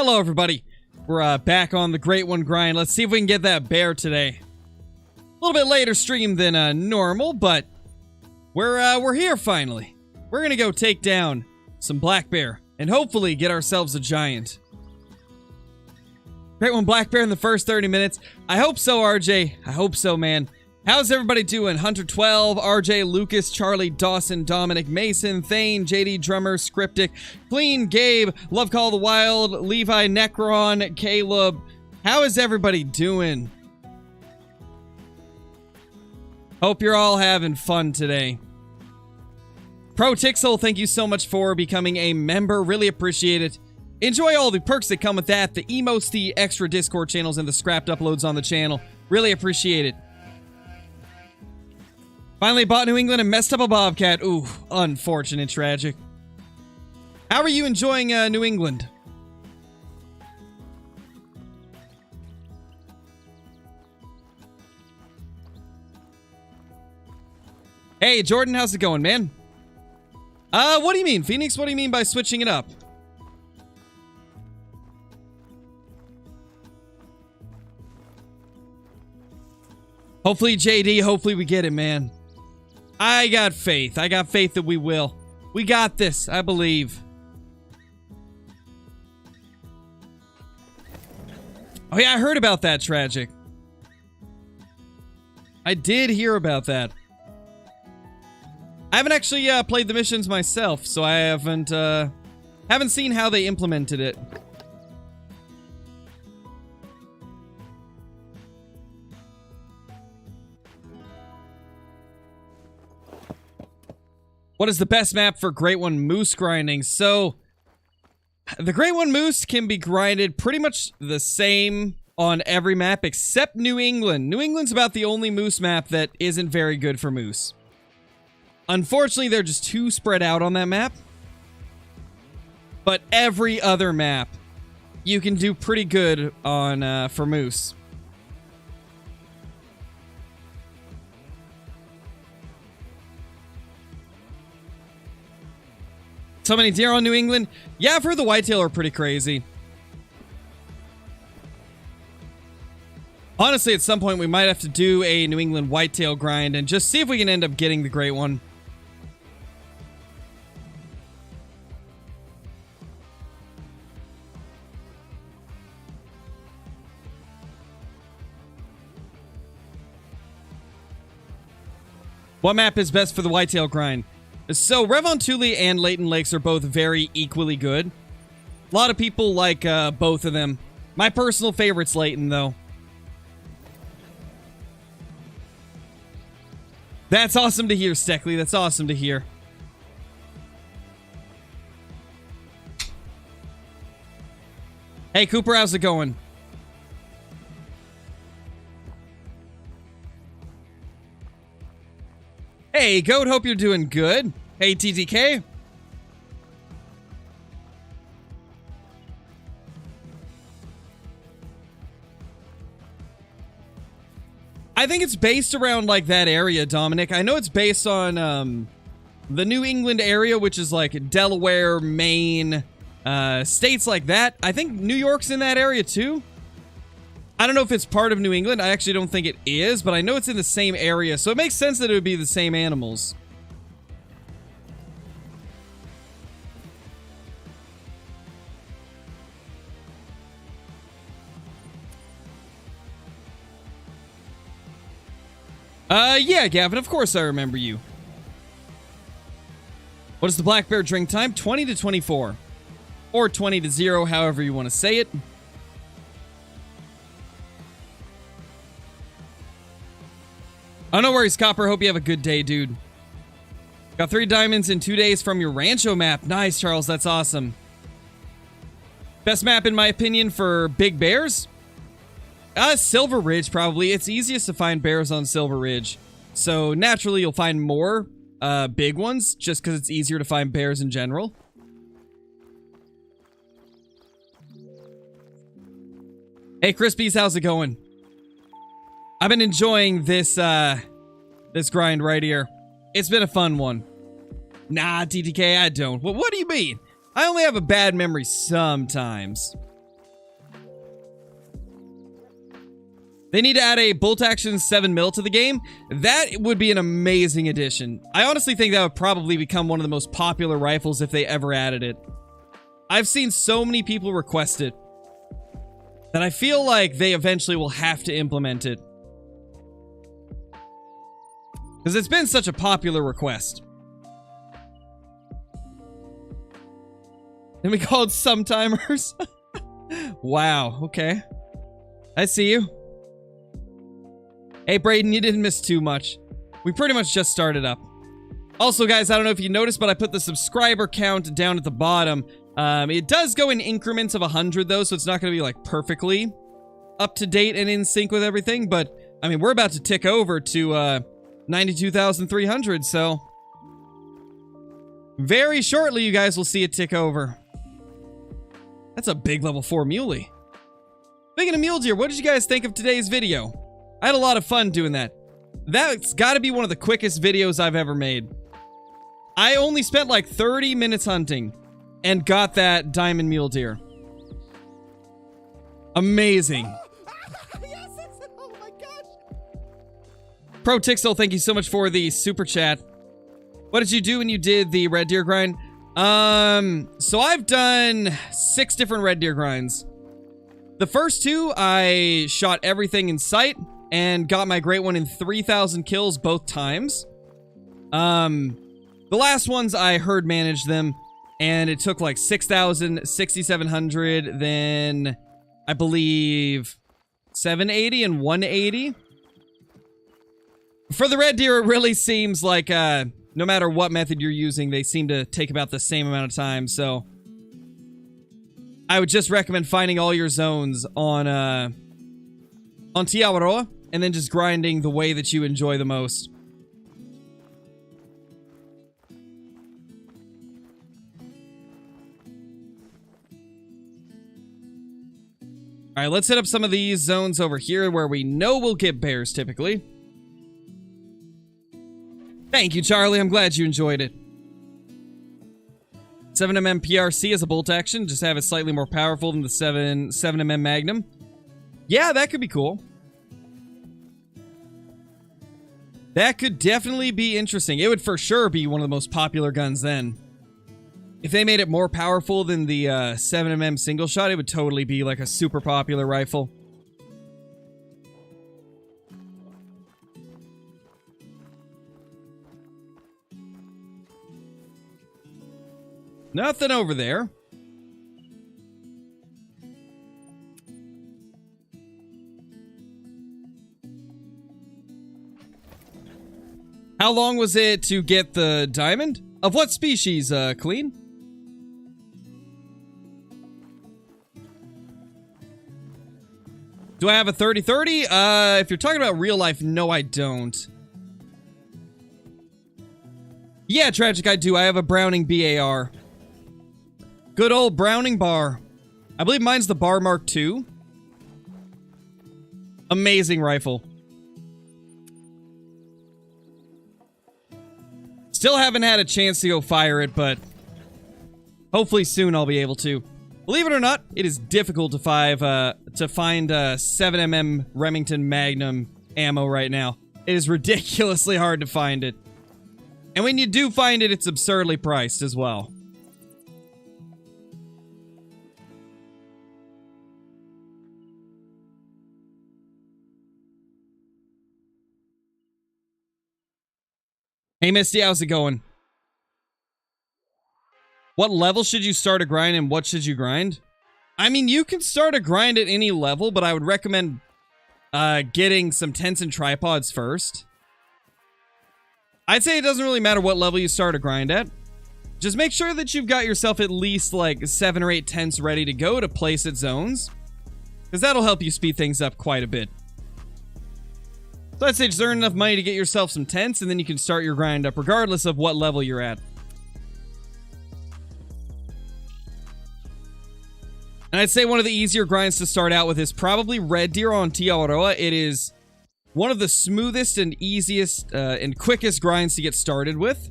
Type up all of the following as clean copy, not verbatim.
Hello, everybody. We're back on the Great One grind. Let's see if we can get that bear today. A little bit later stream than normal, but we're here finally. We're gonna go take down some black bear and hopefully get ourselves a giant. Great One black bear in the first 30 minutes. I hope so, RJ. I hope so, man. How's everybody doing? Hunter 12, RJ, Lucas, Charlie, Dawson, Dominic, Mason, Thane, JD, Drummer, Scriptic, Clean, Gabe, Love Call the Wild, Levi, Necron, Caleb. How is everybody doing? Hope you're all having fun today. Pro Tixel, thank you so much for becoming a member. Really appreciate it. Enjoy all the perks that come with that, the emotes, the extra Discord channels, and the scrapped uploads on the channel. Really appreciate it. Finally bought New England and messed up a bobcat. Ooh, unfortunate, tragic. How are you enjoying New England? Hey, Jordan, how's it going, man? What do you mean, Phoenix? What do you mean by switching it up? Hopefully, JD, hopefully we get it, man. I got faith. I got faith that we will. We got this, I believe. Oh yeah, I heard about that, tragic. I did hear about that. I haven't actually played the missions myself, so I haven't seen how they implemented it. What is the best map for Great One Moose grinding? So, the Great One Moose can be grinded pretty much the same on every map except New England. New England's about the only moose map that isn't very good for moose. Unfortunately, they're just too spread out on that map. But every other map, you can do pretty good on for moose. So many deer on New England. Yeah, I've heard the whitetail are pretty crazy. Honestly, at some point, we might have to do a New England whitetail grind and just see if we can end up getting the great one. What map is best for the whitetail grind? So, Revontuli and Leighton Lakes are both very equally good. A lot of people like both of them. My personal favorite's Leighton, though. That's awesome to hear, Steckley. That's awesome to hear. Hey, Cooper, how's it going? Hey, Goat, hope you're doing good. Hey, TTK. I think it's based around, like, that area, Dominic. I know it's based on, the New England area, which is, like, Delaware, Maine, states like that. I think New York's in that area, too. I don't know if it's part of New England. I actually don't think it is, but I know it's in the same area, so it makes sense that it would be the same animals. Yeah, Gavin, of course I remember you. What is the black bear drink time? 20 to 24. Or 20 to 0, however you want to say it. Oh, no worries, Copper. Hope you have a good day, dude. Got 3 diamonds in 2 days from your Rancho map. Nice, Charles. That's awesome. Best map, in my opinion, for big bears? Silver Ridge, probably. It's easiest to find bears on Silver Ridge. So, naturally, you'll find more big ones, just because it's easier to find bears in general. Hey, Crispies, how's it going? I've been enjoying this, this grind right here. It's been a fun one. Nah, TTK, I don't. Well, what do you mean? I only have a bad memory sometimes. They need to add a bolt action 7mm to the game. That would be an amazing addition. I honestly think that would probably become one of the most popular rifles if they ever added it. I've seen so many people request it that I feel like they eventually will have to implement it. Because it's been such a popular request. Then we called Sometimers. Wow, okay. I see you. Hey, Braden, you didn't miss too much. We pretty much just started up. Also, guys, I don't know if you noticed, but I put the subscriber count down at the bottom. It does go in increments of 100, though, so it's not going to be, like, perfectly up to date and in sync with everything. But, I mean, we're about to tick over to 92,300, so very shortly, you guys will see it tick over. That's a big level 4 muley. Speaking of mule deer, what did you guys think of today's video? I had a lot of fun doing that. That's got to be one of the quickest videos I've ever made. I only spent like 30 minutes hunting and got that diamond mule deer. Amazing. Yes, oh my gosh. Pro Tixel, thank you so much for the super chat. What did you do when you did the red deer grind? So I've done 6 different red deer grinds. The first 2, I shot everything in sight and got my great one in 3,000 kills both times. The last ones, I herd managed them, and it took like 6,000, 6,700, then I believe 780 and 180. For the red deer, it really seems like no matter what method you're using, they seem to take about the same amount of time, so I would just recommend finding all your zones on Tiawaroa, and then just grinding the way that you enjoy the most. Alright, let's hit up some of these zones over here where we know we'll get bears typically. Thank you, Charlie. I'm glad you enjoyed it. 7mm PRC as a bolt action. Just have it slightly more powerful than the 7mm Magnum. Yeah, that could be cool. That could definitely be interesting. It would for sure be one of the most popular guns then. If they made it more powerful than the 7mm single shot, it would totally be like a super popular rifle. Nothing over there. How long was it to get the diamond? Of what species, Clean? Do I have a 30-30? If you're talking about real life, no, I don't. Yeah, Tragic, I do. I have a Browning BAR. Good old Browning bar. I believe mine's the Bar Mark II. Amazing rifle. Still haven't had a chance to go fire it, but hopefully soon I'll be able to. Believe it or not, it is difficult to find 7mm Remington Magnum ammo right now. It is ridiculously hard to find it. And when you do find it, it's absurdly priced as well. Hey, Misty, how's it going? What level should you start a grind and what should you grind? I mean, you can start a grind at any level, but I would recommend getting some tents and tripods first. I'd say it doesn't really matter what level you start a grind at. Just make sure that you've got yourself at least like 7 or 8 tents ready to go to place at zones, because that'll help you speed things up quite a bit. So I'd say just earn enough money to get yourself some tents, and then you can start your grind up regardless of what level you're at. And I'd say one of the easier grinds to start out with is probably Red Deer on Tiawaroa. It is one of the smoothest and easiest and quickest grinds to get started with.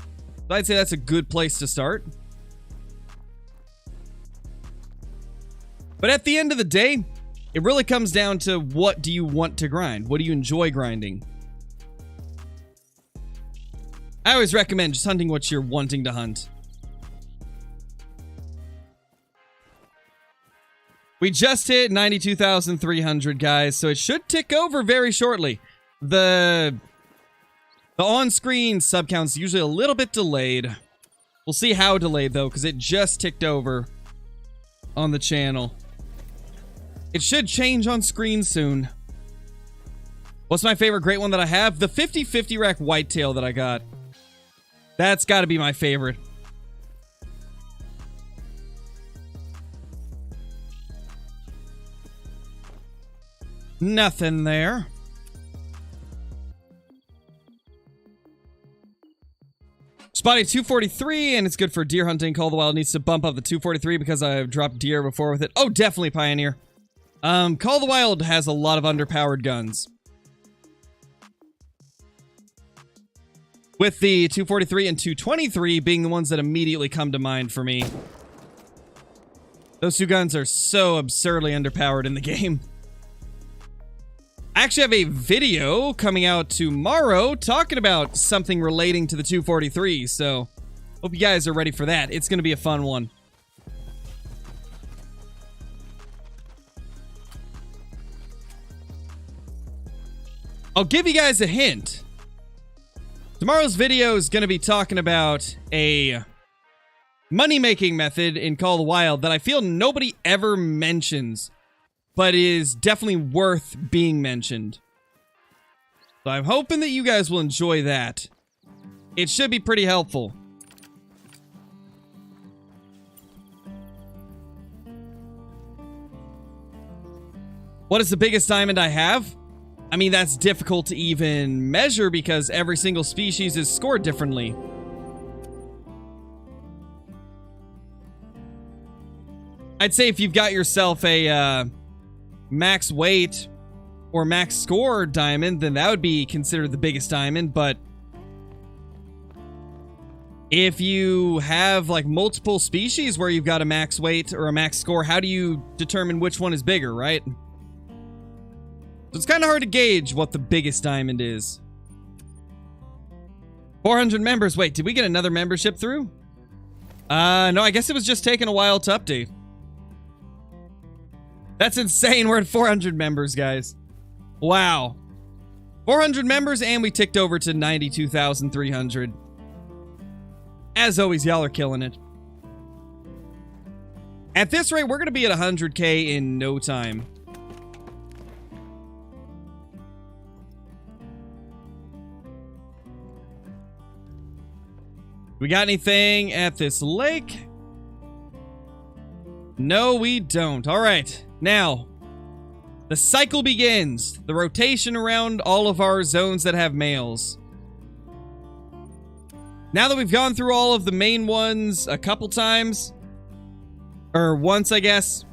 So I'd say that's a good place to start. But at the end of the day, It really comes down to what do you want to grind? What do you enjoy grinding? I always recommend just hunting what you're wanting to hunt. We just hit 92,300, guys, so it should tick over very shortly. The on-screen sub count's usually a little bit delayed. We'll see how delayed, though, because it just ticked over on the channel. It should change on screen soon. What's my favorite great one that I have? The 50/50 rack whitetail that I got. That's got to be my favorite. Nothing there. Spotted 243, and it's good for deer hunting. Call of the Wild needs to bump up the 243 because I've dropped deer before with it. Oh, definitely Pioneer. Call of the Wild has a lot of underpowered guns. With the 243 and 223 being the ones that immediately come to mind for me. Those two guns are so absurdly underpowered in the game. I actually have a video coming out tomorrow talking about something relating to the 243, so hope you guys are ready for that. It's going to be a fun one. I'll give you guys a hint. Tomorrow's video is going to be talking about a money-making method in Call of the Wild that I feel nobody ever mentions, but is definitely worth being mentioned. So I'm hoping that you guys will enjoy that. It should be pretty helpful. What is the biggest diamond I have? I mean, that's difficult to even measure because every single species is scored differently. I'd say if you've got yourself a max weight or max score diamond, then that would be considered the biggest diamond. But if you have like multiple species where you've got a max weight or a max score, how do you determine which one is bigger, right? So it's kind of hard to gauge what the biggest diamond is. 400 members. Wait, did we get another membership through? No, I guess it was just taking a while to update. That's insane. We're at 400 members, guys. Wow. 400 members, and we ticked over to 92,300. As always, y'all are killing it. At this rate, we're going to be at 100K in no time. We got anything at this lake? No, we don't. All right. Now, the cycle begins. The rotation around all of our zones that have males. Now that we've gone through all of the main ones a couple times, or once, I guess,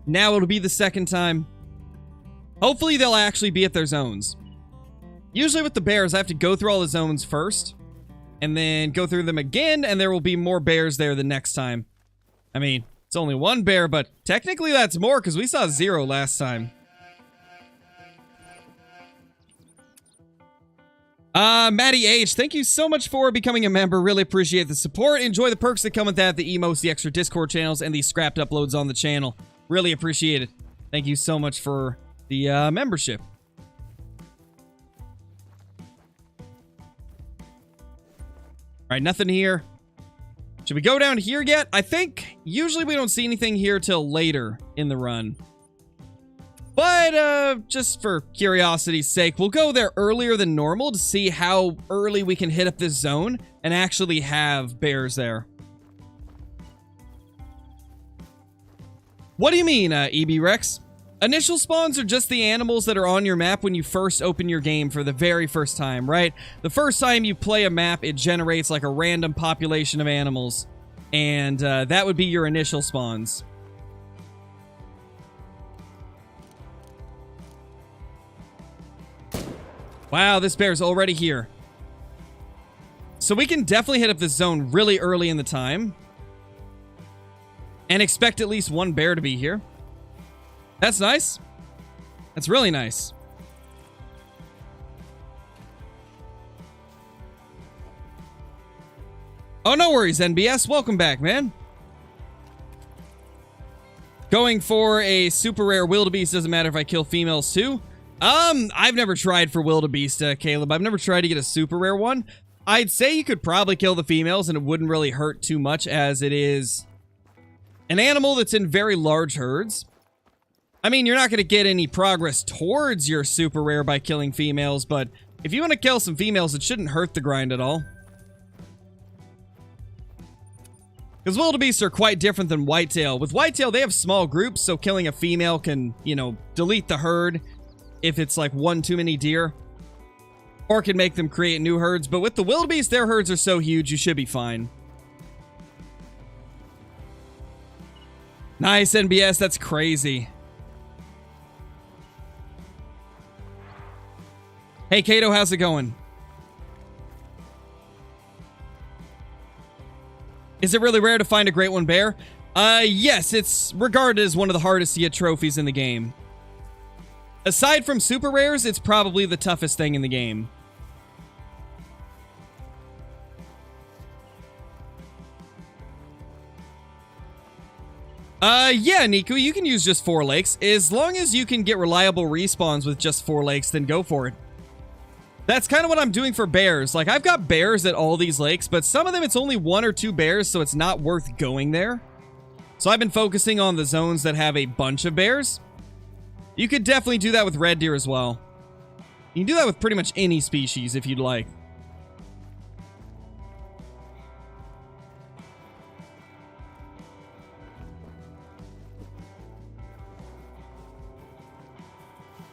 now it'll be the second time. Hopefully, they'll actually be at their zones. Usually with the bears, I have to go through all the zones first, and then go through them again, and there will be more bears there the next time. I mean, it's only one bear, but technically that's more, because we saw 0 last time. Maddie H, thank you so much for becoming a member. Really appreciate the support. Enjoy the perks that come with that, the emotes, the extra Discord channels, and the scrapped uploads on the channel. Really appreciate it. Thank you so much for the membership. All right, nothing here. Should we go down here yet? I think usually we don't see anything here till later in the run. But just for curiosity's sake, we'll go there earlier than normal to see how early we can hit up this zone and actually have bears there. What do you mean, EB Rex? Initial spawns are just the animals that are on your map when you first open your game for the very first time, right? The first time you play a map, it generates like a random population of animals. And that would be your initial spawns. Wow, this bear's already here. So we can definitely hit up this zone really early in the time. And expect at least one bear to be here. That's nice. That's really nice. Oh, no worries, NBS. Welcome back, man. Going for a super rare wildebeest doesn't matter if I kill females too. I've never tried for wildebeest, Caleb. I've never tried to get a super rare one. I'd say you could probably kill the females and it wouldn't really hurt too much, as it is an animal that's in very large herds. I mean, you're not going to get any progress towards your super rare by killing females, but if you want to kill some females, it shouldn't hurt the grind at all. Because wildebeests are quite different than whitetail. With whitetail, they have small groups, so killing a female can, you know, delete the herd if it's like one too many deer. Or can make them create new herds. But with the wildebeest, their herds are so huge, you should be fine. Nice, NBS. That's crazy. Hey, Kato, how's it going? Is it really rare to find a Great One bear? Yes, it's regarded as one of the hardest to get trophies in the game. Aside from super rares, it's probably the toughest thing in the game. Yeah, Niku, you can use just 4 lakes. As long as you can get reliable respawns with just 4 lakes, then go for it. That's kind of what I'm doing for bears. Like, I've got bears at all these lakes, but some of them it's only 1 or 2 bears, so it's not worth going there. So I've been focusing on the zones that have a bunch of bears. You could definitely do that with red deer as well. You can do that with pretty much any species if you'd like.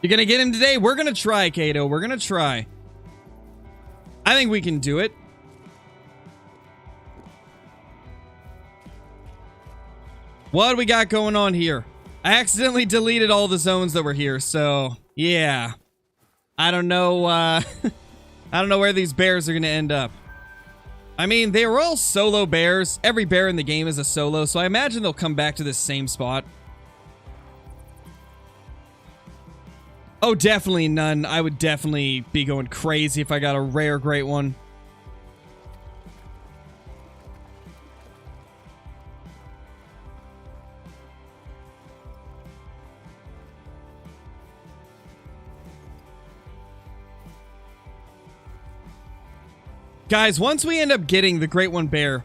You're gonna get him today? We're gonna try, Kato. We're gonna try. I think we can do it. What do we got going on here? I accidentally deleted all the zones that were here, so yeah. I don't know, I don't know where these bears are gonna end up. I mean, they were all solo bears. Every bear in the game is a solo, so I imagine they'll come back to this same spot. Oh, definitely none. I would definitely be going crazy if I got a rare Great One. Guys, once we end up getting the Great One bear,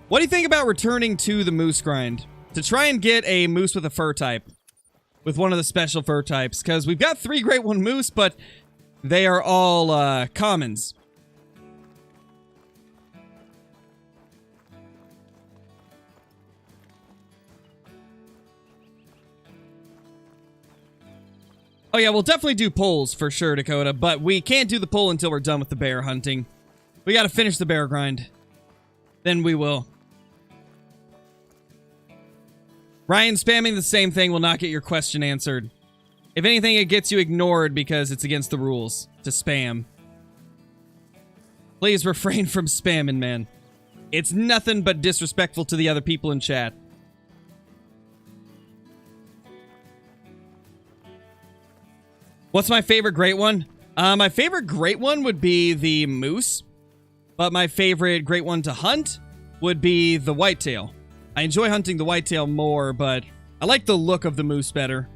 what do you think about returning to the moose grind? To try and get a moose with a fur type. With one of the special fur types. Because we've got 3 Great One moose, but they are all commons. Oh yeah, we'll definitely do polls for sure, Dakota. But we can't do the poll until we're done with the bear hunting. We gotta finish the bear grind. Then we will. Ryan, spamming the same thing will not get your question answered. If anything, it gets you ignored because it's against the rules to spam. Please refrain from spamming, man. It's nothing but disrespectful to the other people in chat. What's my favorite Great One? My favorite Great One would be the moose. But my favorite Great One to hunt would be the whitetail. I enjoy hunting the whitetail more, but I like the look of the moose better.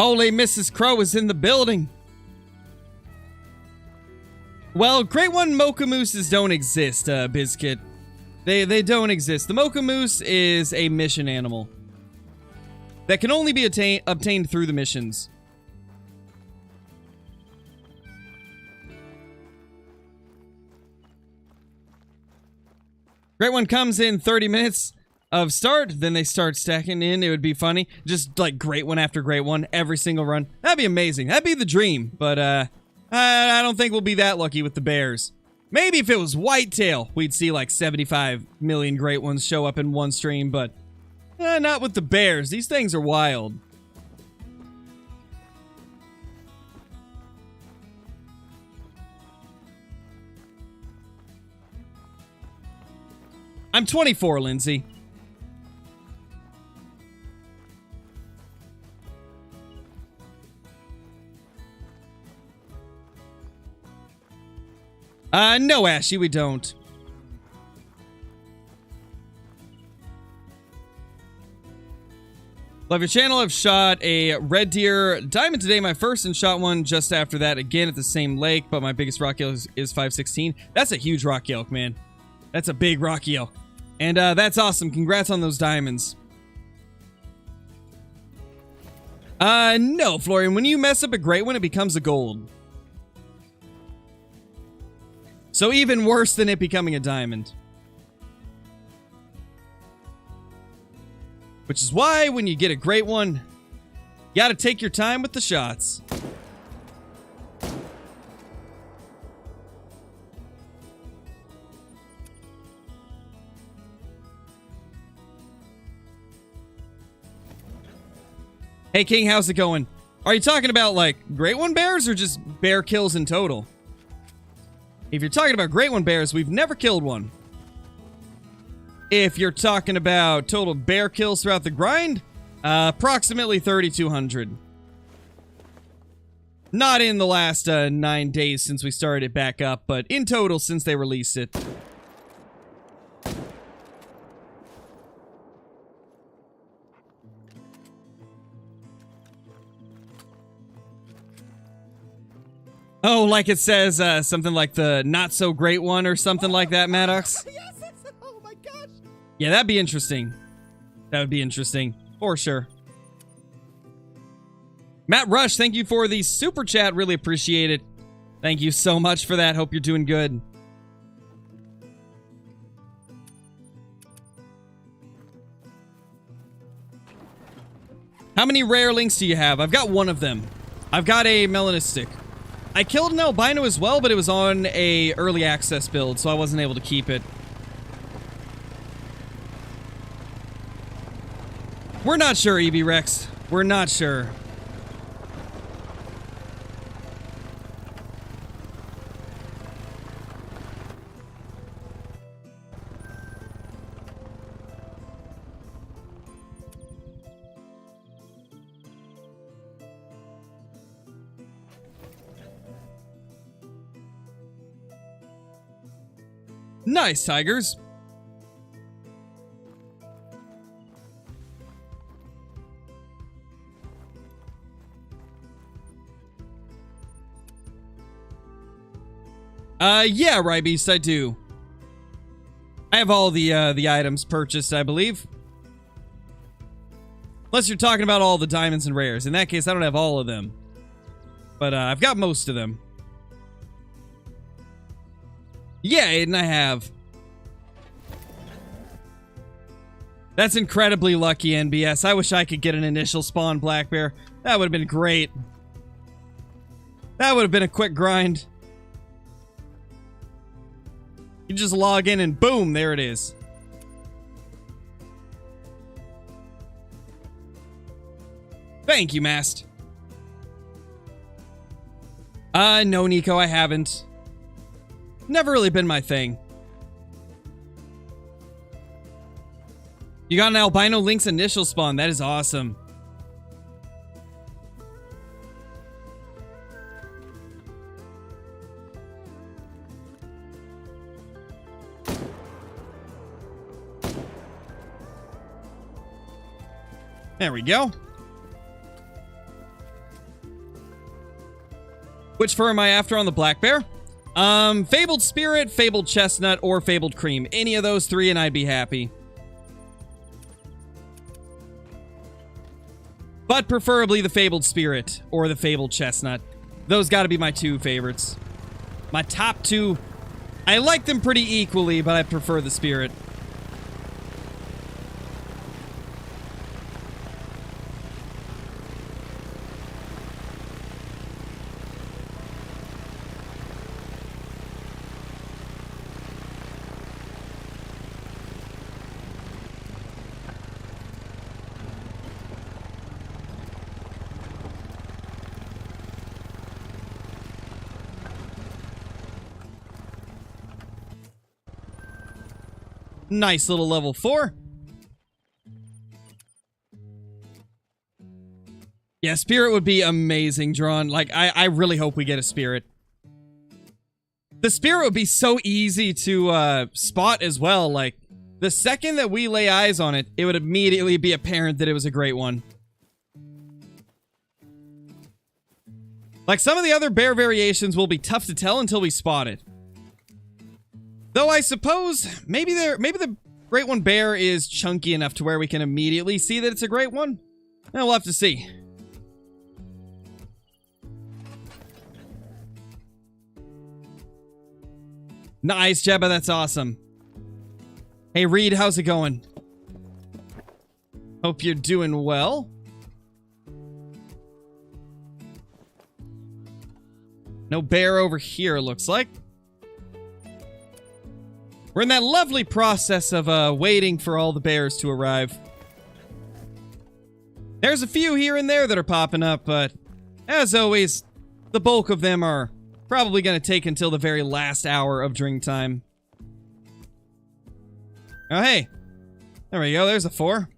Holy, Mrs. Crow is in the building. Well, Great One Mocha Mooses don't exist, Bizkit. They don't exist. The Mocha Moose is a mission animal that can only be obtained through the missions. Great One comes in 30 minutes of start, then they start stacking in. It would be funny. Just like Great One after Great One, every single run. That'd be amazing. That'd be the dream. But I don't think we'll be that lucky with the bears. Maybe if it was whitetail, we'd see like 75 million great ones show up in one stream, but not with the bears. These things are wild. I'm 24, Lindsay. No, Ashy, we don't. Love your channel. I've shot a red deer diamond today, my first, and shot one just after that again at the same lake, but my biggest rock elk is 516. That's a huge rock elk, man. That's a big rock elk. And that's awesome. Congrats on those diamonds. No, Florian. When you mess up a great one, it becomes a gold. So even worse than it becoming a diamond. Which is why when you get a great one, you gotta take your time with the shots. Hey King, how's it going? Are you talking about like great one bears or just bear kills in total? If you're talking about great one bears, we've never killed one. If you're talking about total bear kills throughout the grind, approximately 3,200. Not in the last 9 days since we started it back up, but in total since they released it. Oh, like it says something like the not so great one or something like that, Maddox? Yes, oh my gosh. Yeah, that'd be interesting. That would be interesting. For sure. Matt Rush, thank you for the super chat. Really appreciate it. Thank you so much for that. Hope you're doing good. How many rare links do you have? I've got one of them. I've got a melanistic. I killed an albino as well, but it was on a early access build, so I wasn't able to keep it. We're not sure, EB Rex. We're not sure. Nice, Tigers. Yeah, Rybeast, I do. I have all the items purchased, I believe. Unless you're talking about all the diamonds and rares. In that case, I don't have all of them. But, I've got most of them. Yeah, Aiden, I have. That's incredibly lucky, NBS. I wish I could get an initial spawn black bear. That would have been great. That would have been a quick grind. You just log in and boom, there it is. Thank you, Mast. No, Nico, I haven't. Never really been my thing. You got an albino Lynx initial spawn. That is awesome. There we go. Which fur am I after on the black bear? Fabled Spirit, Fabled Chestnut, or Fabled Cream. Any of those three and I'd be happy. But preferably the Fabled Spirit or the Fabled Chestnut. Those gotta be my two favorites. My top two. I like them pretty equally, but I prefer the Spirit. Nice little level 4. Yeah, spirit would be amazing drawn. Like, I really hope we get a spirit. The spirit would be so easy to spot as well. Like, the second that we lay eyes on it, it would immediately be apparent that it was a great one. Like, some of the other bear variations will be tough to tell until we spot it. Though I suppose maybe the great one bear is chunky enough to where we can immediately see that it's a great one. We'll have to see. Nice, Jebba, that's awesome. Hey, Reed, how's it going? Hope you're doing well. No bear over here, looks like. We're in that lovely process of waiting for all the bears to arrive. There's a few here and there that are popping up, but as always, the bulk of them are probably going to take until the very last hour of drink time. Oh, hey. There we go. There's a 4.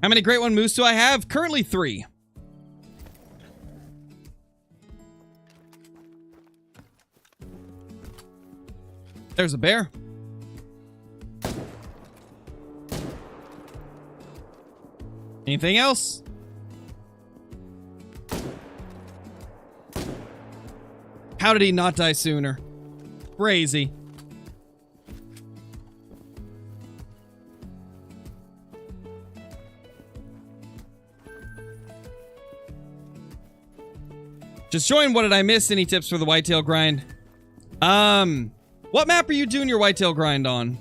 How many Great One Moose do I have? Currently 3. There's a bear. Anything else? How did he not die sooner? Crazy. Just join. What did I miss? Any tips for the whitetail grind? What map are you doing your whitetail grind on?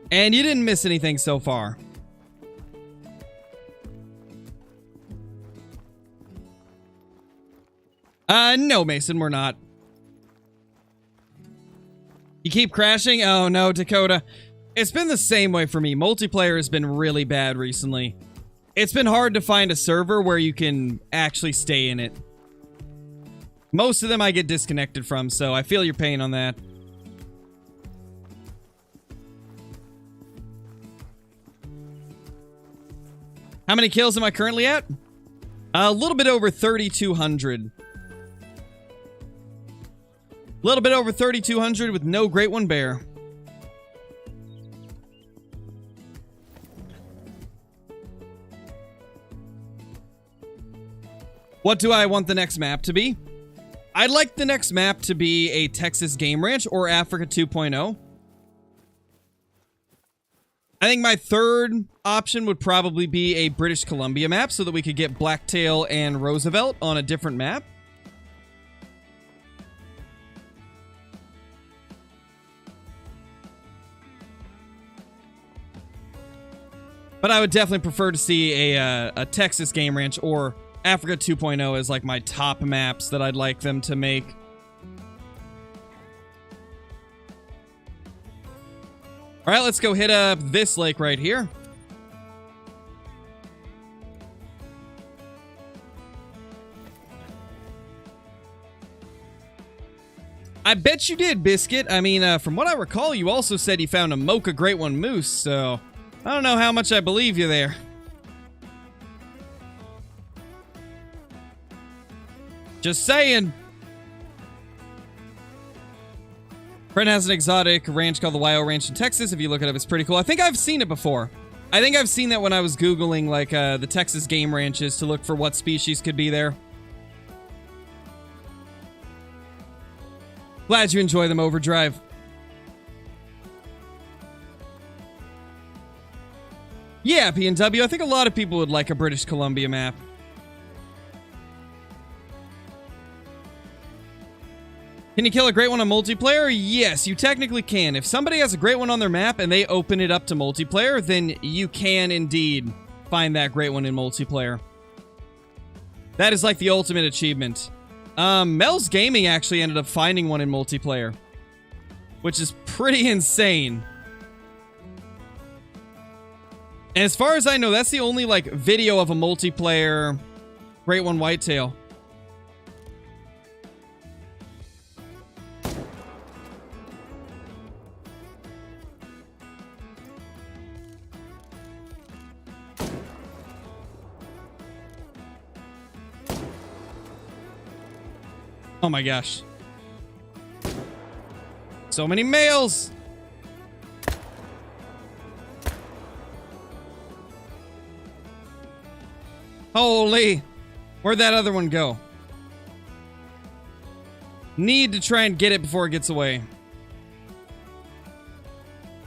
And you didn't miss anything so far. No, Mason, we're not. You keep crashing? Oh, no, Dakota. It's been the same way for me. Multiplayer has been really bad recently. It's been hard to find a server where you can actually stay in it. Most of them I get disconnected from, so I feel your pain on that. How many kills am I currently at? A little bit over 3,200. A little bit over 3,200 with no Great One Bear. What do I want the next map to be? I'd like the next map to be a Texas Game Ranch or Africa 2.0. I think my third option would probably be a British Columbia map so that we could get Blacktail and Roosevelt on a different map. But I would definitely prefer to see a Texas Game Ranch or Africa 2.0 as like my top maps that I'd like them to make. All right, let's go hit up this lake right here. I bet you did, Biscuit. I mean, from what I recall, you also said you found a Mocha Great One Moose, so I don't know how much I believe you there. Just saying. Brent has an exotic ranch called the YO Ranch in Texas. If you look it up, it's pretty cool. I think I've seen it before. I think I've seen that when I was Googling, like, the Texas game ranches to look for what species could be there. Glad you enjoy them, Overdrive. Yeah, PNW. I think a lot of people would like a British Columbia map. Can you kill a Great One on multiplayer? Yes, you technically can. If somebody has a Great One on their map and they open it up to multiplayer, then you can indeed find that Great One in multiplayer. That is like the ultimate achievement. Mel's Gaming actually ended up finding one in multiplayer, which is pretty insane. And as far as I know, that's the only, like, video of a multiplayer Great One Whitetail. Oh my gosh. So many males! Holy! Where'd that other one go? Need to try and get it before it gets away.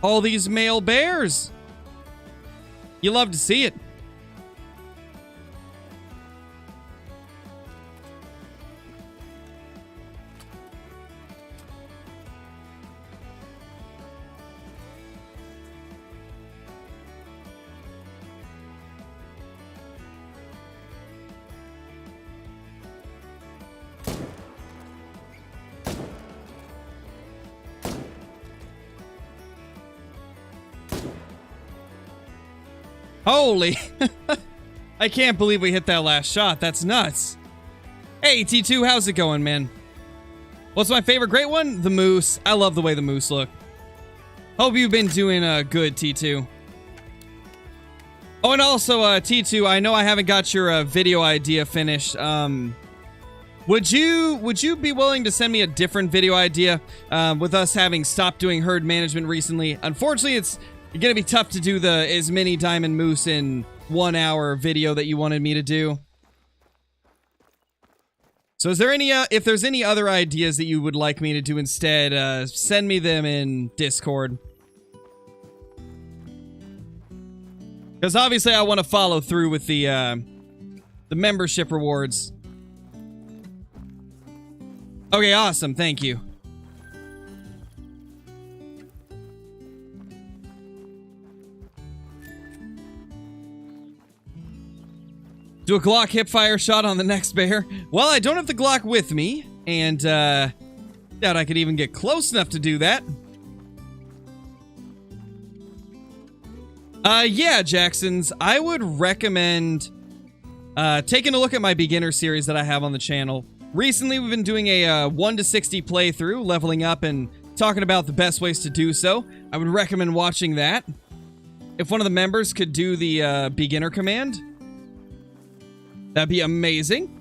All these male bears! You love to see it. Holy! I can't believe we hit that last shot. That's nuts. Hey, T2, how's it going, man? What's my favorite great one? The moose. I love the way the moose look. Hope you've been doing good, T2. Oh, and also, T2, I know I haven't got your video idea finished. Would you be willing to send me a different video idea with us having stopped doing herd management recently? Unfortunately, it's gonna be tough to do the as many diamond moose in 1 hour video that you wanted me to do. So is there any, if there's any other ideas that you would like me to do instead, send me them in Discord. Because obviously I want to follow through with the membership rewards. Okay, awesome, thank you. Do a Glock hipfire shot on the next bear. Well, I don't have the Glock with me, and doubt I could even get close enough to do that. Yeah, Jacksons, I would recommend taking a look at my beginner series that I have on the channel. Recently, we've been doing a 1 to 60 playthrough, leveling up and talking about the best ways to do so. I would recommend watching that. If one of the members could do the beginner command, that'd be amazing.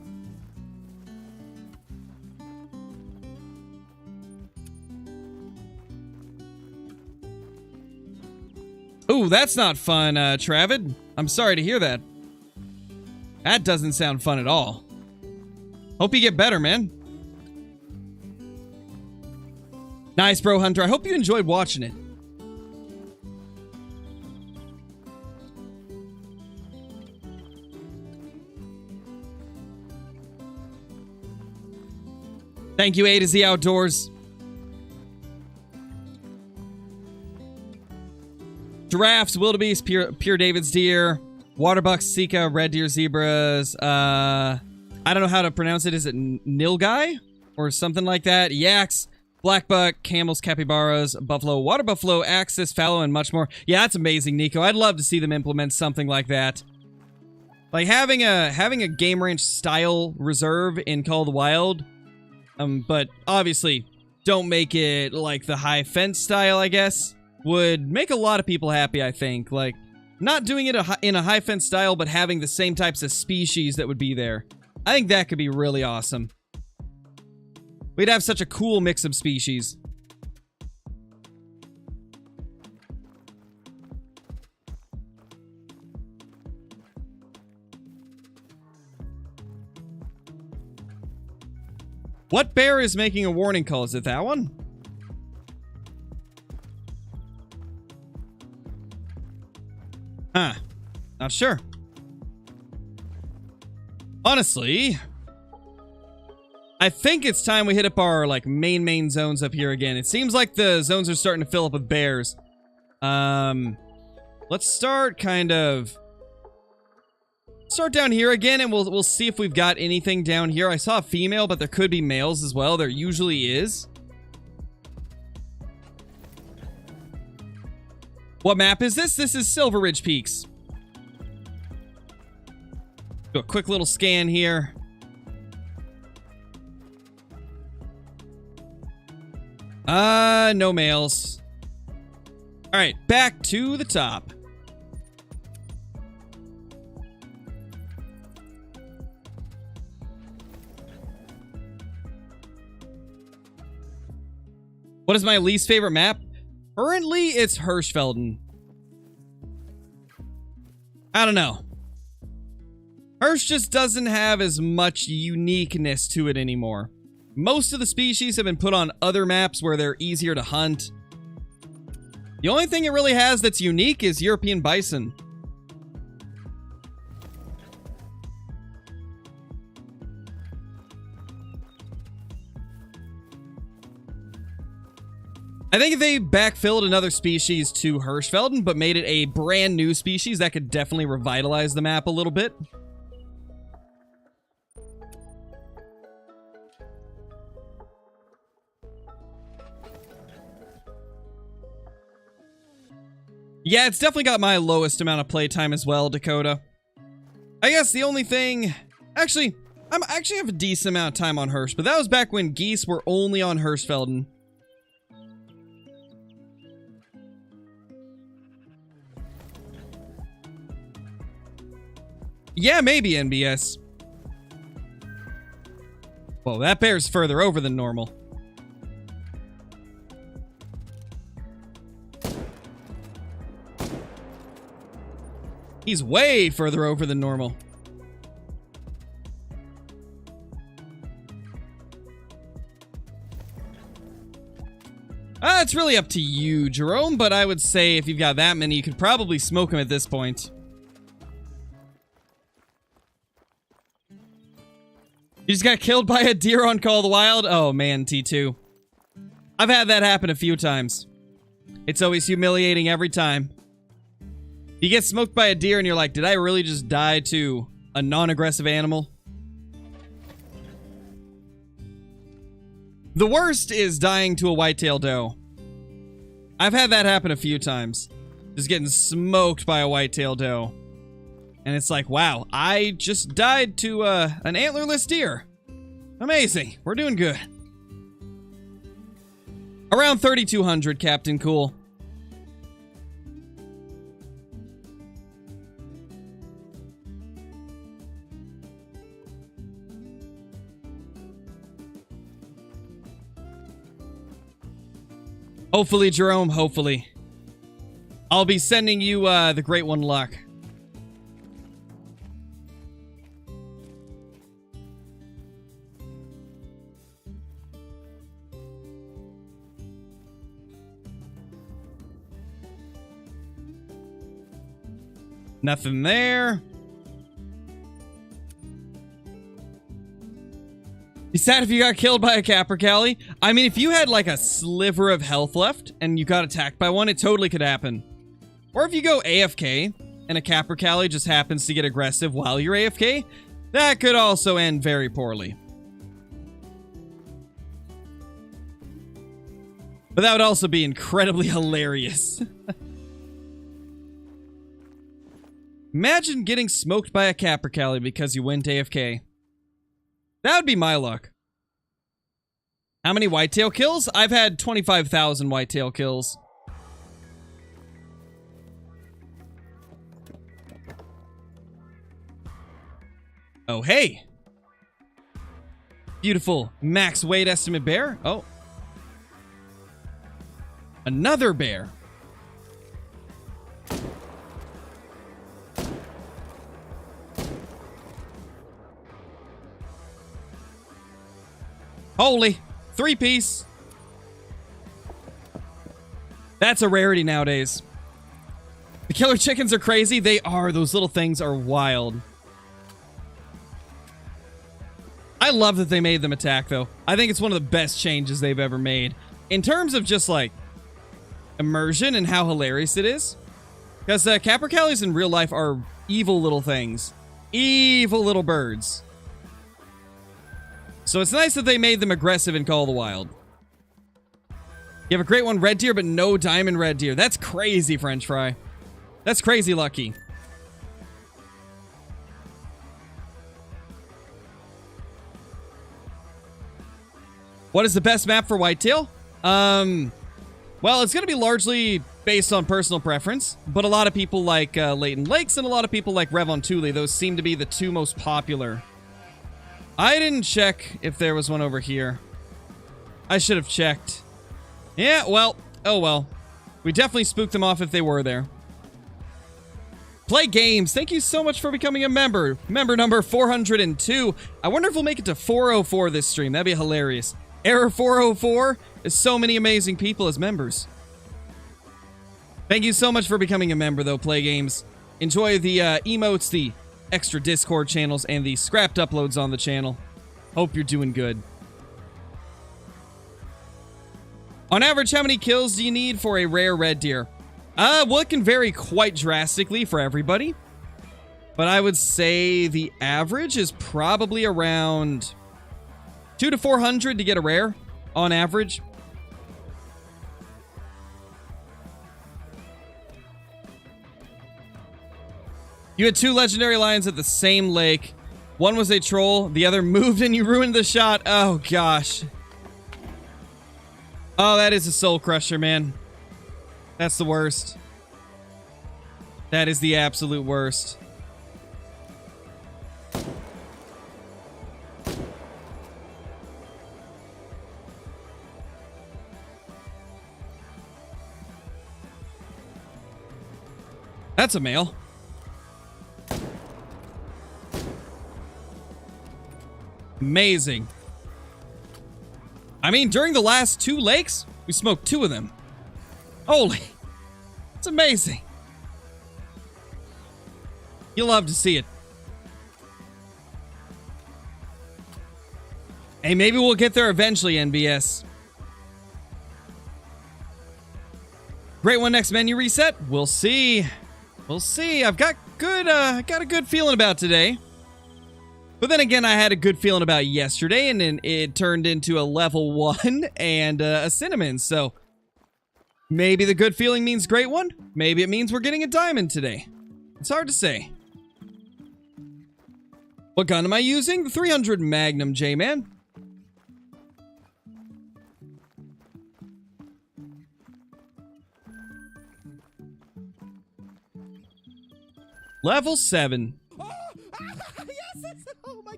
Ooh, that's not fun, Travid. I'm sorry to hear that. That doesn't sound fun at all. Hope you get better, man. Nice, bro, Hunter. I hope you enjoyed watching it. Thank you, A to Z Outdoors. Giraffes, wildebeest, pure David's deer, waterbucks, sika, red deer, zebras. I don't know how to pronounce it. Is it nilgai or something like that? Yaks, black buck, camels, capybaras, buffalo, water buffalo, axis, fallow, and much more. Yeah, that's amazing, Nico. I'd love to see them implement something like that. Like having a game ranch style reserve in Call of the Wild. But obviously, don't make it like the high fence style, I guess. Would make a lot of people happy, I think. Like, not doing it in a high fence style, but having the same types of species that would be there. I think that could be really awesome. We'd have such a cool mix of species. What bear is making a warning call? Is it that one? Huh. Not sure. Honestly, I think it's time we hit up our, like, main zones up here again. It seems like the zones are starting to fill up with bears. Let's start start down here again, and we'll see if we've got anything down here. I saw a female, but there could be males as well. There usually is. What map is this? This is Silver Ridge Peaks. Do a quick little scan here. No males. All right, back to the top. What is my least favorite map? Currently, it's Hirschfelden. I don't know. Hirsch just doesn't have as much uniqueness to it anymore. Most of the species have been put on other maps where they're easier to hunt. The only thing it really has that's unique is European bison. I think if they backfilled another species to Hirschfelden, but made it a brand new species, that could definitely revitalize the map a little bit. Yeah, it's definitely got my lowest amount of playtime as well, Dakota. I guess the only thing... Actually, I actually have a decent amount of time on Hirsch, but that was back when geese were only on Hirschfelden. Yeah, maybe NBS. Whoa, that bear's further over than normal. He's way further over than normal. It's really up to you, Jerome, but I would say if you've got that many, you could probably smoke him at this point. You just got killed by a deer on Call of the Wild? Oh man, T2. I've had that happen a few times. It's always humiliating every time. You get smoked by a deer and you're like, did I really just die to a non-aggressive animal? The worst is dying to a whitetail doe. I've had that happen a few times. Just getting smoked by a whitetail doe. And it's like, wow, I just died to an antlerless deer. Amazing. We're doing good. Around 3,200, Captain Cool. Hopefully, Jerome, hopefully. I'll be sending you the Great One luck. Nothing there. Be sad if you got killed by a capercaillie. I mean, if you had like a sliver of health left and you got attacked by one, it totally could happen. Or if you go AFK and a capercaillie just happens to get aggressive while you're AFK, that could also end very poorly. But that would also be incredibly hilarious. Imagine getting smoked by a capercaillie because you went AFK. That would be my luck. How many whitetail kills? I've had 25,000 whitetail kills. Oh, hey. Beautiful max weight estimate bear. Oh. Another bear. Holy. 3-piece. That's a rarity nowadays. The killer chickens are crazy. They are. Those little things are wild. I love that they made them attack, though. I think it's one of the best changes they've ever made. In terms of just, like, immersion and how hilarious it is. Because capercaillies in real life are evil little things. Evil little birds. So it's nice that they made them aggressive in Call of the Wild. You have a great one, red deer, but no diamond red deer. That's crazy, French fry. That's crazy lucky. What is the best map for whitetail? Well, it's going to be largely based on personal preference, but a lot of people like Leighton Lakes and a lot of people like Revontuli. Those seem to be the two most popular. I didn't check if there was one over here. I should have checked. Yeah, well, oh well. We definitely spooked them off if they were there. Play Games, thank you so much for becoming a member. Member number 402. I wonder if we'll make it to 404 this stream. That'd be hilarious. Error 404 is so many amazing people as members. Thank you so much for becoming a member, though, Play Games. Enjoy the emotes, the extra Discord channels, and the scrapped uploads on the channel. Hope you're doing good. On average, how many kills do you need for a rare red deer? Well, it can vary quite drastically for everybody. But I would say the average is probably around 200 to 400 to get a rare, on average. You had 2 legendary lions at the same lake. One was a troll, the other moved and you ruined the shot. Oh, gosh. Oh, that is a soul crusher, man. That's the worst. That is the absolute worst. That's a male. Amazing. I mean, during the last 2 lakes, we smoked 2 of them. Holy. It's amazing. You'll love to see it. Hey, maybe we'll get there eventually, NBS. Great one next menu reset. We'll see. We'll see. I've got a good feeling about today. But then again, I had a good feeling about yesterday, and then it turned into a level 1 and a cinnamon, so maybe the good feeling means great one. Maybe it means we're getting a diamond today. It's hard to say. What gun am I using? The 300 Magnum, J-Man. Level 7. Yes! Oh my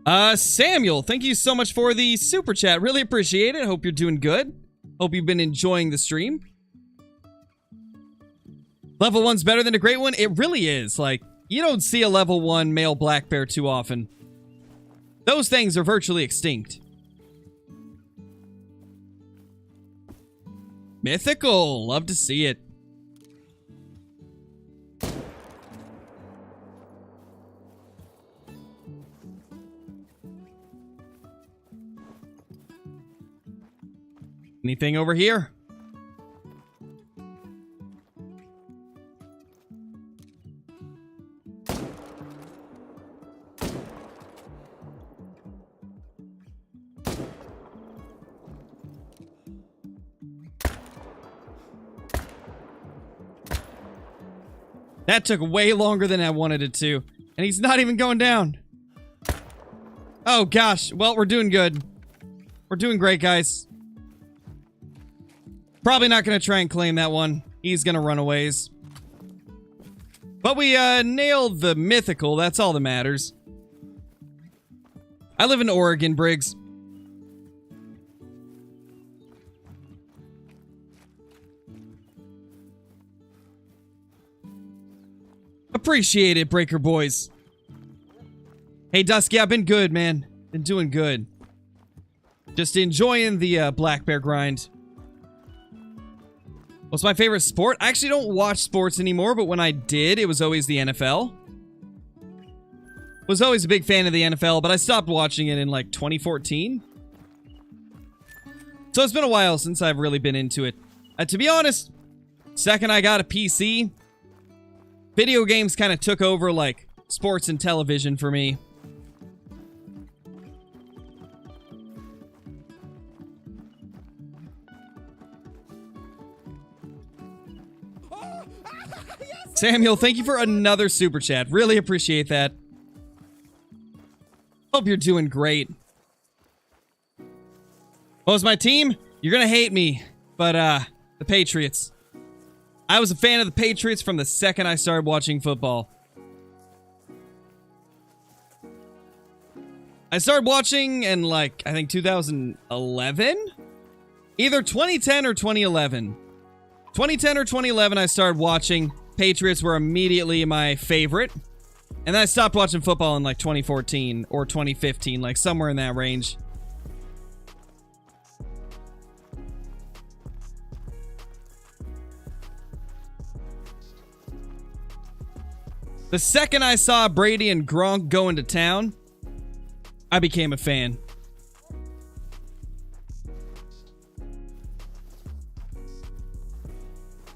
gosh! Samuel, thank you so much for the super chat. Really appreciate it. Hope you're doing good. Hope you've been enjoying the stream. Level 1's better than a great one. It really is. Like, you don't see a level 1 male black bear too often. Those things are virtually extinct. Mythical. Love to see it. Anything over here? That took way longer than I wanted it to. And he's not even going down. Oh, gosh. Well, we're doing good. We're doing great, guys. Probably not going to try and claim that one. He's going to run a ways. But we nailed the mythical. That's all that matters. I live in Oregon, Briggs. Appreciate it, Breaker Boys. Hey, Dusky, I've been good, man. Been doing good. Just enjoying the black bear grind. What's my favorite sport? I actually don't watch sports anymore, but when I did, it was always the NFL. Was always a big fan of the NFL, but I stopped watching it in like 2014. So it's been a while since I've really been into it. To be honest, second I got a PC, video games kind of took over like sports and television for me. Samuel, thank you for another super chat. Really appreciate that. Hope you're doing great. What was my team? You're gonna hate me, but the Patriots. I was a fan of the Patriots from the second I started watching football. I started watching in, like, I think 2011? Either 2010 or 2011. 2010 or 2011 I started watching. Patriots were immediately my favorite. And then I stopped watching football in, like, 2014 or 2015, like, somewhere in that range. The second I saw Brady and Gronk go into town, I became a fan.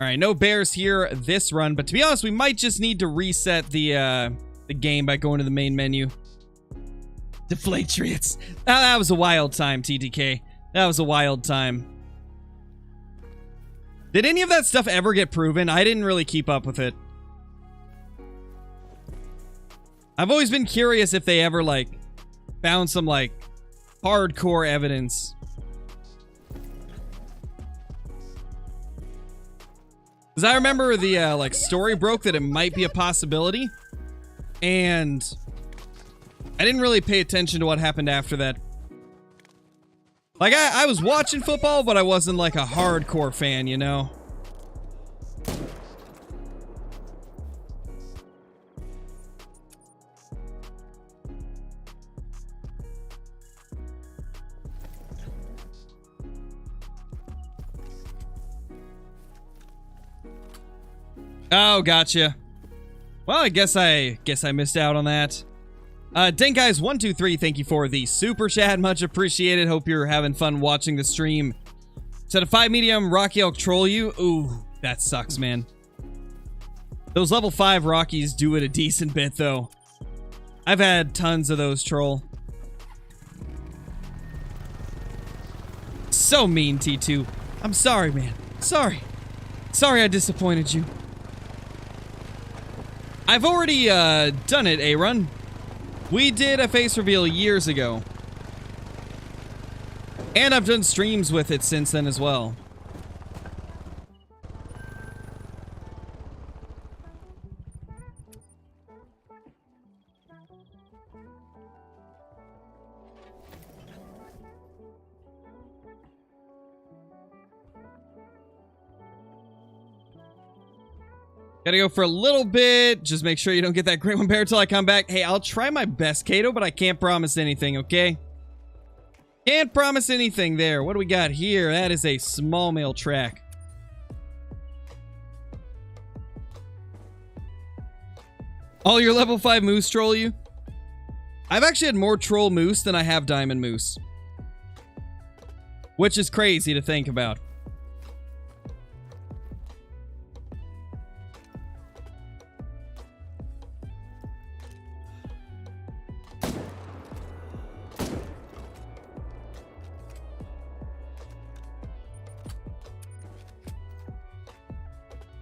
Alright, no bears here this run, but to be honest, we might just need to reset the game by going to the main menu. Deflatriots. That was a wild time, TTK. That was a wild time. Did any of that stuff ever get proven? I didn't really keep up with it. I've always been curious if they ever, like, found some, like, hardcore evidence. Because I remember the, like, story broke that it might be a possibility. And I didn't really pay attention to what happened after that. Like, I was watching football, but I wasn't, like, a hardcore fan, you know? Oh, gotcha. Well, I guess I missed out on that. Denkguys123, thank you for the super chat. Much appreciated. Hope you're having fun watching the stream. Set a 5 medium Rocky Elk troll you. Ooh, that sucks, man. Those level 5 Rockies do it a decent bit, though. I've had tons of those troll. So mean, T2. I'm sorry, man. Sorry. Sorry I disappointed you. I've already done it, A-Run. We did a face reveal years ago. And I've done streams with it since then as well. Gotta go for a little bit. Just make sure you don't get that great one bear until I come back. Hey, I'll try my best, Kato, but I can't promise anything, okay? Can't promise anything there. What do we got here? That is a small mail track. All your level 5 moose troll you? I've actually had more troll moose than I have diamond moose. Which is crazy to think about.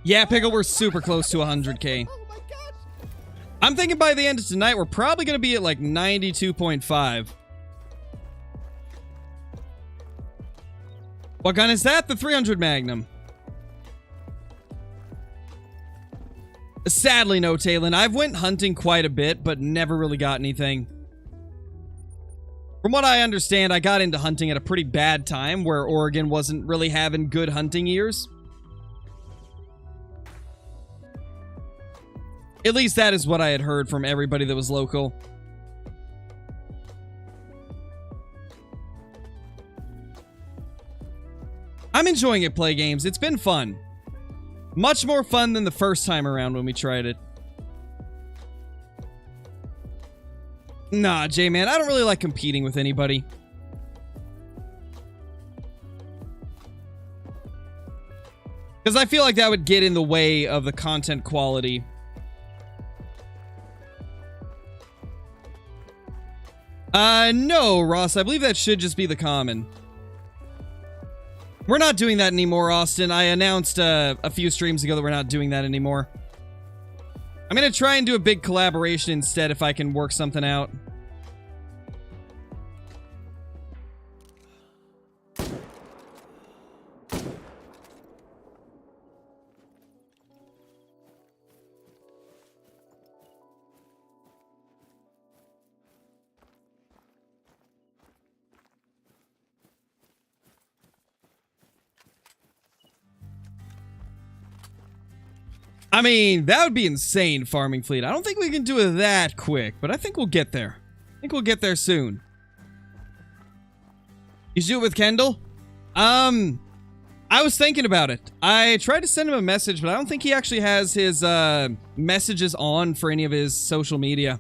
Yeah, Pickle, we're super close to 100k. Oh my gosh. I'm thinking by the end of tonight, we're probably going to be at like 92.5. What gun is that? The 300 Magnum. Sadly, no, Talon. I've went hunting quite a bit, but never really got anything. From what I understand, I got into hunting at a pretty bad time where Oregon wasn't really having good hunting years. At least that is what I had heard from everybody that was local. I'm enjoying it, play games. It's been fun. Much more fun than the first time around when we tried it. Nah, J-Man, I don't really like competing with anybody. Because I feel like that would get in the way of the content quality. No, Ross. I believe that should just be the common. We're not doing that anymore, Austin. I announced a few streams ago that we're not doing that anymore. I'm gonna try and do a big collaboration instead if I can work something out. I mean, that would be insane, farming fleet. I don't think we can do it that quick, but I think we'll get there. I think we'll get there soon. You should do it with Kendall? I was thinking about it. I tried to send him a message, but I don't think he actually has his messages on for any of his social media.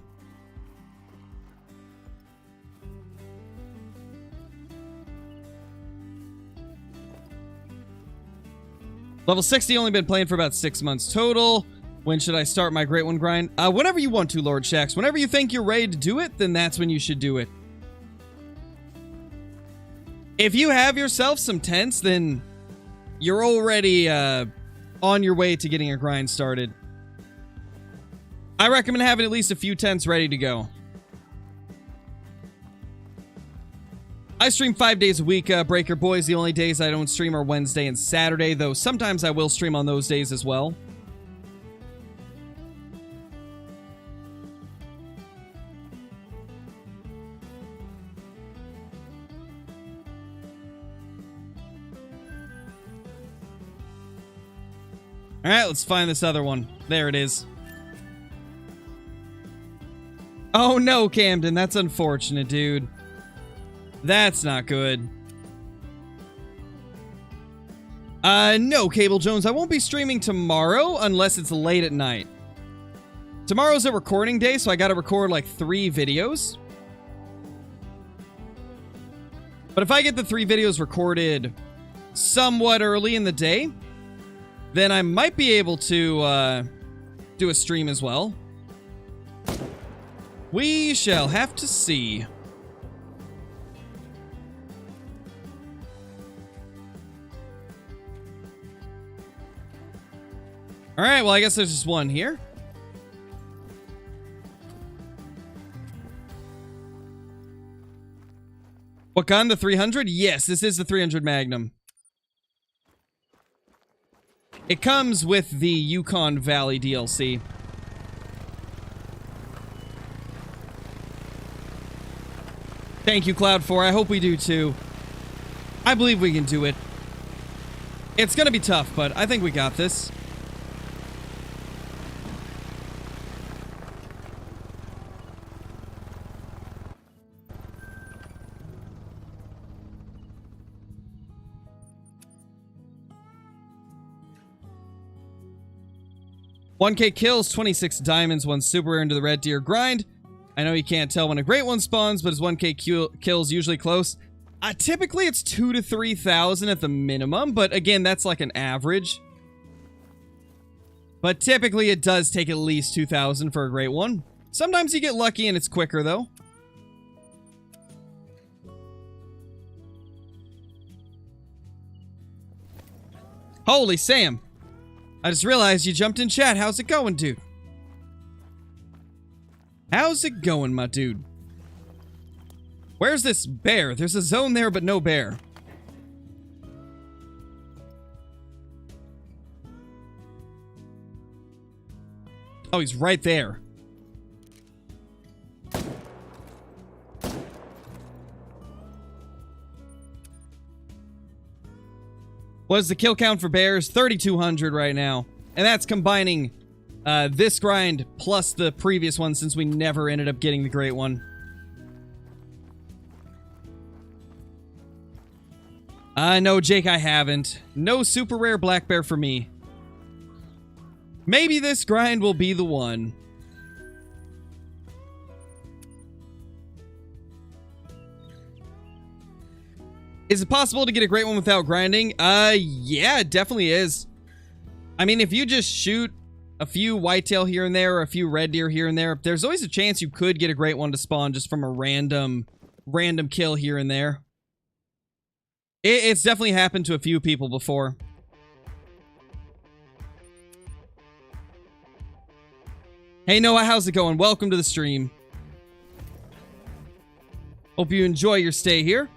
Level 60, only been playing for about 6 months total. When should I start my Great One grind? Whenever you want to, Lord Shax. Whenever you think you're ready to do it, then that's when you should do it. If you have yourself some tents, then you're already on your way to getting a grind started. I recommend having at least a few tents ready to go. I stream 5 days a week, Breaker Boys. The only days I don't stream are Wednesday and Saturday, though sometimes I will stream on those days as well. Alright, let's find this other one. There it is. Oh no, Camden, that's unfortunate, dude. That's not good. No, Cable Jones, I won't be streaming tomorrow unless it's late at night. Tomorrow's a recording day, so I gotta record like 3 videos. But if I get the 3 videos recorded somewhat early in the day, then I might be able to do a stream as well. We shall have to see. Alright, well I guess there's just one here. What gun? The 300? Yes, this is the 300 Magnum. It comes with the Yukon Valley DLC. Thank you, Cloud4. I hope we do too. I believe we can do it. It's gonna be tough, but I think we got this. $1K kills, 26 diamonds, 1 super rare into the red deer grind. I know you can't tell when a great one spawns, but is 1K kills usually close? Typically it's 2,000 to 3,000 at the minimum, but again, that's like an average. But typically it does take at least 2,000 for a great one. Sometimes you get lucky and it's quicker though. Holy Sam! I just realized you jumped in chat. How's it going, dude? How's it going, my dude? Where's this bear? There's a zone there, but no bear. Oh, he's right there. What is the kill count for bears? 3,200 right now. And that's combining this grind plus the previous one since we never ended up getting the great one. No, Jake, I haven't. No super rare black bear for me. Maybe this grind will be the one. Is it possible to get a great one without grinding? Yeah, it definitely is. I mean, if you just shoot a few whitetail here and there, or a few red deer here and there, there's always a chance you could get a great one to spawn just from a random kill here and there. It's definitely happened to a few people before. Hey Noah, how's it going? Welcome to the stream. Hope you enjoy your stay here.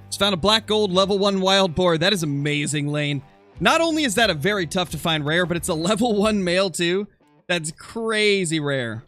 Just found a black gold level 1 wild boar. That is amazing, Lane. Not only is that a very tough to find rare, but it's a level 1 male too. That's crazy rare.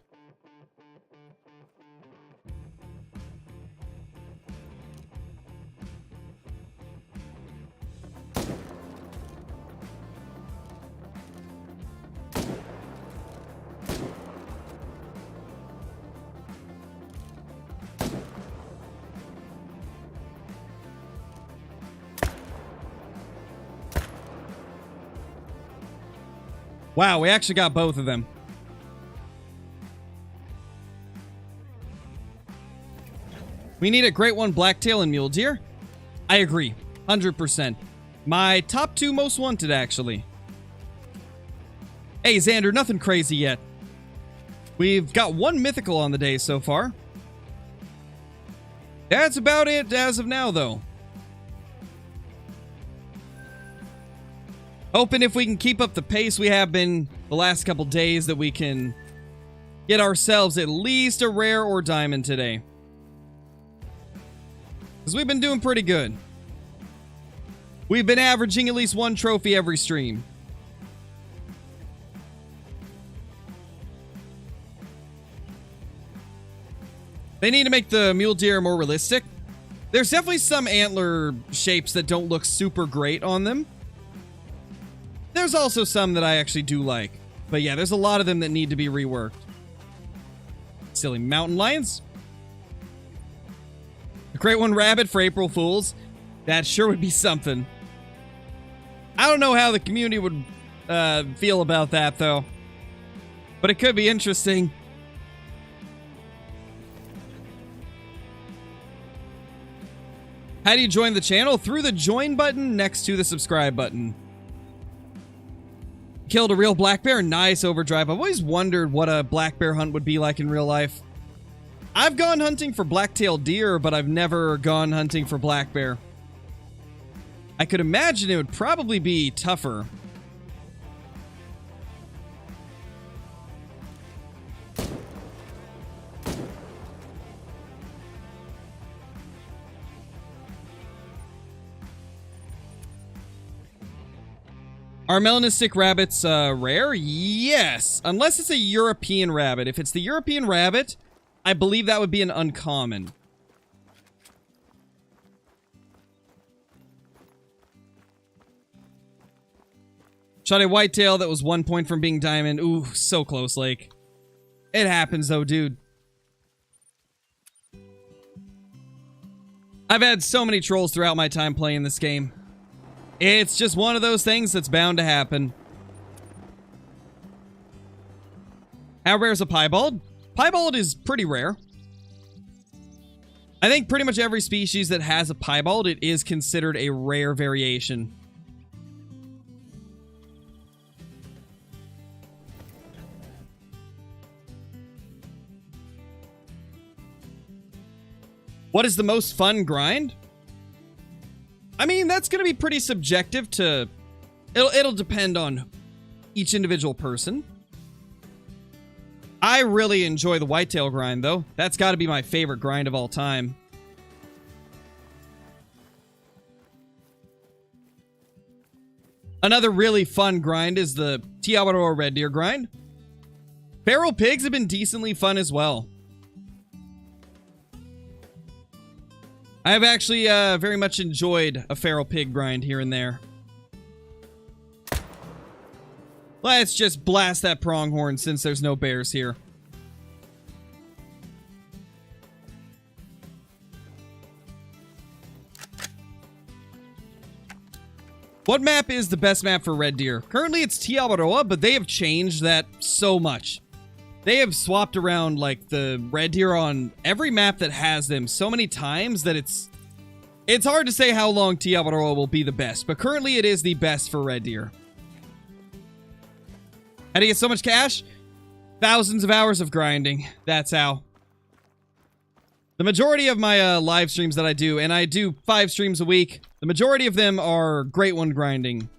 Wow, we actually got both of them. We need a great one, Blacktail and Mule Deer. I agree, 100%. My top 2 most wanted, actually. Hey, Xander, nothing crazy yet. We've got 1 mythical on the day so far. That's about it as of now, though. Hoping if we can keep up the pace we have been the last couple days that we can get ourselves at least a rare or diamond today. Because we've been doing pretty good. We've been averaging at least 1 trophy every stream. They need to make the mule deer more realistic. There's definitely some antler shapes that don't look super great on them. There's also some that I actually do like. But yeah, there's a lot of them that need to be reworked. Silly mountain lions. A great one rabbit for April Fools. That sure would be something. I don't know how the community would feel about that, though. But it could be interesting. How do you join the channel? Through the join button next to the subscribe button. Killed a real black bear. Nice, Overdrive. I've always wondered what a black bear hunt would be like in real life. I've gone hunting for black-tailed deer, but I've never gone hunting for black bear. I could imagine it would probably be tougher. Are melanistic rabbits rare? Yes, unless it's a European rabbit. If it's the European rabbit, I believe that would be an uncommon. Shot a whitetail that was 1 point from being diamond. Ooh, so close, Lake. It happens though, dude. I've had so many trolls throughout my time playing this game. It's just one of those things that's bound to happen. How rare is a piebald? Piebald is pretty rare. I think pretty much every species that has a piebald, it is considered a rare variation. What is the most fun grind? I mean, that's going to be pretty subjective to... It'll depend on each individual person. I really enjoy the whitetail grind, though. That's got to be my favorite grind of all time. Another really fun grind is the Tiawaroa red deer grind. Feral pigs have been decently fun as well. I've actually very much enjoyed a feral pig grind here and there. Let's just blast that pronghorn since there's no bears here. What map is the best map for red deer? Currently it's Tiawaroa, but they have changed that so much. They have swapped around, like, the red deer on every map that has them so many times that it's hard to say how long Tiawaroa will be the best, but currently it is the best for red deer. How do you get so much cash? Thousands of hours of grinding. That's how. The majority of my live streams that I do, and I do 5 streams a week, the majority of them are Great One grinding.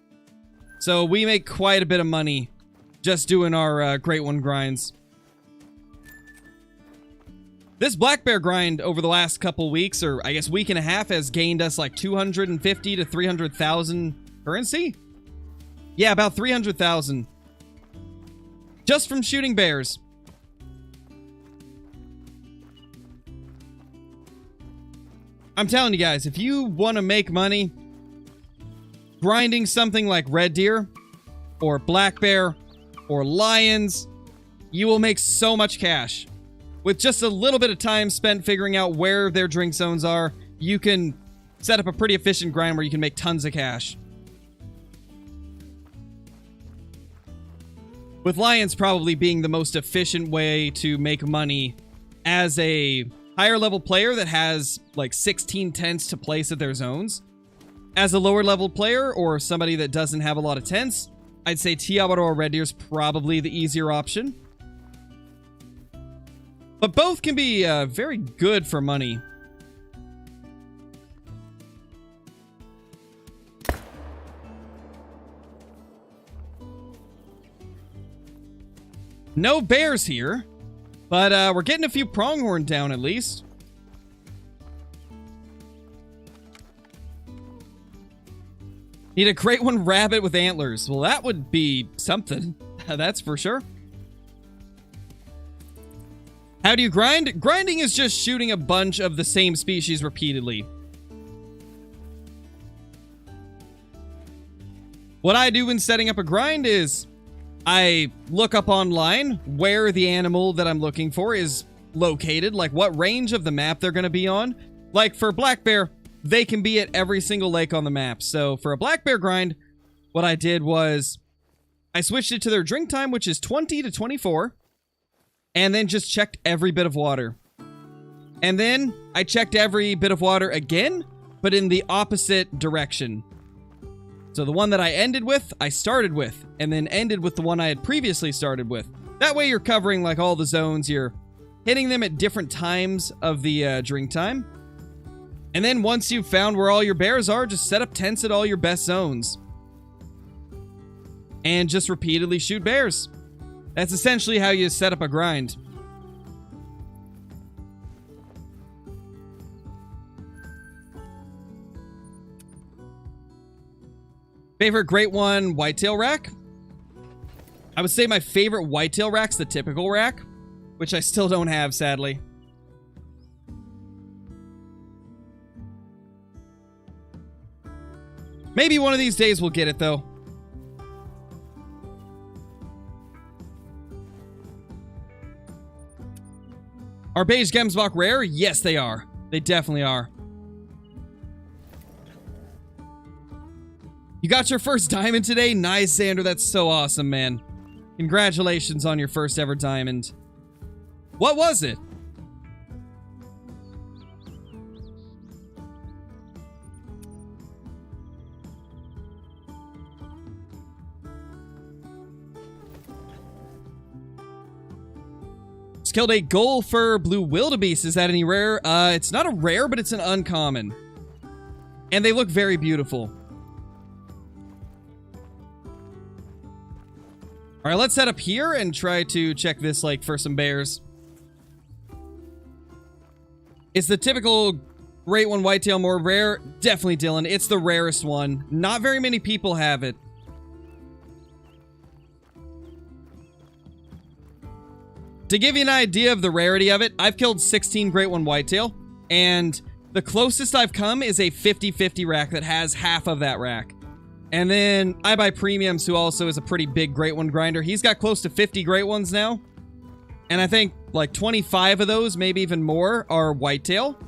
So we make quite a bit of money just doing our Great One grinds. This black bear grind over the last couple weeks, or I guess week and a half, has gained us like 250 to 300,000 currency? Yeah, about 300,000. Just from shooting bears. I'm telling you guys, if you want to make money grinding something like red deer, or black bear, or lions, you will make so much cash. With just a little bit of time spent figuring out where their drink zones are, you can set up a pretty efficient grind where you can make tons of cash. With lions probably being the most efficient way to make money as a higher level player that has like 16 tents to place at their zones. As a lower level player or somebody that doesn't have a lot of tents, I'd say Tiamat or Red Deer is probably the easier option. But both can be very good for money. No bears here, but we're getting a few pronghorn down at least. Need a great one rabbit with antlers. Well, that would be something. That's for sure. How do you grind? Grinding is just shooting a bunch of the same species repeatedly. What I do when setting up a grind is I look up online where the animal that I'm looking for is located, like what range of the map they're going to be on. Like for black bear, they can be at every single lake on the map. So for a black bear grind, what I did was I switched it to their drink time, which is 20 to 24, and then just checked every bit of water. And then I checked every bit of water again, but in the opposite direction. So the one that I ended with, I started with, and then ended with the one I had previously started with. That way you're covering like all the zones, you're hitting them at different times of the drink time. And then once you've found where all your bears are, just set up tents at all your best zones. And just repeatedly shoot bears. That's essentially how you set up a grind. Favorite great one, whitetail rack? I would say my favorite whitetail rack's the typical rack, which I still don't have, sadly. Maybe one of these days we'll get it, though. Are beige Gemsbach rare? Yes, they are. They definitely are. You got your first diamond today? Nice, Xander. That's so awesome, man. Congratulations on your first ever diamond. What was it? Just killed a gopher blue wildebeest. Is that any rare? It's not a rare, but it's an uncommon. And they look very beautiful. Alright, let's head up here and try to check this lake for some bears. Is the typical great one whitetail more rare? Definitely, Dylan. It's the rarest one. Not very many people have it. To give you an idea of the rarity of it, I've killed 16 great one whitetail, and the closest I've come is a 50-50 rack that has half of that rack. And then I buy Premiums, who also is a pretty big great one grinder. He's got close to 50 great ones now. And I think like 25 of those, maybe even more, are whitetail.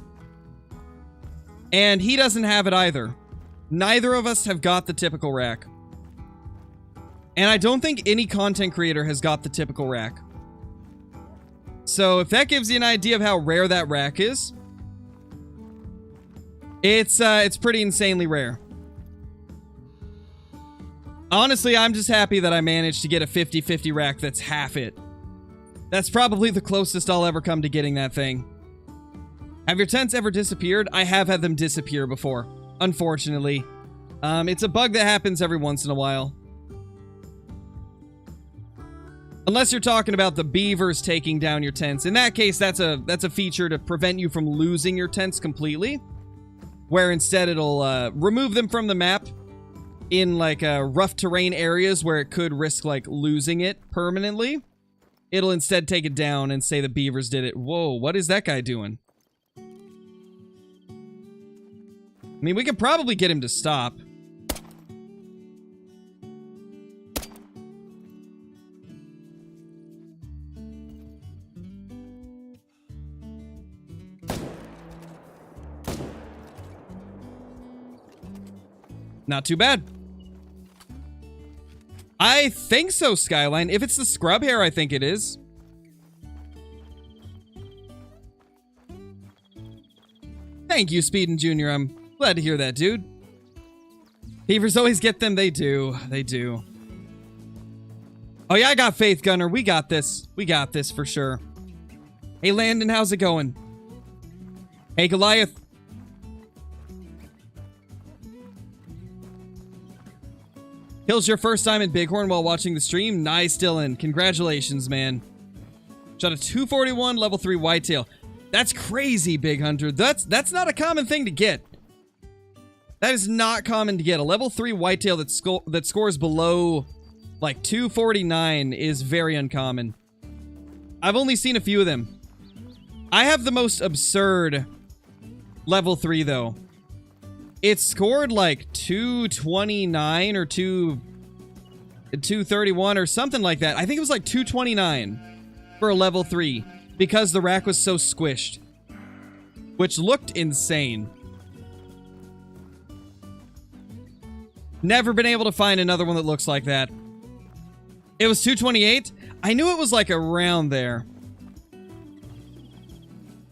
And he doesn't have it either. Neither of us have got the typical rack. And I don't think any content creator has got the typical rack. So if that gives you an idea of how rare that rack is, it's pretty insanely rare. Honestly, I'm just happy that I managed to get a 50-50 rack that's half it. That's probably the closest I'll ever come to getting that thing. Have your tents ever disappeared? I have had them disappear before, unfortunately. It's a bug that happens every once in a while. Unless you're talking about the beavers taking down your tents. In that case, that's a feature to prevent you from losing your tents completely. Where instead it'll remove them from the map in like rough terrain areas where it could risk like losing it permanently. It'll instead take it down and say the beavers did it. Whoa, what is that guy doing? I mean, we could probably get him to stop. Not too bad. I think so, Skyline. If it's the scrub hair, I think it is. Thank you, Speedin' Jr. I'm glad to hear that, dude. Beavers always get them. They do. They do. Oh, yeah, I got faith, Gunner. We got this. We got this for sure. Hey, Landon, how's it going? Hey, Goliath. Kills your first time in Bighorn while watching the stream. Nice, Dylan. Congratulations, man. Shot a 241 level 3 whitetail. That's crazy, Big Hunter. That's not a common thing to get. That is not common to get. A level 3 whitetail that scores below like 249 is very uncommon. I've only seen a few of them. I have the most absurd level 3 though. It scored like 229 or 231 or something like that. I think it was like 229 for a level 3 because the rack was so squished, which looked insane. Never been able to find another one that looks like that. It was 228. I knew it was like around there.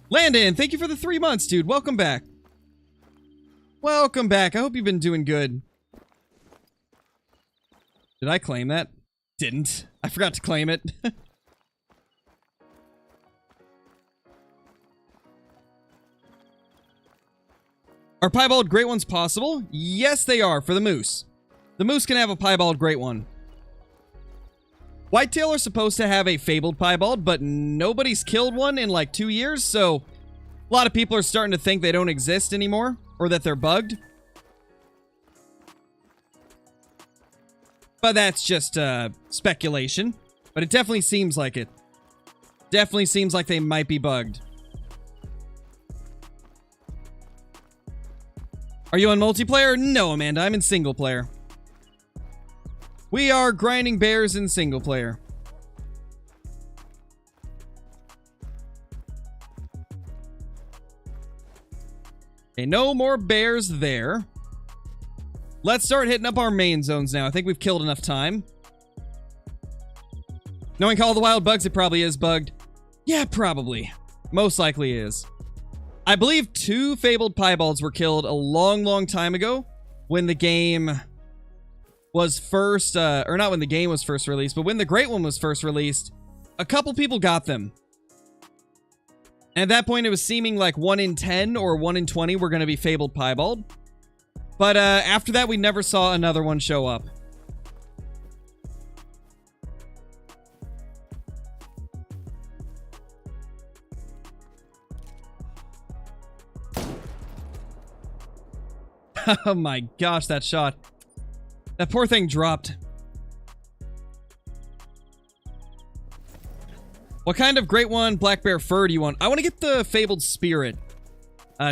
Landon, thank you for the 3 months, dude. Welcome back. Welcome back. I hope you've been doing good. Did I claim that? Didn't. I forgot to claim it. Are piebald great ones possible? Yes, they are for the moose. The moose can have a piebald great one. Whitetail are supposed to have a fabled piebald, but nobody's killed one in like 2 years, so a lot of people are starting to think they don't exist anymore, or that they're bugged. But that's just speculation. But it definitely seems like it. Definitely seems like they might be bugged. Are you on multiplayer? No, Amanda, I'm in single player. We are grinding bears in single player. Okay, no more bears there. Let's start hitting up our main zones now. I think we've killed enough time. Knowing Call of the Wild bugs, it probably is bugged. Yeah, probably. Most likely is. I believe 2 fabled piebalds were killed a long, long time ago when the game was first, or not when the game was first released, but when the Great One was first released, a couple people got them. And at that point, it was seeming like 1 in 10 or 1 in 20 were going to be fabled piebald. But after that, we never saw another one show up. Oh my gosh, that shot. That poor thing dropped. What kind of great one black bear fur do you want? I want to get the fabled spirit.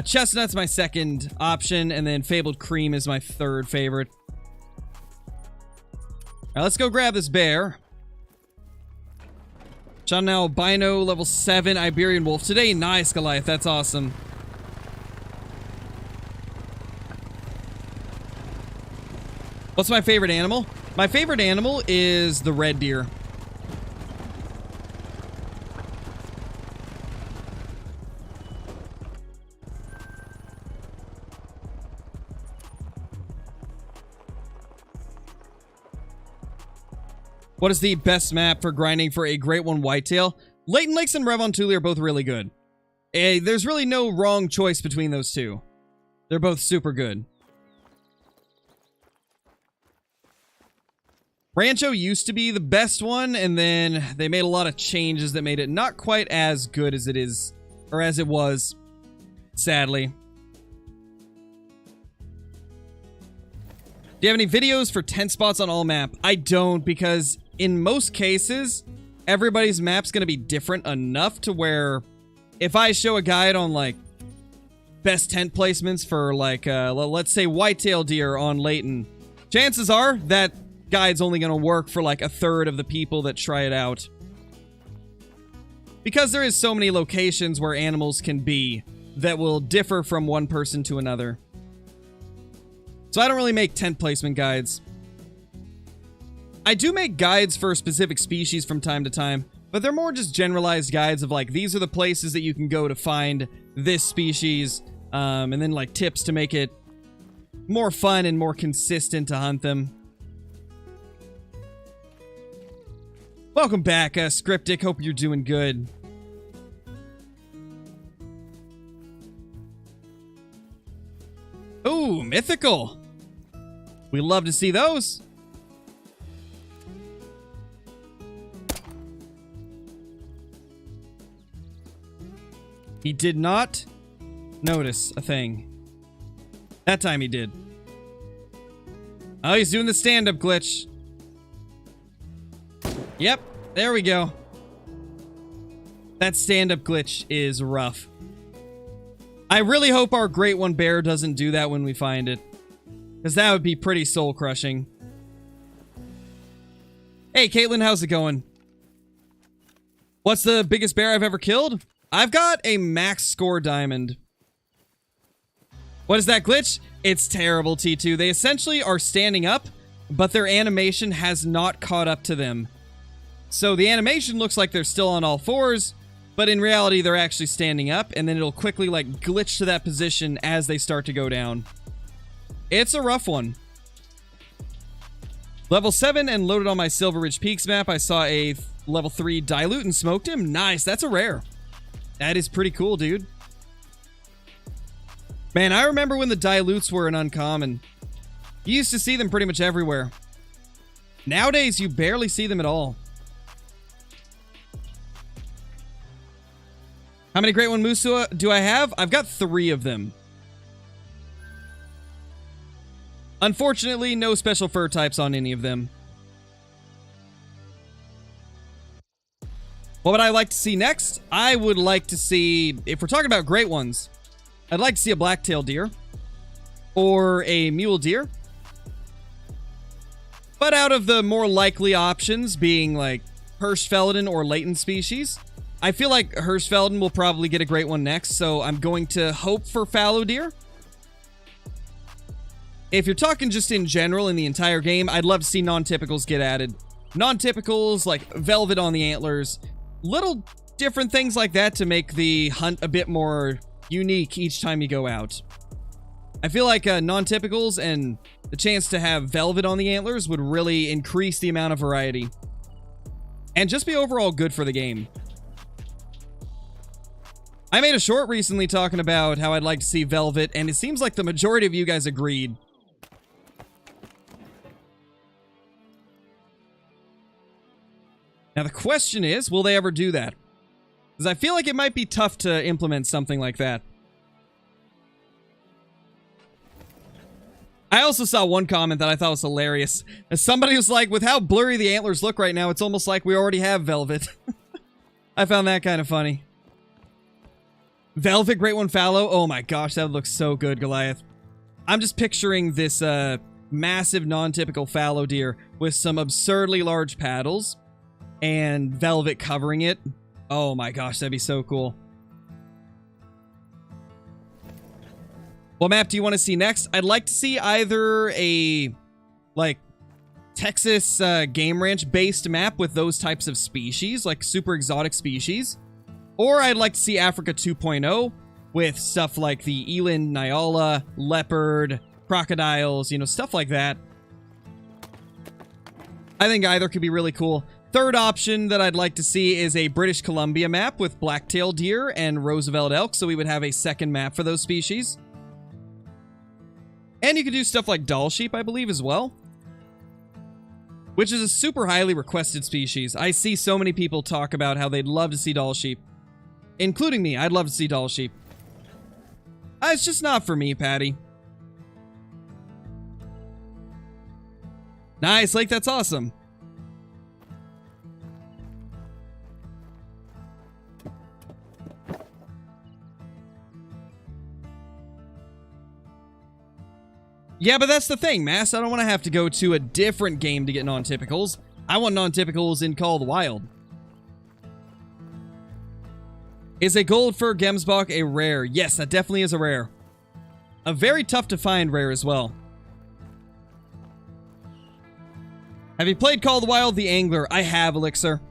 Chestnut's my second option, and then fabled cream is my third favorite. Alright, let's go grab this bear. Shot now albino level 7 Iberian wolf today. Nice, Goliath. That's awesome. What's my favorite animal? My favorite animal is the red deer. What is the best map for grinding for a Great One whitetail? Leighton Lakes and Revontuli are both really good. There's really no wrong choice between those two. They're both super good. Rancho used to be the best one, and then they made a lot of changes that made it not quite as good as it is, or as it was, sadly. Do you have any videos for tent spots on all map? I don't, because in most cases, everybody's map's going to be different enough to where if I show a guide on, like, best tent placements for, like, let's say whitetail deer on Leighton, chances are that guide's only going to work for, like, 1/3 of the people that try it out. Because there is so many locations where animals can be that will differ from one person to another. So I don't really make tent placement guides. I do make guides for specific species from time to time, but they're more just generalized guides of like, these are the places that you can go to find this species, and then like tips to make it more fun and more consistent to hunt them. Welcome back, Scriptic. Hope you're doing good. Ooh, mythical. We love to see those. He did not notice a thing. That time he did. Oh, he's doing the stand-up glitch. Yep, there we go. That stand-up glitch is rough. I really hope our Great One Bear doesn't do that when we find it, because that would be pretty soul-crushing. Hey, Caitlin, how's it going? What's the biggest bear I've ever killed? I've got a max score diamond. What is that glitch? It's terrible, T2. They essentially are standing up, but their animation has not caught up to them. So the animation looks like they're still on all fours, but in reality, they're actually standing up, and then it'll quickly, like, glitch to that position as they start to go down. It's a rough one. Level 7 and loaded on my Silver Ridge Peaks map, I saw a level 3 dilute and smoked him. Nice, that's a rare. That is pretty cool, dude. Man, I remember when the dilutes were an uncommon. You used to see them pretty much everywhere. Nowadays, you barely see them at all. How many Great One Moose do I have? I've got 3 of them. Unfortunately, no special fur types on any of them. What would I like to see next? I would like to see, if we're talking about great ones, I'd like to see a black-tailed deer or a mule deer. But out of the more likely options being like Hirschfelden or latent species, I feel like Hirschfelden will probably get a great one next, so I'm going to hope for fallow deer. If you're talking just in general in the entire game, I'd love to see non-typicals get added. Non-typicals like velvet on the antlers, little different things like that to make the hunt a bit more unique each time you go out. I feel like non-typicals and the chance to have velvet on the antlers would really increase the amount of variety. And just be overall good for the game. I made a short recently talking about how I'd like to see velvet, and it seems like the majority of you guys agreed. Now the question is, will they ever do that? Because I feel like it might be tough to implement something like that. I also saw one comment that I thought was hilarious. As somebody was like, with how blurry the antlers look right now, it's almost like we already have velvet. I found that kind of funny. Velvet Great One Fallow? Oh my gosh, that would look so good, Goliath. I'm just picturing this massive non-typical fallow deer with some absurdly large paddles and velvet covering it. Oh my gosh, that'd be so cool. What map do you want to see next? I'd like to see either a, like, Texas game ranch based map with those types of species, like super exotic species. Or I'd like to see Africa 2.0 with stuff like the eland, nyala, leopard, crocodiles, you know, stuff like that. I think either could be really cool. Third option that I'd like to see is a British Columbia map with black-tailed deer and Roosevelt elk, so we would have a second map for those species. And you could do stuff like doll sheep, I believe, as well. Which is a super highly requested species. I see so many people talk about how they'd love to see doll sheep. Including me, I'd love to see doll sheep. It's just not for me, Patty. Nice, like, that's awesome. Yeah, but that's the thing, Mass. I don't want to have to go to a different game to get non-typicals. I want non-typicals in Call of the Wild. Is a gold fur Gemsbok a rare? Yes, that definitely is a rare. A very tough to find rare as well. Have you played Call of the Wild: The Angler? I have, Elixir.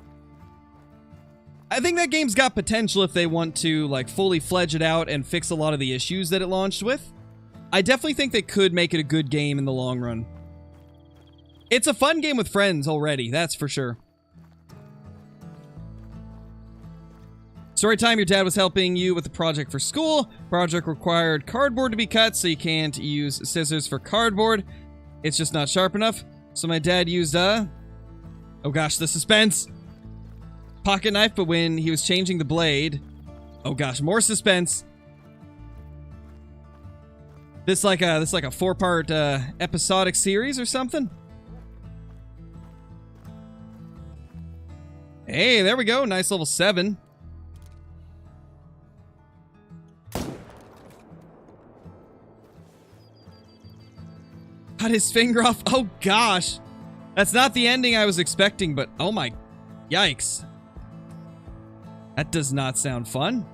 I think that game's got potential if they want to, like, fully fledge it out and fix a lot of the issues that it launched with. I definitely think they could make it a good game in the long run. It's a fun game with friends already, that's for sure. Story time, your dad was helping you with the project for school. Project required cardboard to be cut, so you can't use scissors for cardboard. It's just not sharp enough. So my dad used oh gosh, the suspense. Pocket knife, but when he was changing the blade, oh gosh, more suspense. This like a 4-part episodic series or something. Hey, there we go. Nice level 7. Cut his finger off. Oh gosh. That's not the ending I was expecting, but oh my, yikes. That does not sound fun.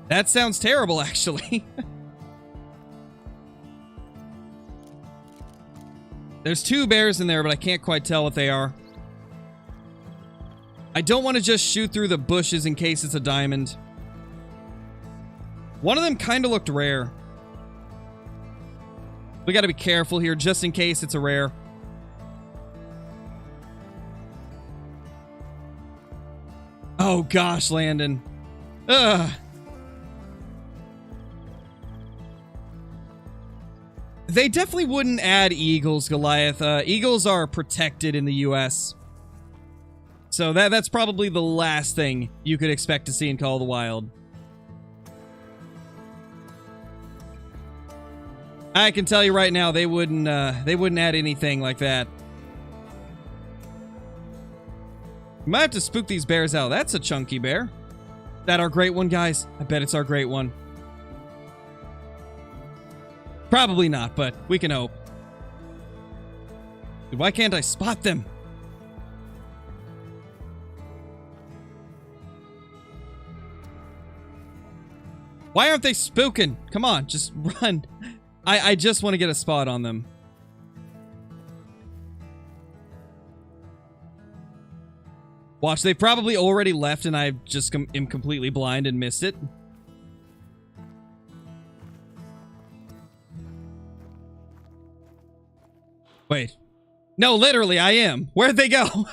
That sounds terrible, actually. There's 2 bears in there, but I can't quite tell what they are. I don't want to just shoot through the bushes in case it's a diamond. One of them kind of looked rare. We got to be careful here just in case it's a rare. Oh gosh, Landon. Ugh. They definitely wouldn't add eagles, Goliath. Eagles are protected in the US. So that's probably the last thing you could expect to see in Call of the Wild. I can tell you right now, they wouldn't add anything like that. We might have to spook these bears out. That's a chunky bear. That our great one, guys? I bet it's our great one. Probably not, but we can hope. Dude, why can't I spot them? Why aren't they spooking? Come on, just run. I just want to get a spot on them. Watch, they probably already left and I just am completely blind and missed it. Wait. No, literally, I am. Where'd they go?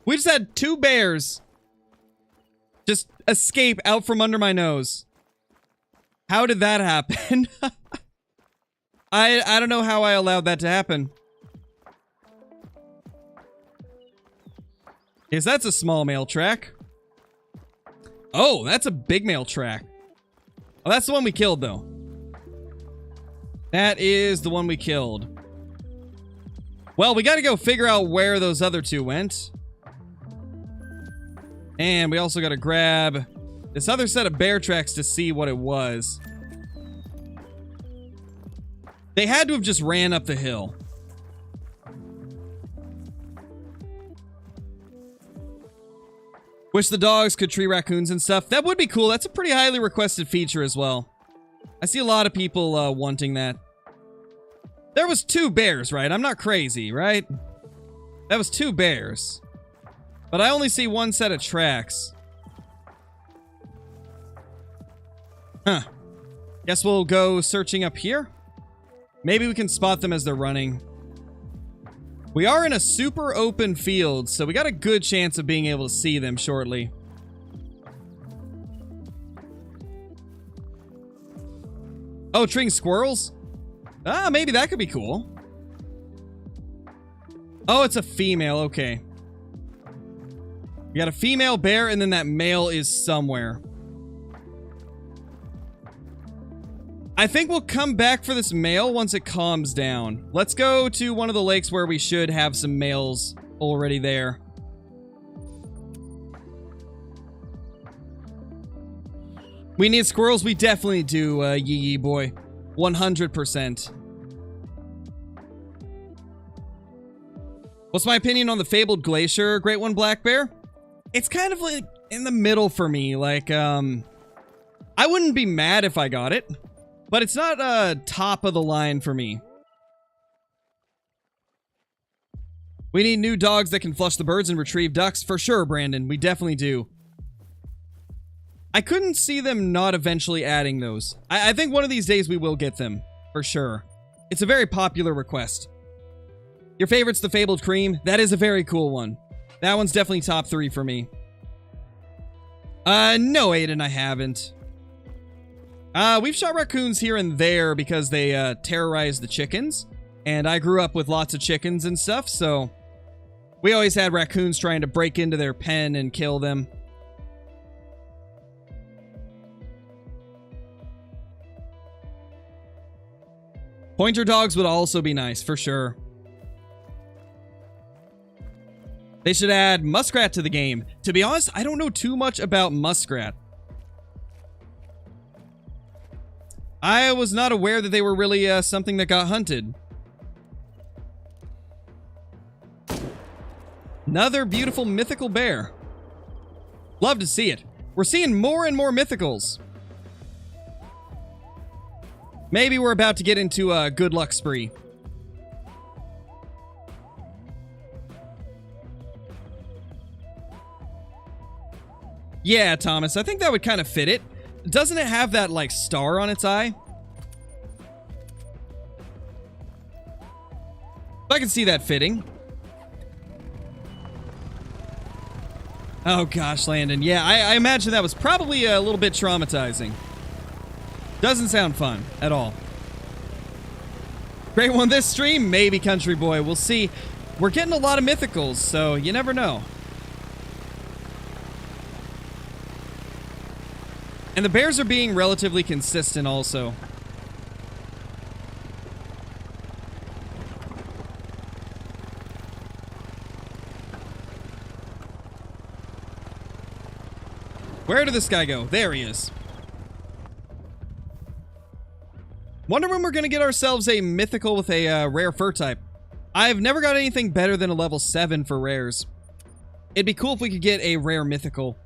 We just had 2 bears just escape out from under my nose. How did that happen? I don't know how I allowed that to happen. Yes, that's a small mail track. Oh, that's a big mail track. Oh, that's the one we killed, though. That is the one we killed. Well, we gotta go figure out where those other 2 went. And we also gotta grab this other set of bear tracks to see what it was. They had to have just ran up the hill. Wish the dogs could tree raccoons and stuff. That would be cool. That's a pretty highly requested feature as well. I see a lot of people wanting that. There was 2 bears, right? I'm not crazy, right? That was 2 bears. But I only see 1 set of tracks. Huh. Guess we'll go searching up here. Maybe we can spot them as they're running. We are in a super open field, so we got a good chance of being able to see them shortly. Oh, treeing squirrels? Ah, maybe that could be cool. Oh, it's a female, okay. We got a female bear, and then that male is somewhere. I think we'll come back for this male once it calms down. Let's go to one of the lakes where we should have some males already there. We need squirrels? We definitely do, Yee Yee boy. 100%. What's my opinion on the fabled glacier, Great One Black Bear? It's kind of like in the middle for me. Like, I wouldn't be mad if I got it. but it's not top of the line for me. We need new dogs that can flush the birds and retrieve ducks. For sure, Brandon. We definitely do. I couldn't see them not eventually adding those. I think one of these days we will get them. For sure. It's a very popular request. Your favorite's the Fabled Cream. That is a very cool one. That one's definitely top 3 for me. No, Aiden, I haven't. We've shot raccoons here and there because they terrorize the chickens. And I grew up with lots of chickens and stuff, so we always had raccoons trying to break into their pen and kill them. Pointer dogs would also be nice, for sure. They should add muskrat to the game. To be honest, I don't know too much about muskrat. I was not aware that they were really something that got hunted. Another beautiful mythical bear. Love to see it. We're seeing more and more mythicals. Maybe we're about to get into a good luck spree. Yeah, Thomas, I think that would kind of fit it. Doesn't it have that, like, star on its eye? I can see that fitting. Oh gosh, Landon. Yeah, I imagine that was probably a little bit traumatizing. Doesn't sound fun at all. Great one this stream? Maybe, Country Boy. We'll see. We're getting a lot of mythicals, so you never know. And the bears are being relatively consistent also. Where did this guy go? There he is. Wonder when we're going to get ourselves a mythical with a rare fur type. I've never got anything better than a level 7 for rares. It'd be cool if we could get a rare mythical.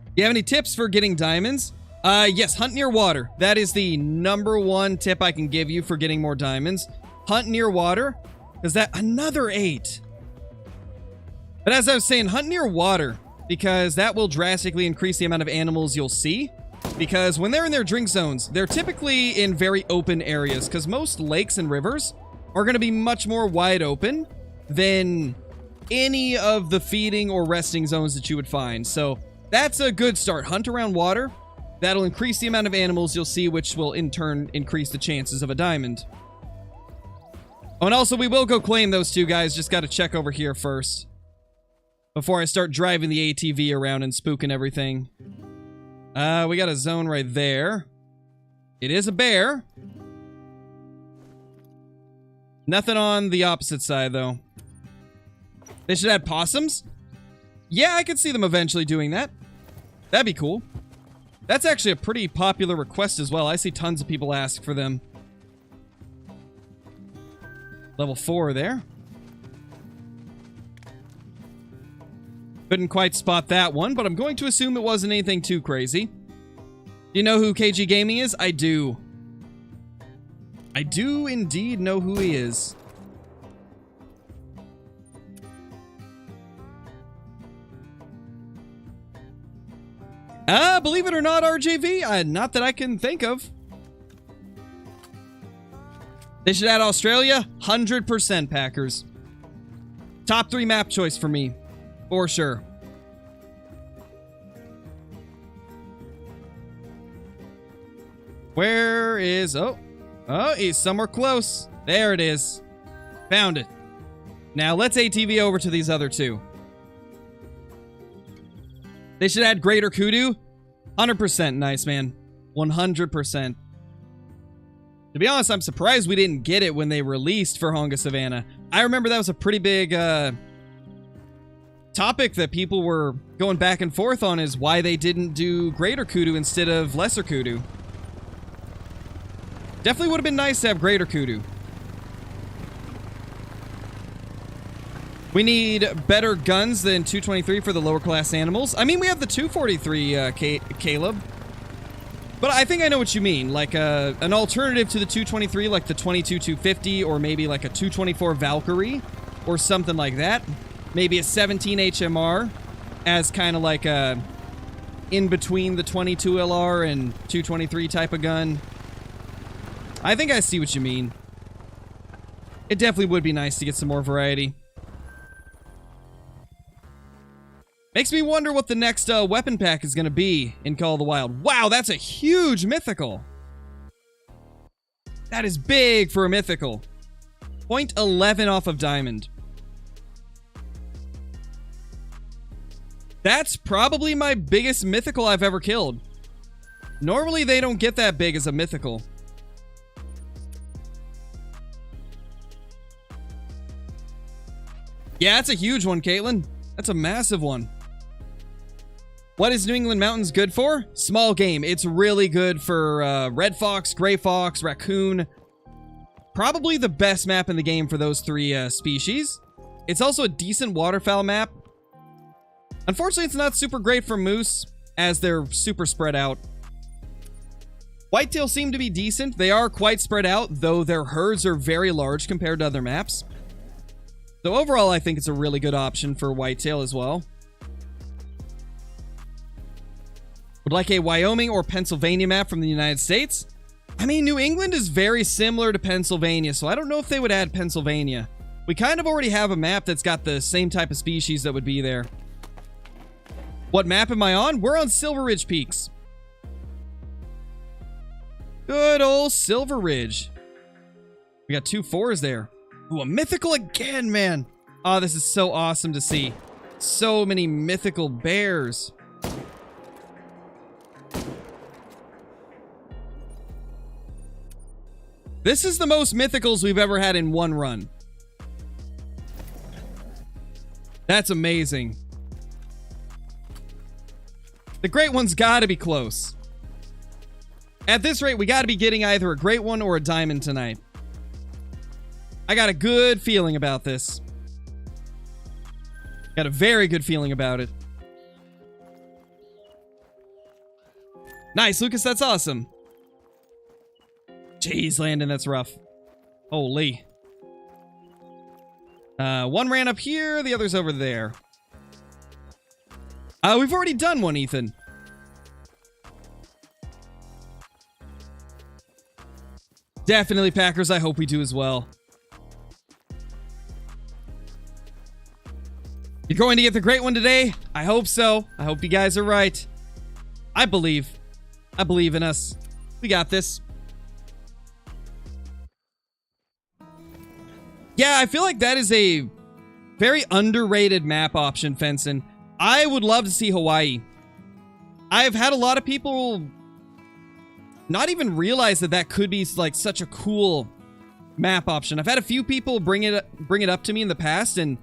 Do you have any tips for getting diamonds? Yes, hunt near water. That is the #1 tip I can give you for getting more diamonds. Hunt near water. Is that another 8? But as I was saying, hunt near water, because that will drastically increase the amount of animals you'll see. Because when they're in their drink zones, they're typically in very open areas, because most lakes and rivers are going to be much more wide open than any of the feeding or resting zones that you would find. So that's a good start. Hunt around water. That'll increase the amount of animals you'll see, which will in turn increase the chances of a diamond. Oh, and also we will go claim those two guys. Just got to check over here first before I start driving the ATV around and spooking everything. We got a zone right there. It is a bear. Nothing on the opposite side, though. They should add possums? Yeah, I could see them eventually doing that. That'd be cool. That's actually a pretty popular request as well. I see tons of people ask for them. Level 4 there. Couldn't quite spot that one, but I'm going to assume it wasn't anything too crazy. Do you know who KG Gaming is? I do. I do indeed know who he is. Believe it or not, RJV, not that I can think of. They should add Australia, 100% Packers. Top 3 map choice for me. For sure. Where is... Oh, he's somewhere close. There it is. Found it. Now, let's ATV over to these other two. They should add Greater Kudu. 100% nice, man. 100%. To be honest, I'm surprised we didn't get it when they released for Honga Savannah. I remember that was a pretty big... topic that people were going back and forth on, is why they didn't do Greater Kudu instead of Lesser Kudu. Definitely would have been nice to have Greater Kudu. We need better guns than 223 for the lower class animals. I mean, we have the 243, Caleb. But I think I know what you mean. Like an alternative to the 223, like the 22-250, or maybe like a 224 Valkyrie, or something like that. Maybe a 17 HMR as kind of like a in between the 22 LR and 223 type of gun. I think I see what you mean. It definitely would be nice to get some more variety. Makes me wonder what the next weapon pack is going to be in Call of the Wild. Wow, that's a huge mythical. That is big for a mythical. 0.11 off of diamond. That's probably my biggest mythical I've ever killed. Normally they don't get that big as a mythical. Yeah, that's a huge one, Caitlin. That's a massive one. What is New England Mountains good for? Small game. It's really good for red fox, gray fox, raccoon. Probably the best map in the game for those three species. It's also a decent waterfowl map. Unfortunately, it's not super great for moose, as they're super spread out. Whitetail seem to be decent. They are quite spread out, though their herds are very large compared to other maps. So overall, I think it's a really good option for whitetail as well. Would like a Wyoming or Pennsylvania map from the United States? I mean, New England is very similar to Pennsylvania, so I don't know if they would add Pennsylvania. We kind of already have a map that's got the same type of species that would be there. What map am I on? We're on Silver Ridge Peaks. Good old Silver Ridge. We got 2 4s there. Ooh, a mythical again, man. Oh, this is so awesome to see. So many mythical bears. This is the most mythicals we've ever had in one run. That's amazing. The great one's gotta be close. At this rate, we gotta be getting either a great one or a diamond tonight. I got a good feeling about this. Got a very good feeling about it. Nice, Lucas, that's awesome. Jeez, Landon, that's rough. Holy. One ran up here, the other's over there. We've already done one, Ethan. Definitely, Packers. I hope we do as well. You're going to get the great one today? I hope so. I hope you guys are right. I believe. I believe in us. We got this. Yeah, I feel like that is a very underrated map option, Fenson. I would love to see Hawaii. I've had a lot of people not even realize that that could be like such a cool map option. I've had a few people bring it up to me in the past, and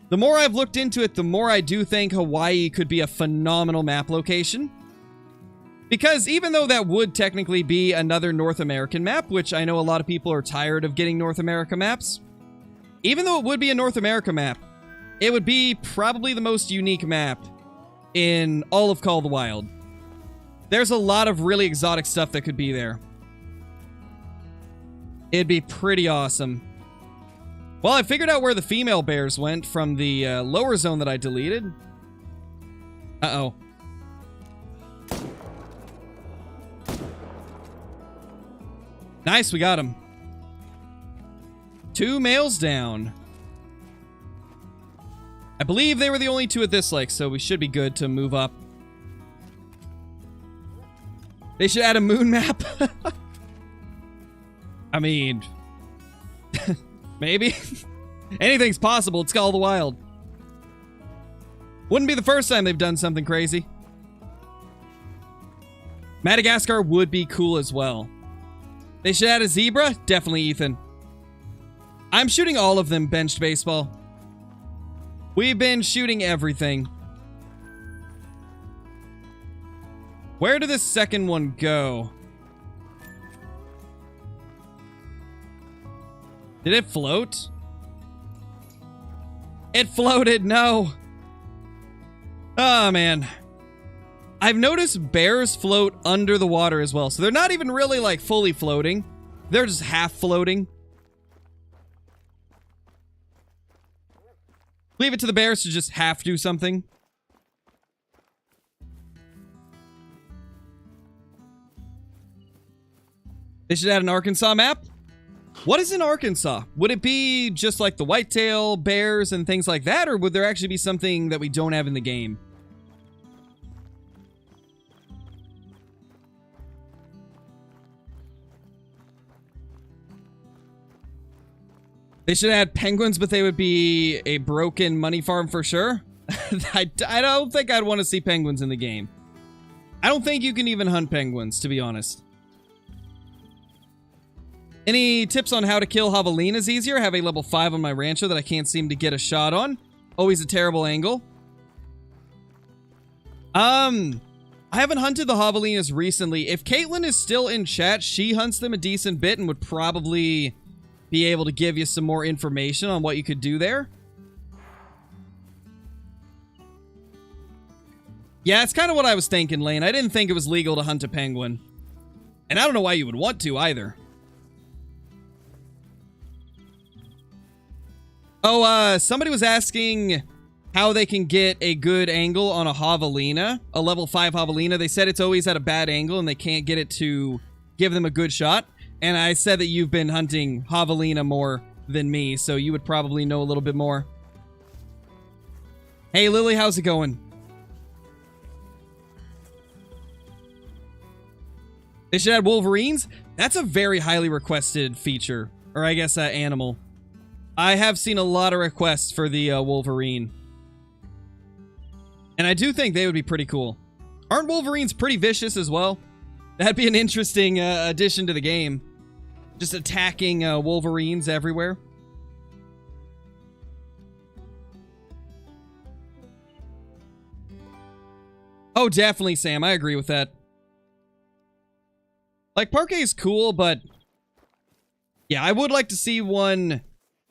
the more I've looked into it, the more I do think Hawaii could be a phenomenal map location. Because even though that would technically be another North American map, which I know a lot of people are tired of getting North America maps, even though it would be a North America map, it would be probably the most unique map in all of Call of the Wild. There's a lot of really exotic stuff that could be there. It'd be pretty awesome. Well, I figured out where the female bears went from the lower zone that I deleted. Uh-oh. Nice, we got him. 2 males down. I believe they were the only 2 at this lake, so we should be good to move up. They should add a moon map. I mean, maybe. Anything's possible. It's Call of the Wild. Wouldn't be the first time they've done something crazy. Madagascar would be cool as well. They should add a zebra? Definitely, Ethan. I'm shooting all of them, benched baseball. We've been shooting everything. Where did this second one go? Did it float? It floated, no. Oh, man. I've noticed bears float under the water as well. So they're not even really like fully floating. They're just half floating. Leave it to the bears to just half do something. They should add an Arkansas map. What is in Arkansas? Would it be just like the whitetail, bears, and things like that? Or would there actually be something that we don't have in the game? They should add penguins, but they would be a broken money farm for sure. I don't think I'd want to see penguins in the game. I don't think you can even hunt penguins, to be honest. Any tips on how to kill javelinas easier? I have a level 5 on my rancho that I can't seem to get a shot on. Always a terrible angle. I haven't hunted the javelinas recently. If Caitlin is still in chat, she hunts them a decent bit and would probably be able to give you some more information on what you could do there. Yeah, it's kind of what I was thinking, Lane. I didn't think it was legal to hunt a penguin. And I don't know why you would want to either. Oh, somebody was asking how they can get a good angle on a javelina, a level 5 javelina. They said it's always at a bad angle and they can't get it to give them a good shot. And I said that you've been hunting javelina more than me, so you would probably know a little bit more. Hey, Lily, how's it going? They should add wolverines? That's a very highly requested feature. Or I guess animal. I have seen a lot of requests for the wolverine. And I do think they would be pretty cool. Aren't wolverines pretty vicious as well? That'd be an interesting addition to the game. Just attacking wolverines everywhere. Oh, definitely, Sam. I agree with that. Like, parquet is cool, but yeah, I would like to see one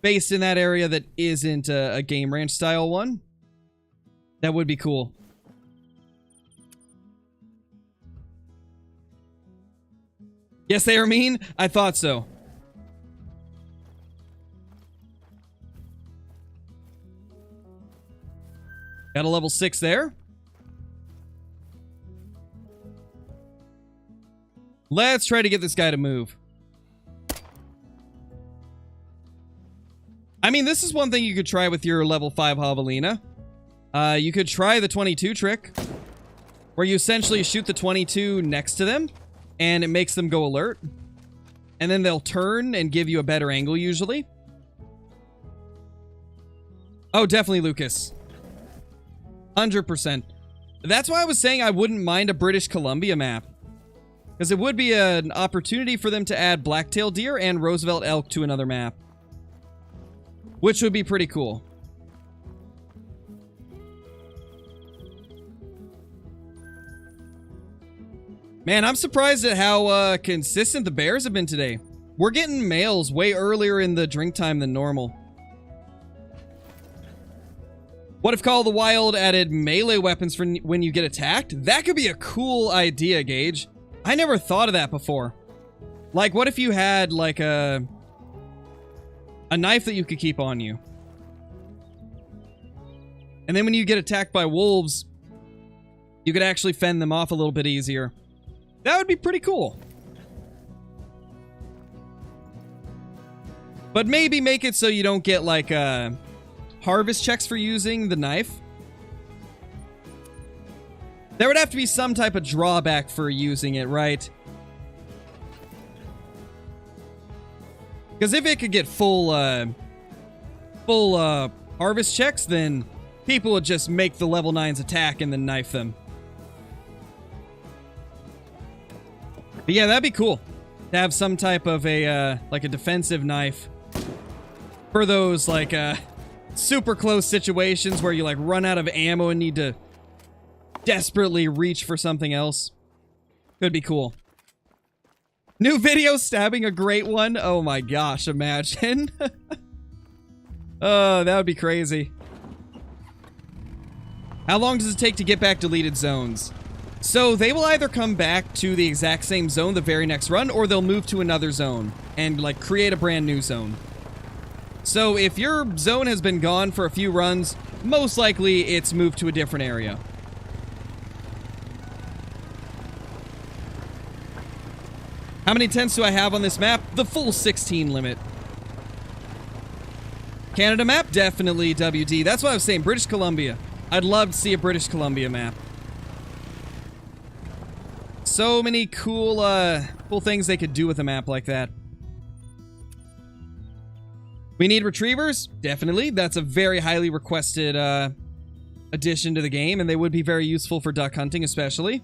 based in that area that isn't a game ranch style one. That would be cool. Yes, they are mean? I thought so. Got a level 6 there. Let's try to get this guy to move. I mean, this is one thing you could try with your level 5 javelina. You could try the 22 trick, where you essentially shoot the 22 next to them, and it makes them go alert. And then they'll turn and give you a better angle, usually. Oh, definitely, Lucas. 100%. That's why I was saying I wouldn't mind a British Columbia map. Because it would be an opportunity for them to add black-tailed deer and Roosevelt elk to another map. Which would be pretty cool. Man, I'm surprised at how consistent the bears have been today. We're getting males way earlier in the drink time than normal. What if Call of the Wild added melee weapons for when you get attacked? That could be a cool idea, Gage. I never thought of that before. Like, what if you had, like, a knife that you could keep on you? And then when you get attacked by wolves, you could actually fend them off a little bit easier. That would be pretty cool. But maybe make it so you don't get, like, harvest checks for using the knife. There would have to be some type of drawback for using it, right? Because if it could get full harvest checks, then people would just make the level 9s attack and then knife them. But yeah, that'd be cool to have some type of a like a defensive knife for those like super close situations where you like run out of ammo and need to desperately reach for something else. Could be cool. New video stabbing a great one. Oh my gosh, imagine. Oh, that would be crazy. How long does it take to get back deleted zones? So they will either come back to the exact same zone the very next run, or they'll move to another zone and like create a brand new zone. So if your zone has been gone for a few runs, most likely it's moved to a different area. How many tents do I have on this map? The full 16 limit. Canada map? Definitely WD. That's what I was saying. British Columbia. I'd love to see a British Columbia map. So many cool, cool things they could do with a map like that. We need retrievers? Definitely. That's a very highly requested, addition to the game, and they would be very useful for duck hunting, especially.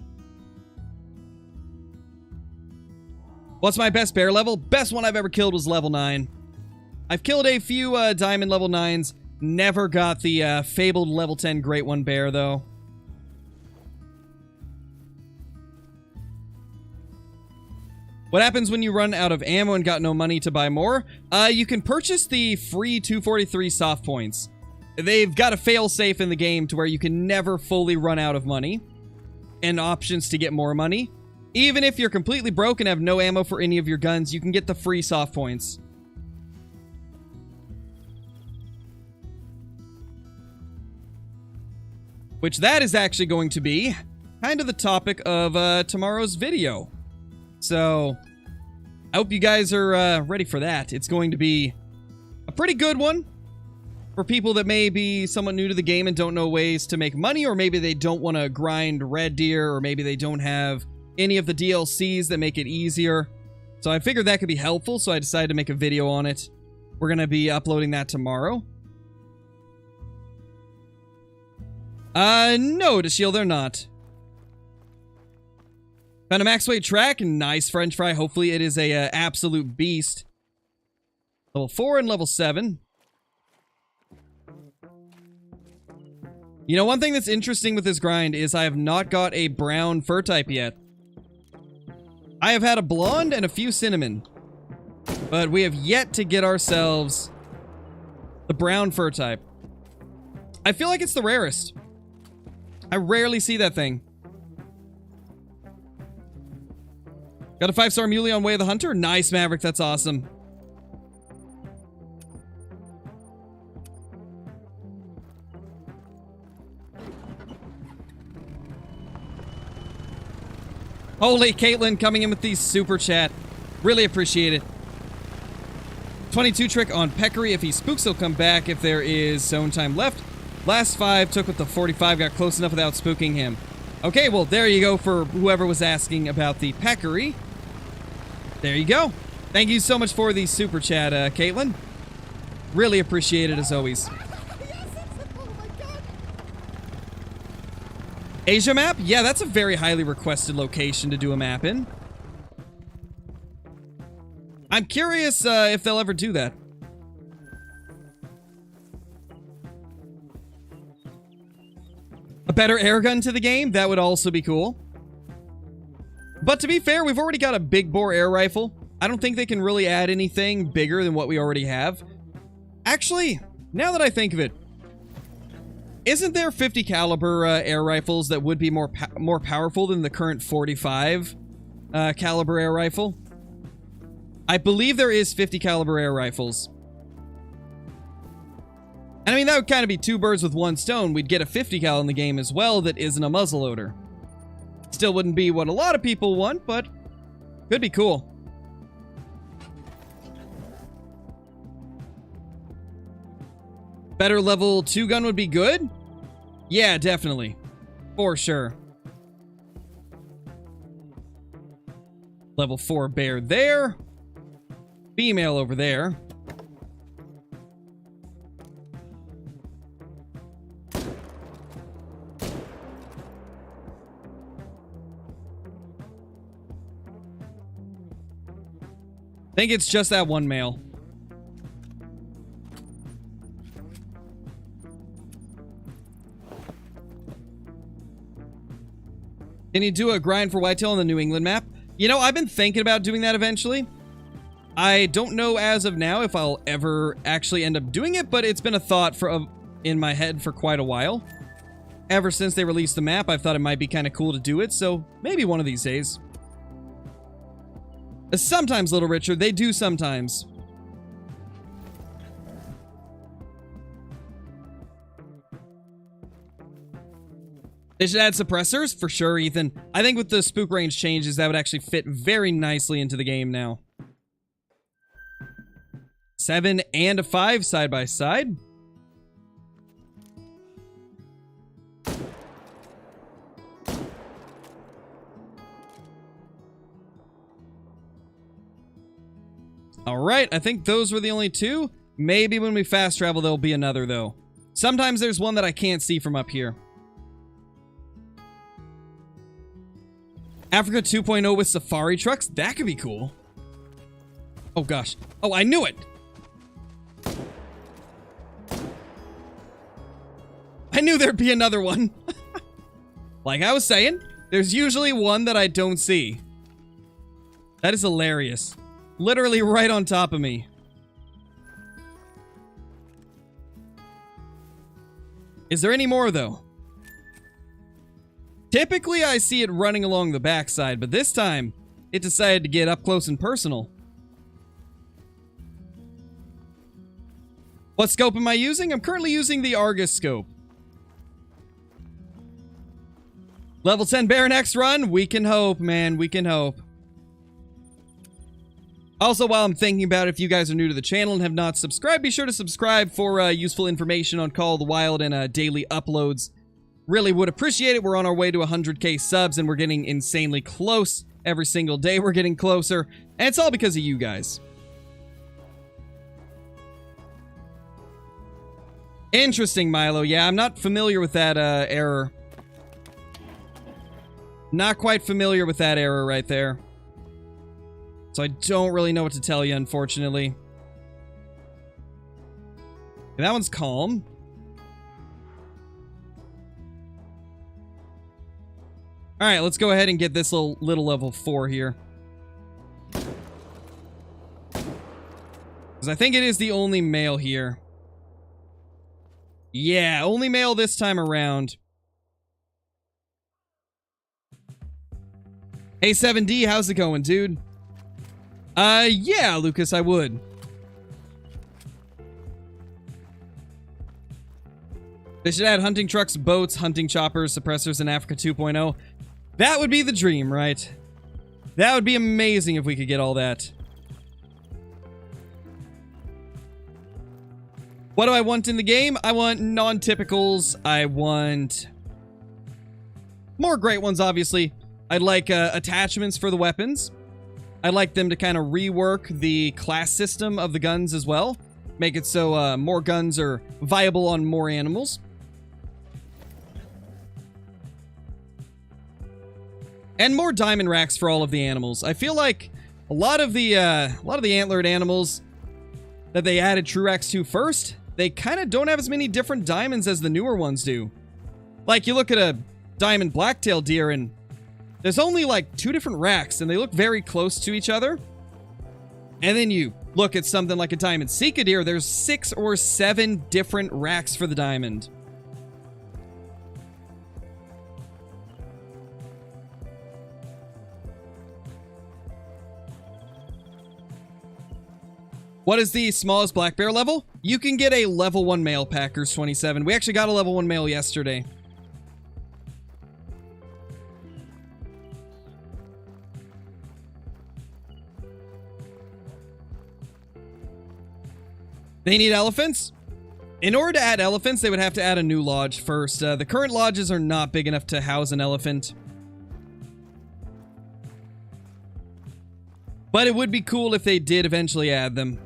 What's my best bear level? Best one I've ever killed was level 9. I've killed a few diamond level 9s. Never got the fabled level 10 Great One bear, though. What happens when you run out of ammo and got no money to buy more? You can purchase the free 243 soft points. They've got a fail-safe in the game to where you can never fully run out of money. And options to get more money. Even if you're completely broke and have no ammo for any of your guns, you can get the free soft points. Which that is actually going to be kind of the topic of tomorrow's video. So, I hope you guys are ready for that. It's going to be a pretty good one for people that may be somewhat new to the game and don't know ways to make money, or maybe they don't want to grind red deer, or maybe they don't have any of the DLCs that make it easier. So I figured that could be helpful, so I decided to make a video on it. We're going to be uploading that tomorrow. No, to shield, they're not. Found a max weight track, nice french fry. Hopefully it is a absolute beast. Level 4 and level 7. You know, one thing that's interesting with this grind is I have not got a brown fur type yet. I have had a blonde and a few cinnamon, but we have yet to get ourselves the brown fur type. I feel like it's the rarest. I rarely see that thing. Got a 5-star muley on Way of the Hunter. Nice, Maverick. That's awesome. Holy, Caitlin coming in with the super chat. Really appreciate it. 22 trick on Peccary. If he spooks, he'll come back if there is zone time left. Last 5 took with the 45. Got close enough without spooking him. Okay, well, there you go for whoever was asking about the Peccary. There you go. Thank you so much for the super chat, Caitlin. Really appreciate it as always. Asia map? Yeah, that's a very highly requested location to do a map in. I'm curious if they'll ever do that. A better airgun to the game? That would also be cool. But to be fair, we've already got a big bore air rifle. I don't think they can really add anything bigger than what we already have. Actually, now that I think of it, isn't there 50 caliber air rifles that would be more powerful than the current 45 caliber air rifle? I believe there is 50 caliber air rifles. And I mean, that would kind of be 2 birds with 1 stone. We'd get a 50 cal in the game as well that isn't a muzzleloader. Still wouldn't be what a lot of people want, but could be cool. Better level 2 gun would be good? Yeah, definitely. For sure. Level 4 bear there. Female over there. I think it's just that one male. Can you do a grind for whitetail on the New England map? You know, I've been thinking about doing that eventually. I don't know as of now if I'll ever actually end up doing it, but it's been a thought in my head for quite a while. Ever since they released the map, I've thought it might be kind of cool to do it, so maybe one of these days. Sometimes, Little Richard, they do sometimes. They should add suppressors? For sure, Ethan. I think with the spook range changes, that would actually fit very nicely into the game now. 7 and a 5 side by side. Alright, I think those were the only two. Maybe when we fast travel, there'll be another, though. Sometimes there's one that I can't see from up here. Africa 2.0 with safari trucks? That could be cool. Oh, gosh. Oh, I knew it! I knew there'd be another one. Like I was saying, there's usually one that I don't see. That is hilarious. Literally right on top of me. Is there any more, though? Typically, I see it running along the backside, but this time, it decided to get up close and personal. What scope am I using? I'm currently using the Argus scope. Level 10 Baron X run? We can hope, man. We can hope. Also, while I'm thinking about it, if you guys are new to the channel and have not subscribed, be sure to subscribe for useful information on Call of the Wild and daily uploads. Really would appreciate it. We're on our way to 100k subs, and we're getting insanely close. Every single day we're getting closer, and it's all because of you guys. Interesting, Milo. Yeah, I'm not familiar with that error. Not quite familiar with that error right there. So I don't really know what to tell you, unfortunately. Okay, that one's calm. Alright, let's go ahead and get this little level 4 here. Because I think it is the only male here. Yeah, only male this time around. Hey 7D, how's it going, dude? Yeah, Lucas, I would. They should add hunting trucks, boats, hunting choppers, suppressors in Africa 2.0. That would be the dream, right? That would be amazing if we could get all that. What do I want in the game? I want non-typicals. I want more great ones, obviously. I'd like attachments for the weapons. I'd like them to kind of rework the class system of the guns as well. Make it so more guns are viable on more animals. And more diamond racks for all of the animals. I feel like a lot of the antlered animals that they added true racks to first, they kind of don't have as many different diamonds as the newer ones do. Like, you look at a diamond blacktail deer and there's only like 2 different racks and they look very close to each other. And then you look at something like a diamond Sika deer, there's 6 or 7 different racks for the diamond. What is the smallest black bear level? You can get a level 1 male, Packers 27. We actually got a level 1 male yesterday. They need elephants? In order to add elephants, they would have to add a new lodge first. The current lodges are not big enough to house an elephant. But it would be cool if they did eventually add them.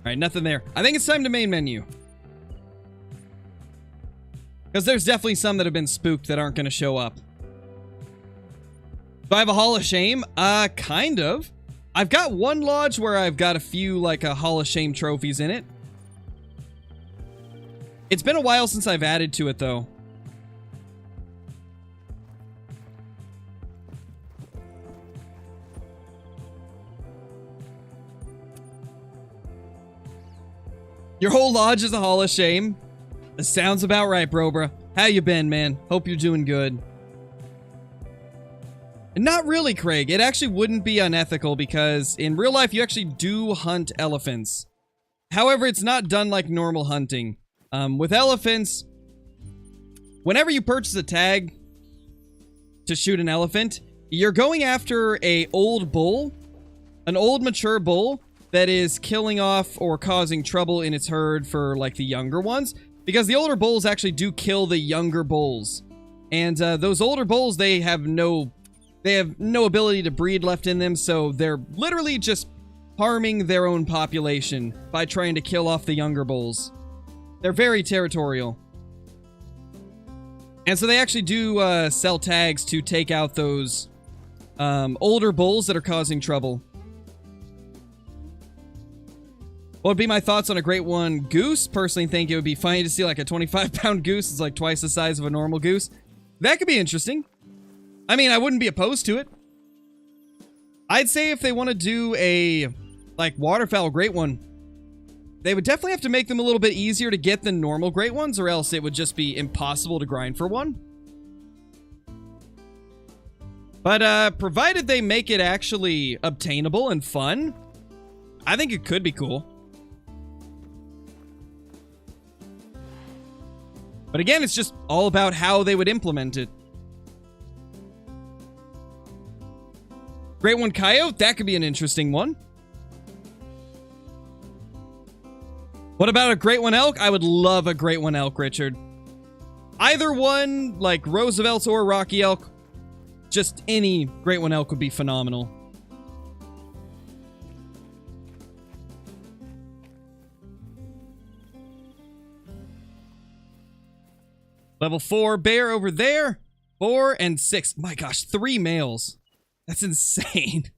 Alright, nothing there. I think it's time to main menu. Because there's definitely some that have been spooked that aren't going to show up. Do I have a Hall of Shame? Kind of. I've got one lodge where I've got a few, like, Hall of Shame trophies in it. It's been a while since I've added to it, though. Your whole lodge is a hall of shame. That sounds about right, bro. How you been, man? Hope you're doing good. Not really, Craig. It actually wouldn't be unethical because in real life you actually do hunt elephants. However, it's not done like normal hunting. With elephants, whenever you purchase a tag to shoot an elephant, you're going after an old bull, an old mature bull that is killing off or causing trouble in its herd for like the younger ones, because the older bulls actually do kill the younger bulls. And those older bulls, they have no ability to breed left in them, so they're literally just harming their own population by trying to kill off the younger bulls. They're very territorial. And so they actually do sell tags to take out those older bulls that are causing trouble. What would be my thoughts on a great one goose? Personally think it would be funny to see like a 25-pound goose. It's like twice the size of a normal goose. That could be interesting. I mean, I wouldn't be opposed to it. I'd say if they want to do a, like, waterfowl great one, they would definitely have to make them a little bit easier to get than normal great ones, or else it would just be impossible to grind for one. But, provided they make it actually obtainable and fun, I think it could be cool. But again, it's just all about how they would implement it. Great one coyote, that could be an interesting one. What about a great one elk? I would love a great one elk, Richard. Either one, like Roosevelt or Rocky Elk, just any great one elk would be phenomenal. Level 4 bear over there. 4 and 6. My gosh, 3 males. That's insane.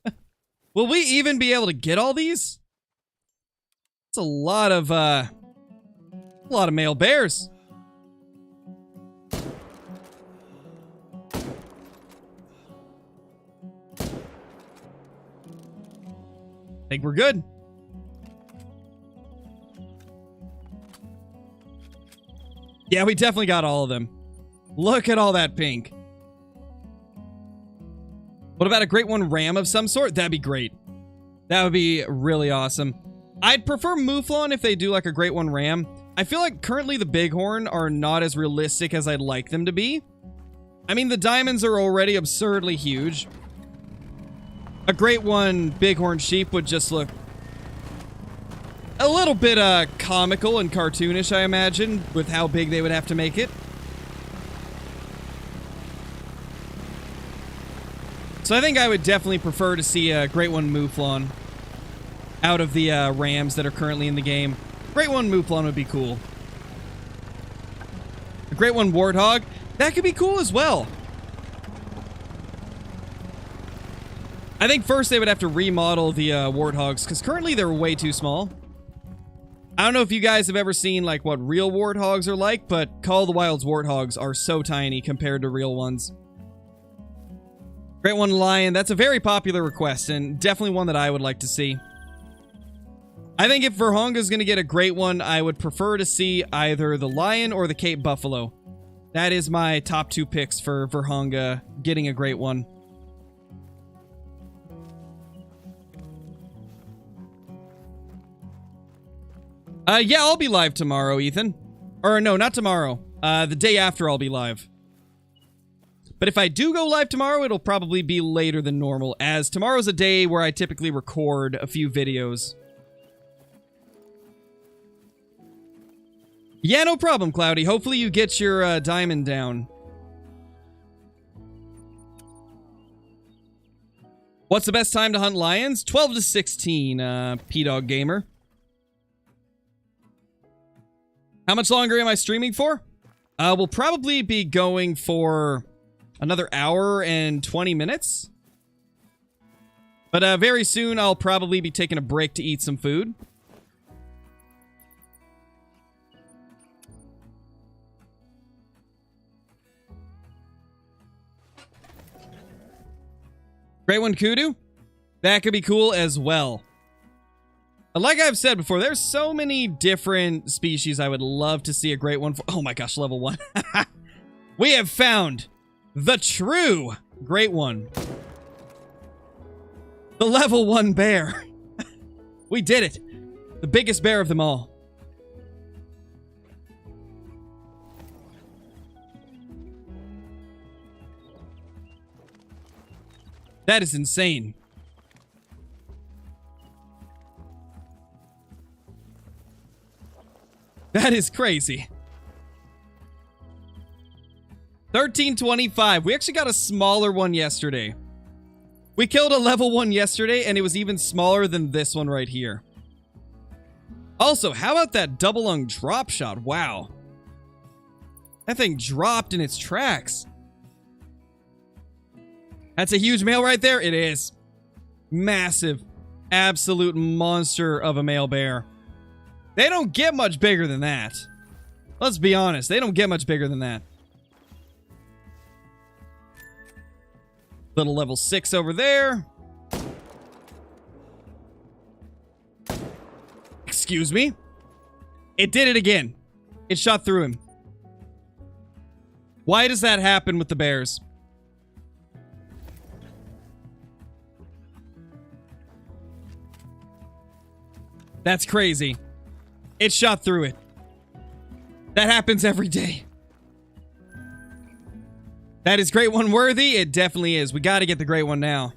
Will we even be able to get all these? It's a lot of male bears. I think we're good. Yeah, we definitely got all of them. Look at all that pink. What about a great one ram of some sort? That'd be great. That would be really awesome. I'd prefer Mouflon if they do like a great one ram. I feel like currently the bighorn are not as realistic as I'd like them to be. I mean, the diamonds are already absurdly huge. A great one bighorn sheep would just look a little bit comical and cartoonish, I imagine, with how big they would have to make it. So I think I would definitely prefer to see a great one Mouflon out of the rams that are currently in the game. Great one Mouflon would be cool. A great one warthog, that could be cool as well. I think first they would have to remodel the warthogs, because currently they're way too small. I don't know if you guys have ever seen like what real warthogs are like, but Call of the Wild's warthogs are so tiny compared to real ones. Great one lion, that's a very popular request, and definitely one that I would like to see. I think if Virhonga's gonna get a great one, I would prefer to see either the lion or the Cape Buffalo. That is my top 2 picks for Virhonga getting a great one. Yeah, I'll be live tomorrow, Ethan. Or no, not tomorrow. The day after I'll be live. But if I do go live tomorrow, it'll probably be later than normal, as tomorrow's a day where I typically record a few videos. Yeah, no problem, Cloudy. Hopefully you get your diamond down. What's the best time to hunt lions? 12 to 16, P-Dog Gamer. How much longer am I streaming for? We'll probably be going for another hour and 20 minutes. But very soon I'll probably be taking a break to eat some food. Great one, Kudu. That could be cool as well. Like I've said before, there's so many different species I would love to see a great one for. Oh my gosh, level 1. We have found the true great one. The level 1 bear. We did it. The biggest bear of them all. That is insane. That is crazy. 1325. We actually got a smaller one yesterday. We killed a level 1 yesterday, and it was even smaller than this one right here. Also, how about that double lung drop shot? Wow. That thing dropped in its tracks. That's a huge male right there. It is. Massive. Absolute monster of a male bear. They don't get much bigger than that. Let's be honest. They don't get much bigger than that. Little level 6 over there. Excuse me. It did it again. It shot through him. Why does that happen with the bears? That's crazy. It shot through it. That happens every day. That is great one worthy. It definitely is. We got to get the great one now.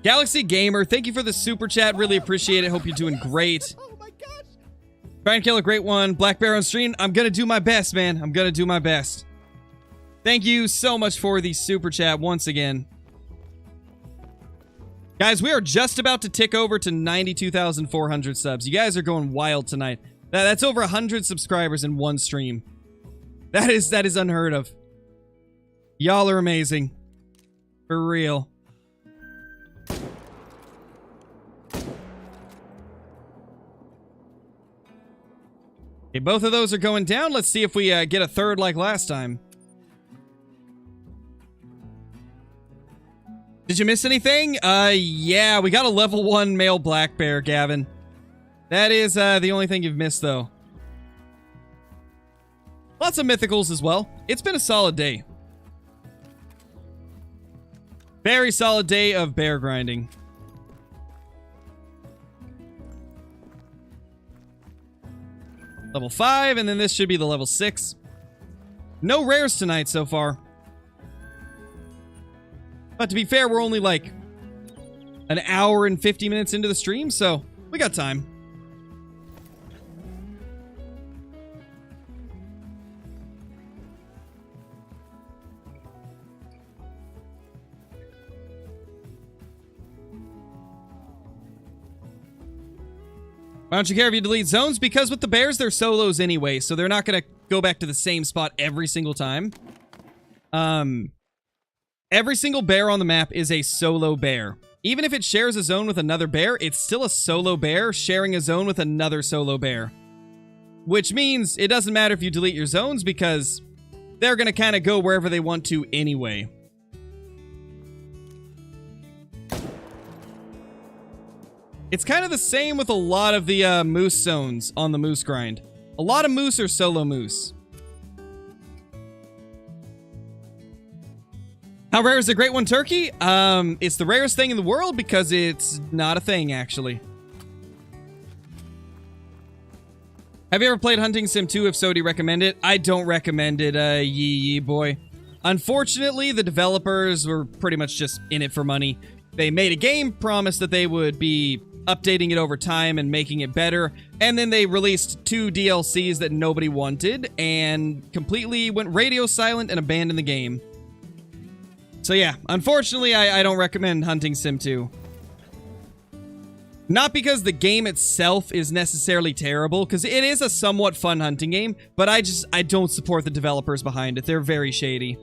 Galaxy Gamer, thank you for the super chat. Really appreciate it. Hope you're doing great. Oh my gosh. Trying to kill a great one. Black Bear on stream. I'm going to do my best, man. I'm going to do my best. Thank you so much for the super chat once again. Guys, we are just about to tick over to 92,400 subs. You guys are going wild tonight. That's over 100 subscribers in one stream. That is unheard of. Y'all are amazing. For real. Okay, both of those are going down. Let's see if we get a third like last time. Did you miss anything? Yeah, we got a level 1 male black bear, Gavin. That is the only thing you've missed, though. Lots of mythicals as well. It's been a solid day. Very solid day of bear grinding. Level 5, and then this should be the level 6. No rares tonight so far. But to be fair, we're only like an hour and 50 minutes into the stream, so we got time. Why don't you care if you delete zones? Because with the bears, they're solos anyway, so they're not going to go back to the same spot every single time. Every single bear on the map is a solo bear. Even if it shares a zone with another bear, it's still a solo bear sharing a zone with another solo bear. Which means it doesn't matter if you delete your zones because they're going to kind of go wherever they want to anyway. It's kind of the same with a lot of the moose zones on the moose grind. A lot of moose are solo moose. How rare is a great one turkey? It's the rarest thing in the world because it's not a thing, actually. Have you ever played Hunting Sim 2? If so, do you recommend it? I don't recommend it, yee boy. Unfortunately, the developers were pretty much just in it for money. They made a game, promised that they would be updating it over time and making it better, and then they released 2 DLCs that nobody wanted, and completely went radio silent and abandoned the game. So yeah, unfortunately, I don't recommend Hunting Sim 2. Not because the game itself is necessarily terrible, because it is a somewhat fun hunting game, but I don't support the developers behind it. They're very shady.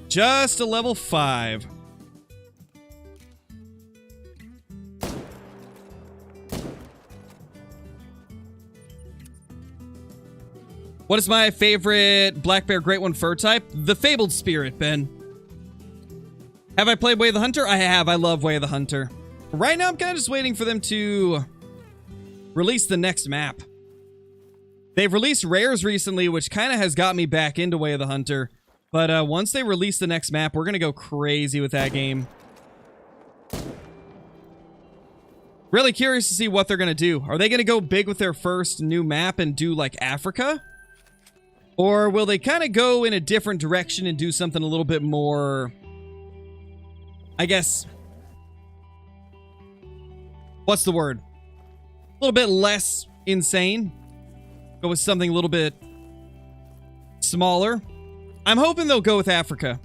Just a level 5. What is my favorite Black Bear Great One fur type? The Fabled Spirit, Ben. Have I played Way of the Hunter? I have. I love Way of the Hunter. Right now, I'm kind of just waiting for them to release the next map. They've released rares recently, which kind of has got me back into Way of the Hunter. But once they release the next map, we're going to go crazy with that game. Really curious to see what they're going to do. Are they going to go big with their first new map and do, like, Africa? Or will they kind of go in a different direction and do something a little bit more, I guess, what's the word? A little bit less insane. Go with something a little bit smaller. I'm hoping they'll go with Africa.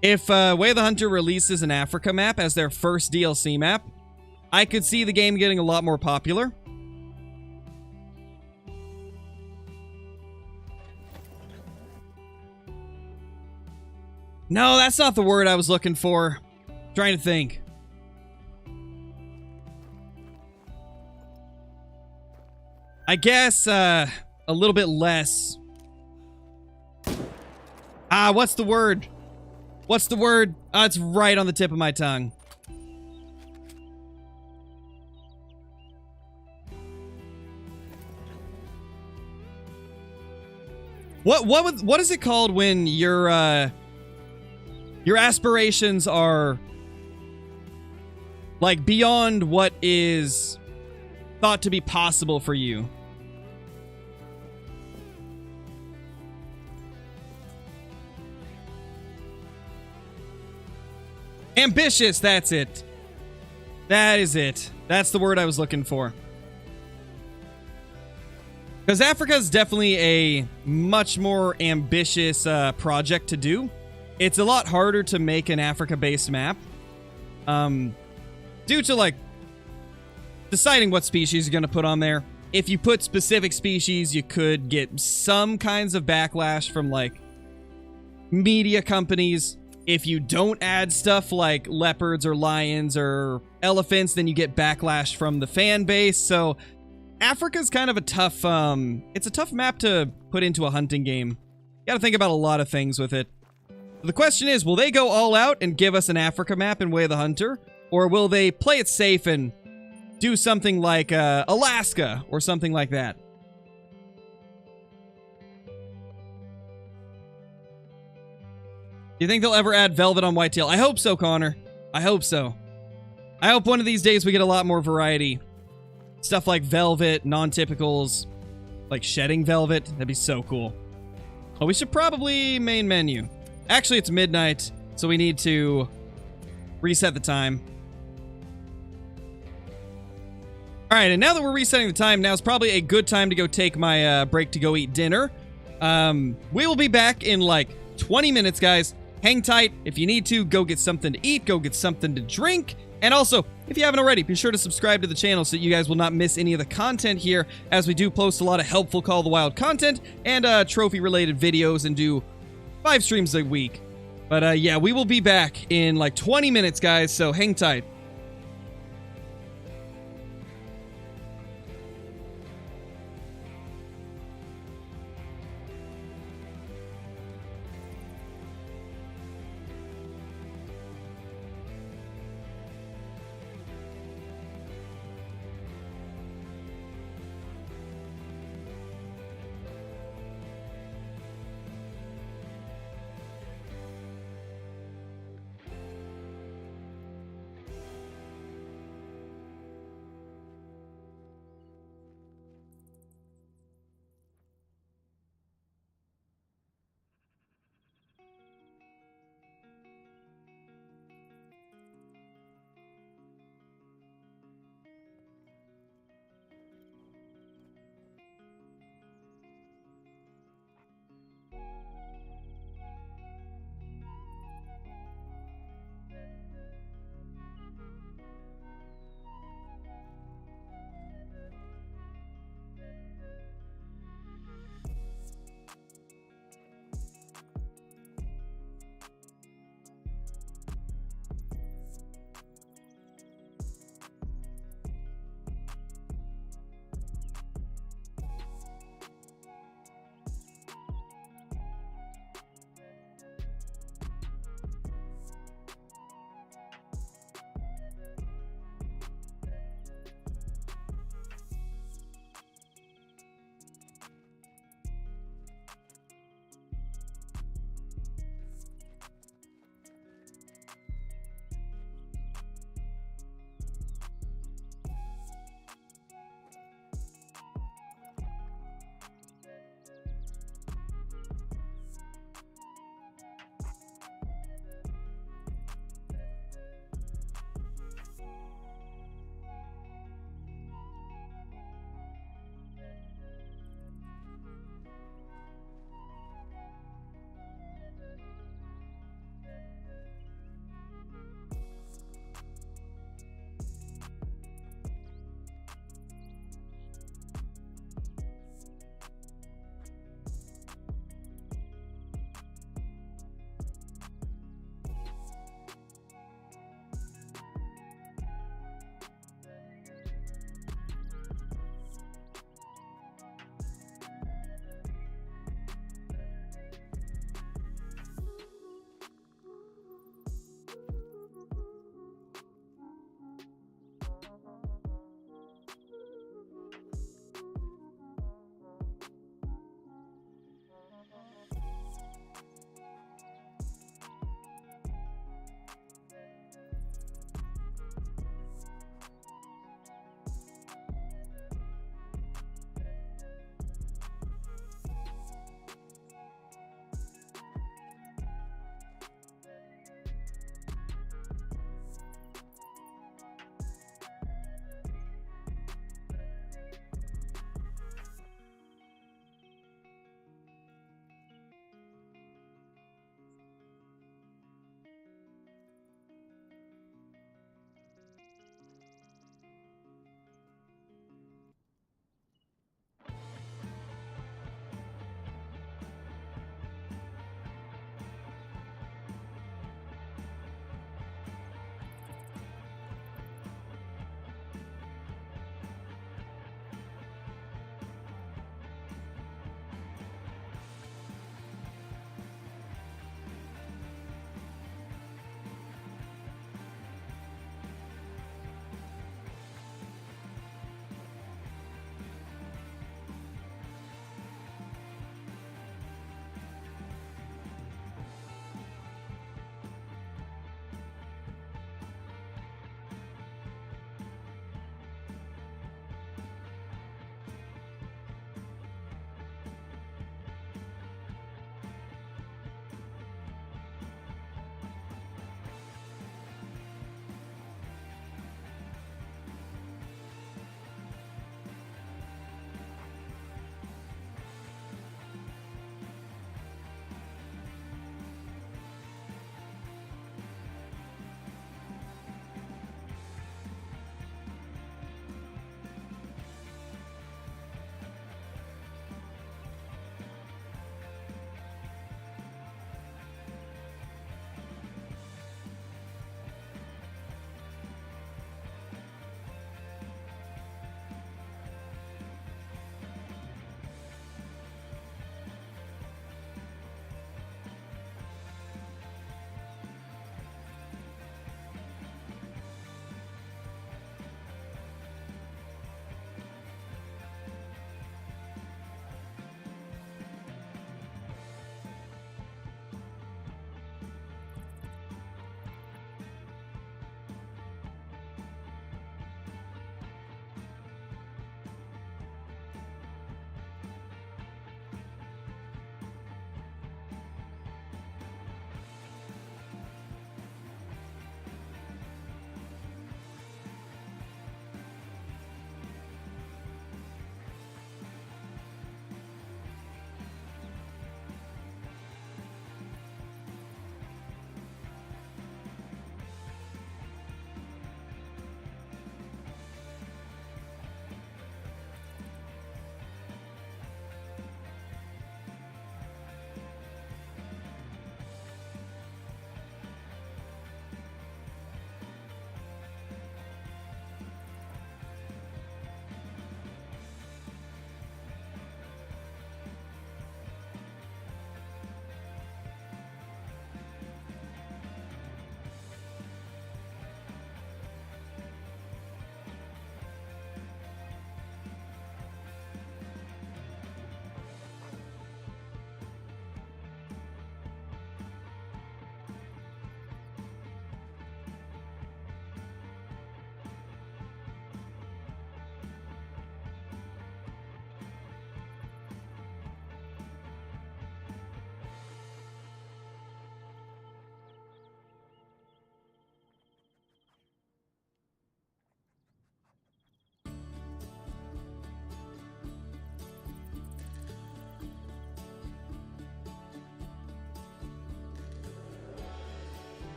If Way of the Hunter releases an Africa map as their first DLC map, I could see the game getting a lot more popular. No, that's not the word I was looking for. I'm trying to think. I guess a little bit less. What's the word? What's the word? It's right on the tip of my tongue. What is it called when your aspirations are like beyond what is thought to be possible for you? Ambitious, that's it. That is it. That's the word I was looking for. Because Africa is definitely a much more ambitious project to do. It's a lot harder to make an Africa-based map. Due to, like, deciding what species you're going to put on there. If you put specific species, you could get some kinds of backlash from, like, media companies. If you don't add stuff like leopards or lions or elephants, then you get backlash from the fan base. So Africa's kind of a tough, it's a tough map to put into a hunting game. You gotta think about a lot of things with it. The question is, will they go all out and give us an Africa map in Way of the Hunter? Or will they play it safe and do something like Alaska or something like that? Do you think they'll ever add velvet on whitetail? I hope so, Connor. I hope so. I hope one of these days we get a lot more variety. Stuff like velvet, non-typicals, like shedding velvet. That'd be so cool. Oh, we should probably main menu. Actually, it's midnight, so we need to reset the time. All right, and now that we're resetting the time, now's probably a good time to go take my break to go eat dinner. We will be back in like 20 minutes, guys. Hang tight. If you need to, go get something to eat, go get something to drink. And also, if you haven't already, be sure to subscribe to the channel so that you guys will not miss any of the content here, as we do post a lot of helpful Call of the Wild content and trophy-related videos and do 5 streams a week. But yeah, we will be back in like 20 minutes, guys, so hang tight.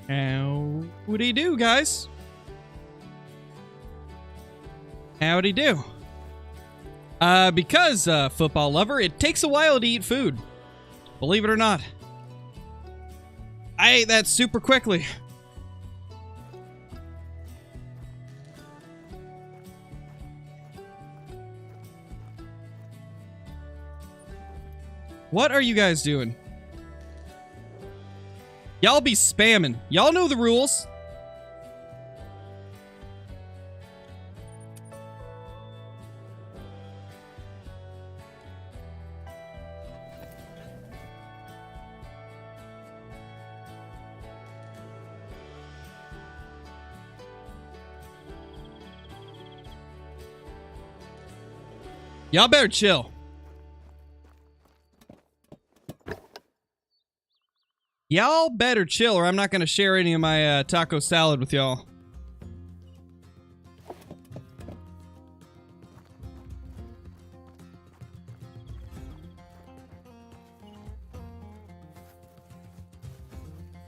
Howdy do, guys. Howdy do. Because, football lover, it takes a while to eat food. Believe it or not. I ate that super quickly. What are you guys doing? Y'all be spamming. Y'all know the rules. Y'all better chill. Y'all better chill or I'm not going to share any of my taco salad with y'all.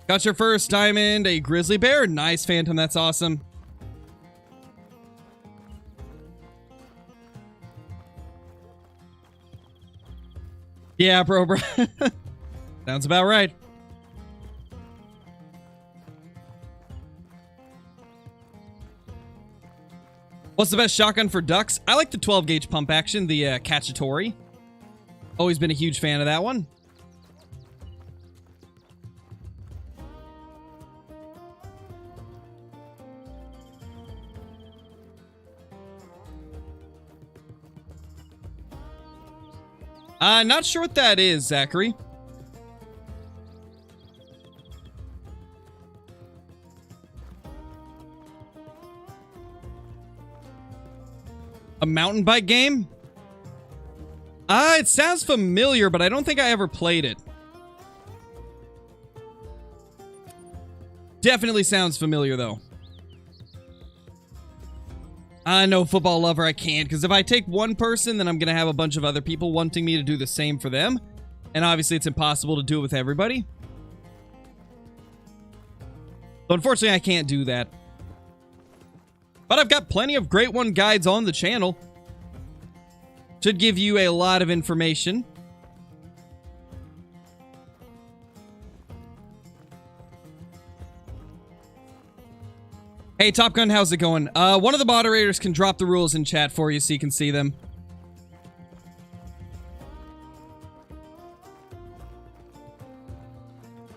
Got your first diamond, a grizzly bear. Nice, Phantom. That's awesome. Yeah, bro. Sounds about right. What's the best shotgun for ducks? I like the 12 gauge pump action, the Cacciatore. Always been a huge fan of that one. Not sure what that is, Zachary. A mountain bike game? It sounds familiar, but I don't think I ever played it. Definitely sounds familiar, though. No, football lover, I can't, because if I take one person, then I'm going to have a bunch of other people wanting me to do the same for them. And obviously, it's impossible to do it with everybody. So unfortunately, I can't do that. But I've got plenty of Great One guides on the channel. Should give you a lot of information. Hey, Top Gun, how's it going? One of the moderators can drop the rules in chat for you so you can see them.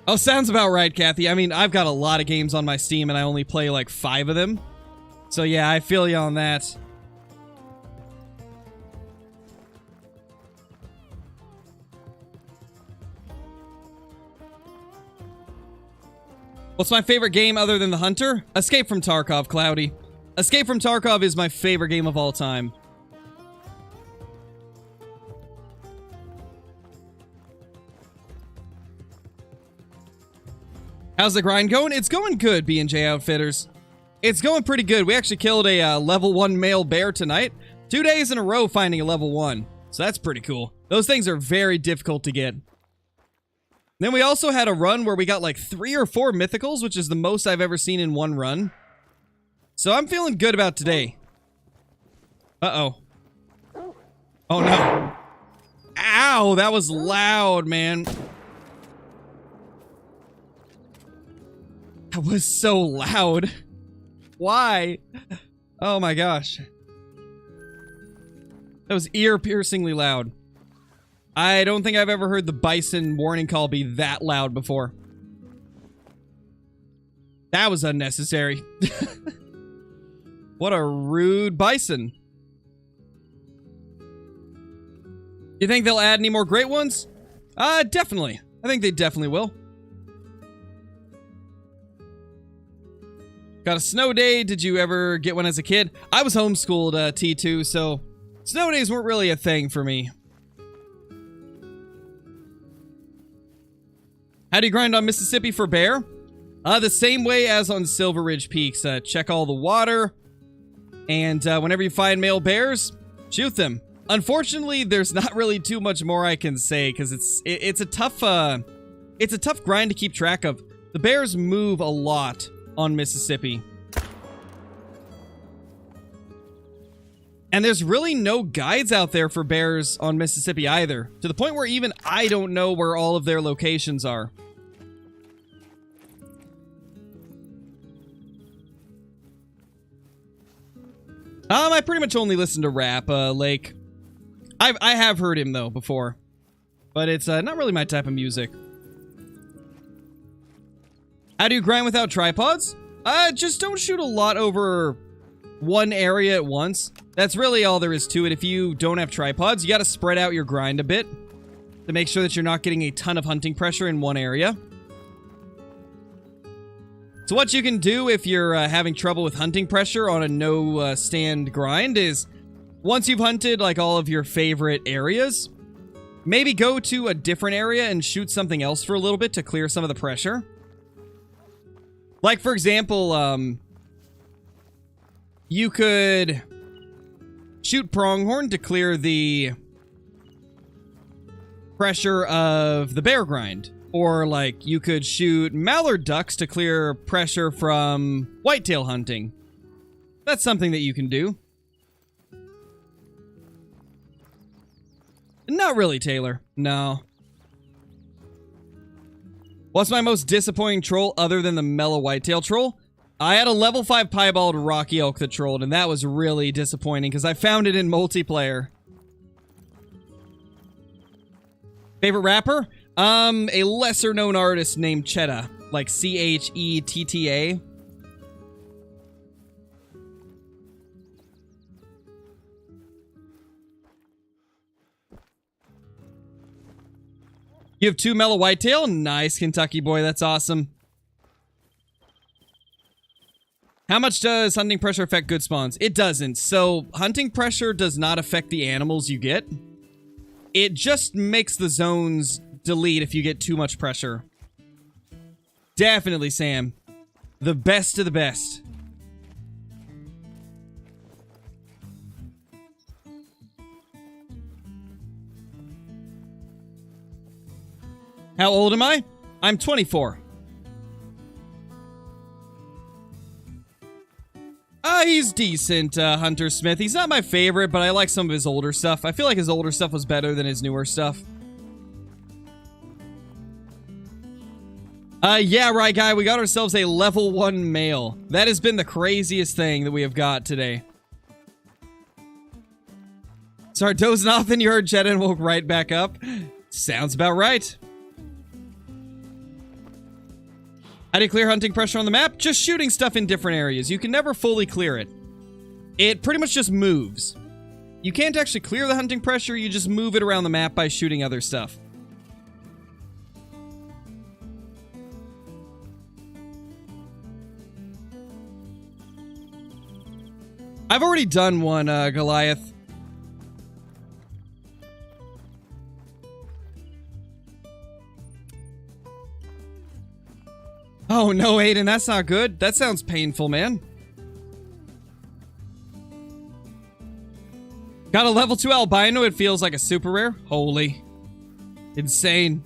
Oh, sounds about right, Kathy. I mean, I've got a lot of games on my Steam and I only play like 5 of them. So yeah, I feel you on that. What's my favorite game other than The Hunter? Escape from Tarkov, Cloudy. Escape from Tarkov is my favorite game of all time. How's the grind going? It's going good, B&J Outfitters. It's going pretty good. We actually killed a level 1 male bear tonight. 2 days in a row finding a level 1. So that's pretty cool. Those things are very difficult to get. Then we also had a run where we got like 3 or 4 mythicals, which is the most I've ever seen in one run. So I'm feeling good about today. Uh-oh. Oh no. Ow, that was loud, man. That was so loud. Why? Oh my gosh. That was ear-piercingly loud. I don't think I've ever heard the bison warning call be that loud before. That was unnecessary. What a rude bison. You think they'll add any more great ones? Definitely. I think they definitely will. Got a snow day. Did you ever get one as a kid? I was homeschooled, T2, so snow days weren't really a thing for me. How do you grind on Mississippi for bear? The same way as on Silver Ridge Peaks. Check all the water. And whenever you find male bears, shoot them. Unfortunately, there's not really too much more I can say because it's a tough grind to keep track of. The bears move a lot on Mississippi. And there's really no guides out there for bears on Mississippi either, to the point where even I don't know where all of their locations are. I pretty much only listen to rap, Lake. I have heard him, though, before. But it's not really my type of music. How do you grind without tripods? Just don't shoot a lot over one area at once. That's really all there is to it. If you don't have tripods, you gotta spread out your grind a bit to make sure that you're not getting a ton of hunting pressure in one area. So what you can do if you're having trouble with hunting pressure on a no-stand grind is, once you've hunted like all of your favorite areas, maybe go to a different area and shoot something else for a little bit to clear some of the pressure. Like, for example, you could shoot pronghorn to clear the pressure of the bear grind. Or, like, you could shoot mallard ducks to clear pressure from whitetail hunting. That's something that you can do. Not really, Taylor. No. What's my most disappointing troll other than the mellow whitetail troll? I had a level 5 piebald rocky elk that trolled, and that was really disappointing because I found it in multiplayer. Favorite rapper? A lesser-known artist named Chetta, like C-H-E-T-T-A. You have 2 mellow whitetail? Nice, Kentucky boy, that's awesome. How much does hunting pressure affect good spawns? It doesn't. So, hunting pressure does not affect the animals you get. It just makes the zones delete if you get too much pressure. Definitely, Sam. The best of the best. How old am I? I'm 24. He's decent, Hunter Smith. He's not my favorite, but I like some of his older stuff. I feel like his older stuff was better than his newer stuff. Yeah, right, guy. We got ourselves a level 1 male. That has been the craziest thing that we have got today. Start dozing off and you heard Jetta and woke right back up. Sounds about right. How do you clear hunting pressure on the map? Just shooting stuff in different areas. You can never fully clear it. It pretty much just moves. You can't actually clear the hunting pressure, you just move it around the map by shooting other stuff. I've already done one, Goliath. Oh no, Aiden, that's not good. That sounds painful, man. Got a level 2 albino, it feels like a super rare. Holy. Insane.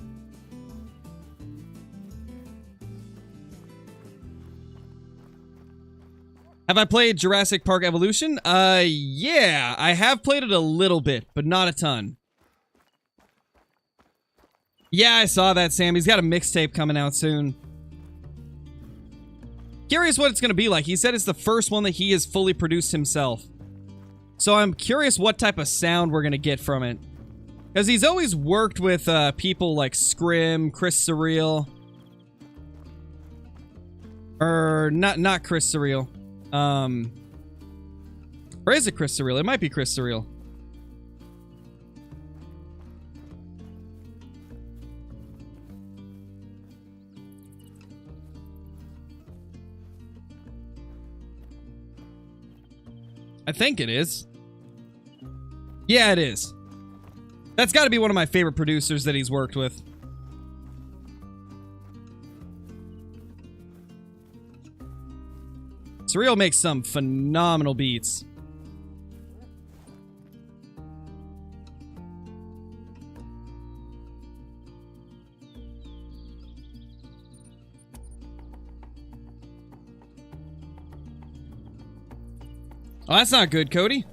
Have I played Jurassic Park Evolution? Yeah. I have played it a little bit, but not a ton. Yeah, I saw that, Sam. He's got a mixtape coming out soon. Curious what it's going to be like. He said it's the first one that he has fully produced himself. So I'm curious what type of sound we're going to get from it. Because he's always worked with people like Scrim, Chris Surreal. Or not Chris Surreal. Or is it Chris Surreal? It might be Chris Surreal. I think it is. Yeah, it is. That's got to be one of my favorite producers that he's worked with. Surreal makes some phenomenal beats. Oh, that's not good, Cody.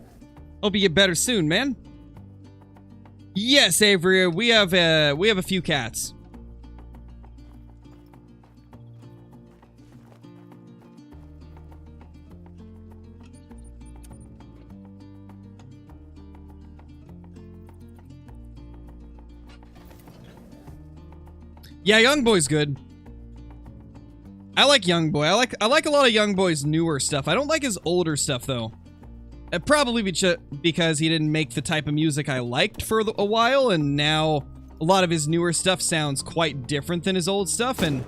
Hope you get better soon, man. Yes, Avery, we have a few cats. Yeah, Young Boy's good. I like Young Boy. I like a lot of Young Boy's newer stuff. I don't like his older stuff though. Probably because he didn't make the type of music I liked for a while, and now a lot of his newer stuff sounds quite different than his old stuff, and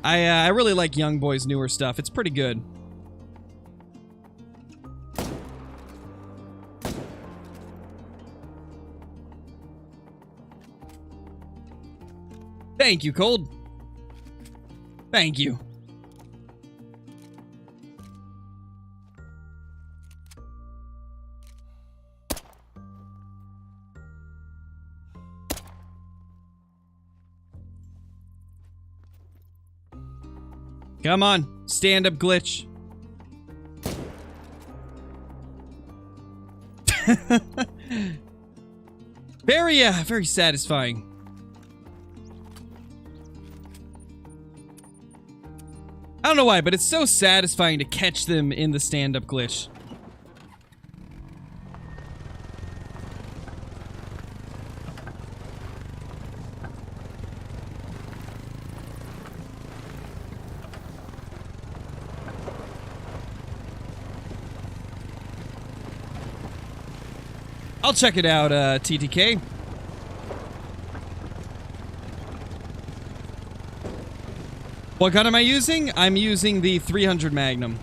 I really like Young Boy's newer stuff. It's pretty good. Thank you, Cold. Thank you. Come on, stand-up glitch. Very satisfying. I don't know why, but it's so satisfying to catch them in the stand-up glitch. I'll check it out, TTK. What gun am I using? I'm using the 300 Magnum.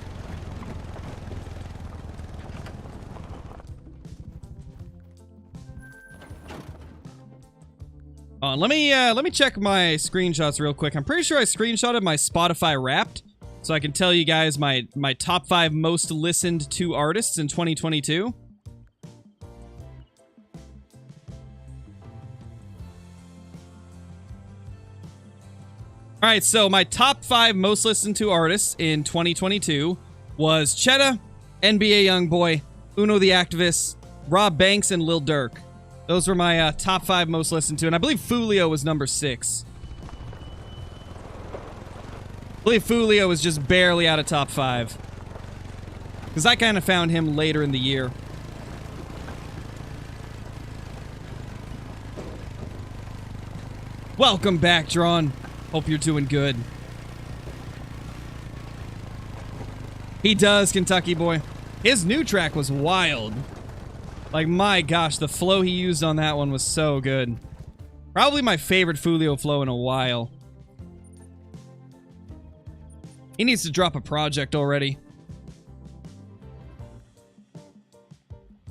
Let me check my screenshots real quick. I'm pretty sure I screenshotted my Spotify Wrapped, so I can tell you guys my top 5 most listened to artists in 2022. Alright, so my top 5 most listened to artists in 2022 was Cheetah, NBA Youngboy, Uno the Activist, Rob Banks, and Lil Durk. Those were my top 5 most listened to, and I believe Foolio was number 6. I believe Foolio was just barely out of top 5. Because I kind of found him later in the year. Welcome back, Drawn. Hope you're doing good. He does, Kentucky Boy. His new track was wild. Like, my gosh, the flow he used on that one was so good. Probably my favorite Foolio flow in a while. He needs to drop a project already.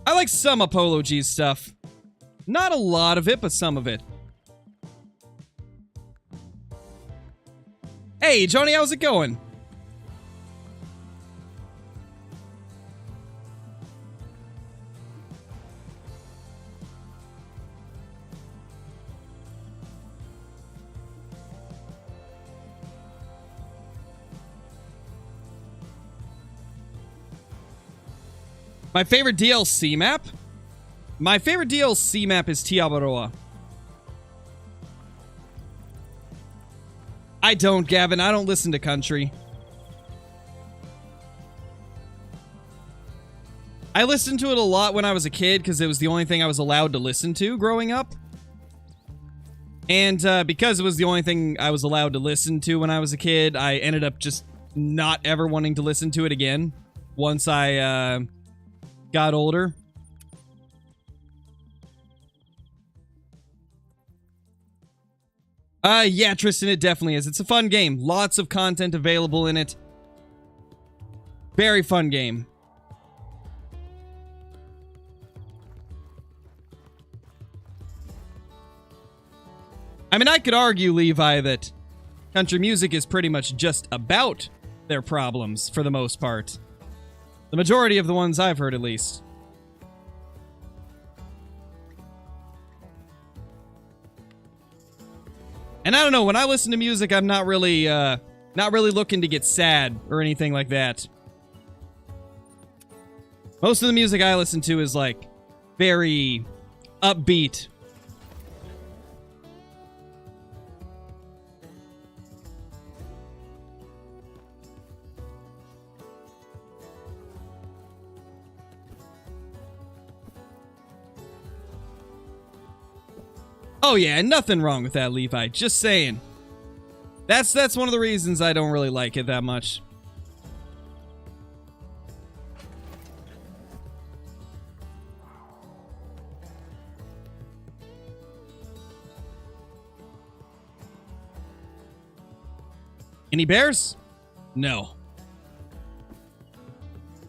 I like some Apollo G's stuff. Not a lot of it, but some of it. Hey, Johnny, how's it going? My favorite DLC map? My favorite DLC map is Tiabaroa. I don't, Gavin. I don't listen to country. I listened to it a lot when I was a kid because it was the only thing I was allowed to listen to growing up. And because it was the only thing I was allowed to listen to when I was a kid, I ended up just not ever wanting to listen to it again once I got older. Yeah, Tristan, it definitely is. It's a fun game. Lots of content available in it. Very fun game. I mean, I could argue, Levi, that country music is pretty much just about their problems, for the most part. The majority of the ones I've heard, at least. And I don't know, when I listen to music, I'm not really looking to get sad or anything like that. Most of the music I listen to is like very upbeat. Oh yeah, nothing wrong with that, Levi. Just saying. That's one of the reasons I don't really like it that much. Any bears? No.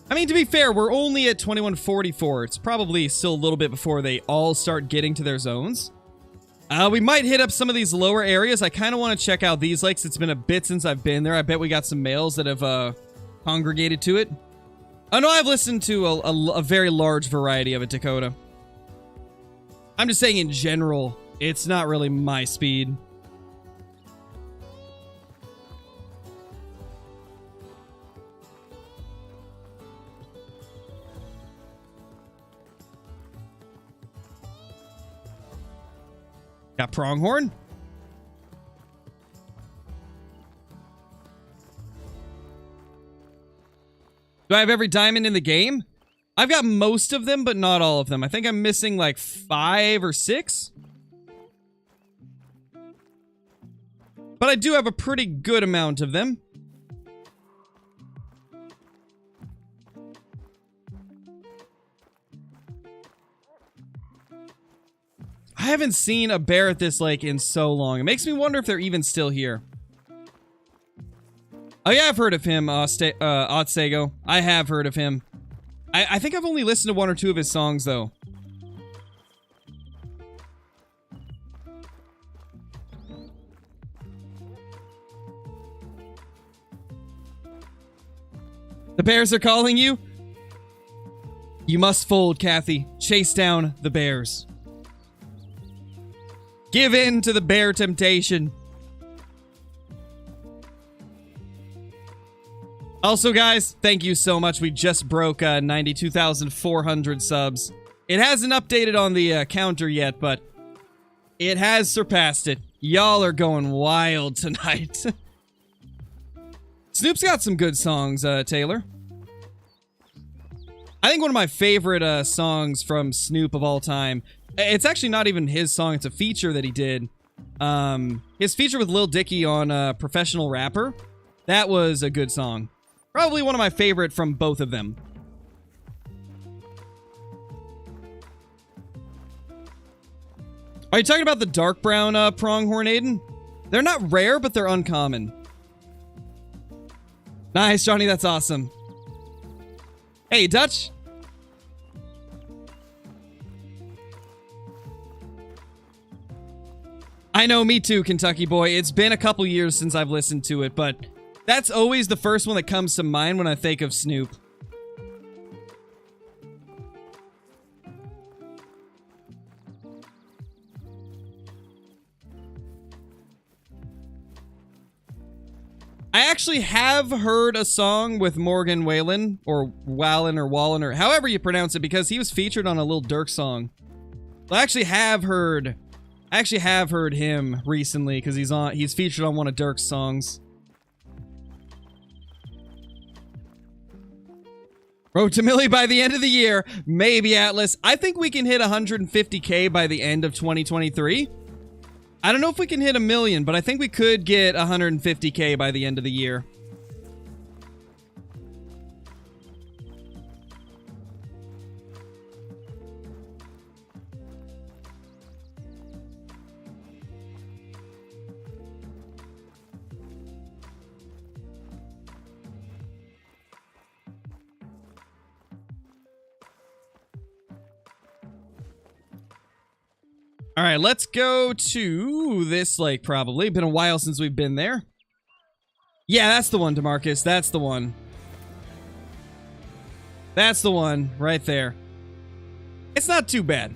I mean, to be fair, we're only at 2144. It's probably still a little bit before they all start getting to their zones. We might hit up some of these lower areas. I kind of want to check out these lakes. It's been a bit since I've been there. I bet we got some males that have congregated to it. I know I've listened to a very large variety of it, Dakota. I'm just saying in general, it's not really my speed. Got pronghorn. Do I have every diamond in the game? I've got most of them, but not all of them. I think I'm missing like 5 or 6. But I do have a pretty good amount of them. I haven't seen a bear at this lake in so long. It makes me wonder if they're even still here. Oh yeah, I've heard of him, Otsego. I have heard of him. I think I've only listened to 1 or 2 of his songs, though. The bears are calling you? You must fold, Kathy. Chase down the bears. Give in to the bear temptation. Also, guys, thank you so much. We just broke 92,400 subs. It hasn't updated on the counter yet, but it has surpassed it. Y'all are going wild tonight. Snoop's got some good songs, Taylor. I think one of my favorite songs from Snoop of all time. It's actually not even his song. It's a feature that he did. His feature with Lil Dicky on Professional Rapper. That was a good song. Probably one of my favorite from both of them. Are you talking about the dark brown pronghorn, Aiden? They're not rare, but they're uncommon. Nice, Johnny. That's awesome. Hey, Dutch. I know, me too, Kentucky boy. It's been a couple years since I've listened to it, but that's always the first one that comes to mind when I think of Snoop. I actually have heard a song with Morgan Wallen, or Wallen, or however you pronounce it, because he was featured on a Lil Durk song. I actually have heard him recently because he's featured on one of Durk's songs. Road to Millie by the end of the year. Maybe, Atlas. I think we can hit 150K by the end of 2023. I don't know if we can hit 1 million, but I think we could get 150K by the end of the year. All right, let's go to this lake, probably. Been a while since we've been there. Yeah, that's the one, DeMarcus. That's the one. That's the one right there. It's not too bad.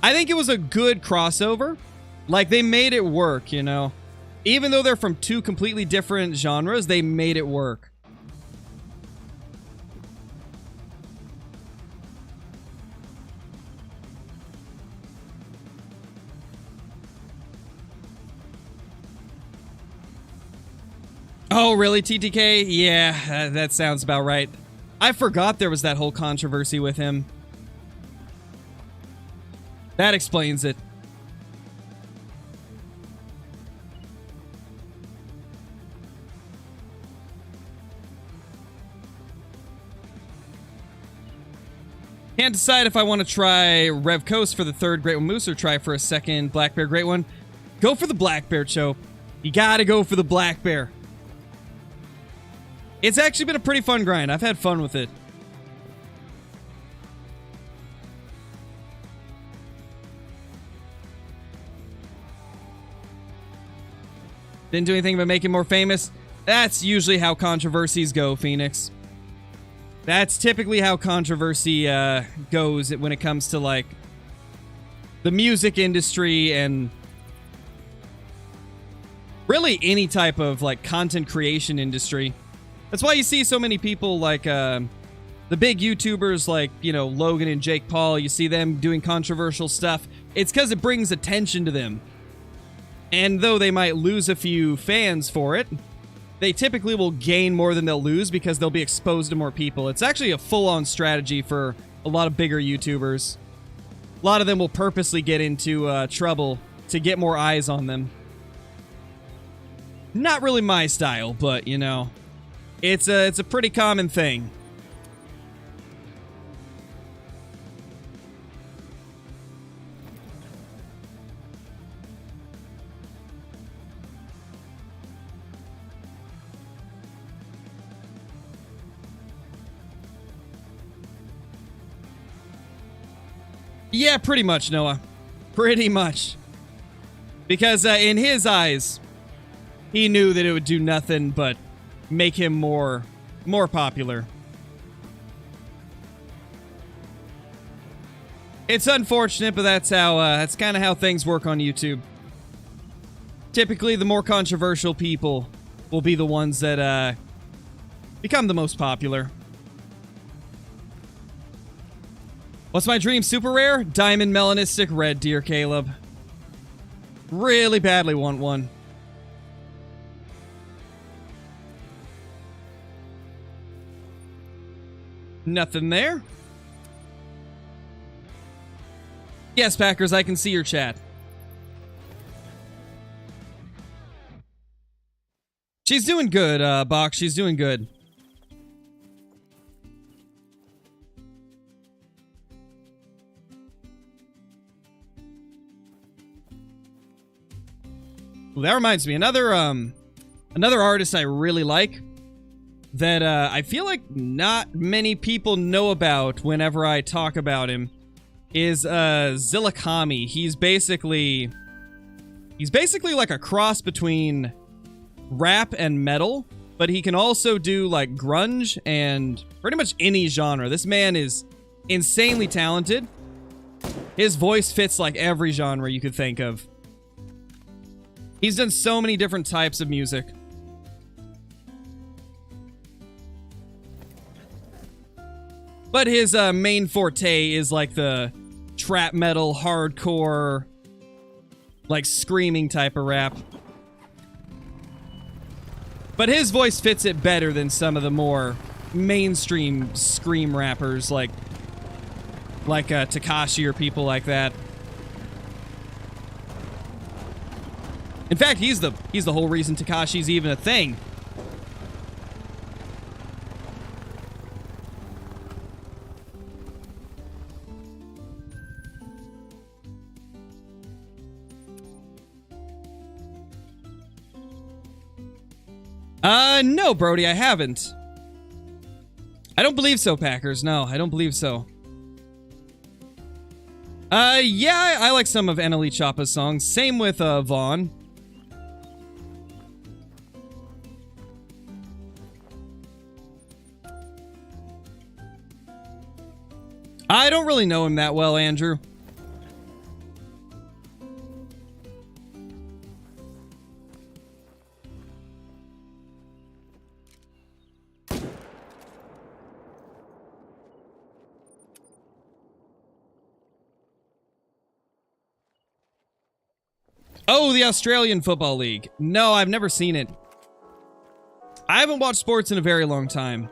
I think it was a good crossover. Like, they made it work, you know? Even though they're from 2 completely different genres, they made it work. Oh, really, TTK? Yeah, that sounds about right. I forgot there was that whole controversy with him. That explains it. Can't decide if I want to try Rev Coast for the third Great One Moose or try for a second Black Bear Great One. Go for the Black Bear, Chope. You gotta go for the Black Bear. It's actually been a pretty fun grind. I've had fun with it. Didn't do anything but make him more famous. That's usually how controversies go, Phoenix. That's typically how controversy goes when it comes to, like, the music industry and really any type of, like, content creation industry. That's why you see so many people like the big YouTubers like, you know, Logan and Jake Paul. You see them doing controversial stuff. It's because it brings attention to them. And though they might lose a few fans for it, they typically will gain more than they'll lose because they'll be exposed to more people. It's actually a full-on strategy for a lot of bigger YouTubers. A lot of them will purposely get into trouble to get more eyes on them. Not really my style, but, you know, it's a pretty common thing. Yeah, pretty much, Noah. Pretty much. Because in his eyes, he knew that it would do nothing but make him more popular. It's unfortunate, but that's kind of how things work on YouTube. Typically, the more controversial people will be the ones that become the most popular. What's my dream super rare? Diamond Melanistic Red Deer, Caleb. Really badly want one. Nothing there. Yes, Packers, I can see your chat. She's doing good, Bach. She's doing good. Ooh, that reminds me, another artist I really like that I feel like not many people know about whenever I talk about him is Zillakami. He's basically like a cross between rap and metal, but he can also do like grunge and pretty much any genre. This man is insanely talented. His voice fits like every genre you could think of. He's done so many different types of music. But his main forte is like the trap metal, hardcore, like screaming type of rap. But his voice fits it better than some of the more mainstream scream rappers like Tekashi or people like that. In fact, he's the whole reason Tekashi's even a thing. No, Brody, I haven't. I don't believe so, Packers. No, I don't believe so. Yeah, I like some of Annalie Choppa's songs. Same with, Vaughn. I don't really know him that well, Andrew. Oh, the Australian Football League. No, I've never seen it. I haven't watched sports in a very long time.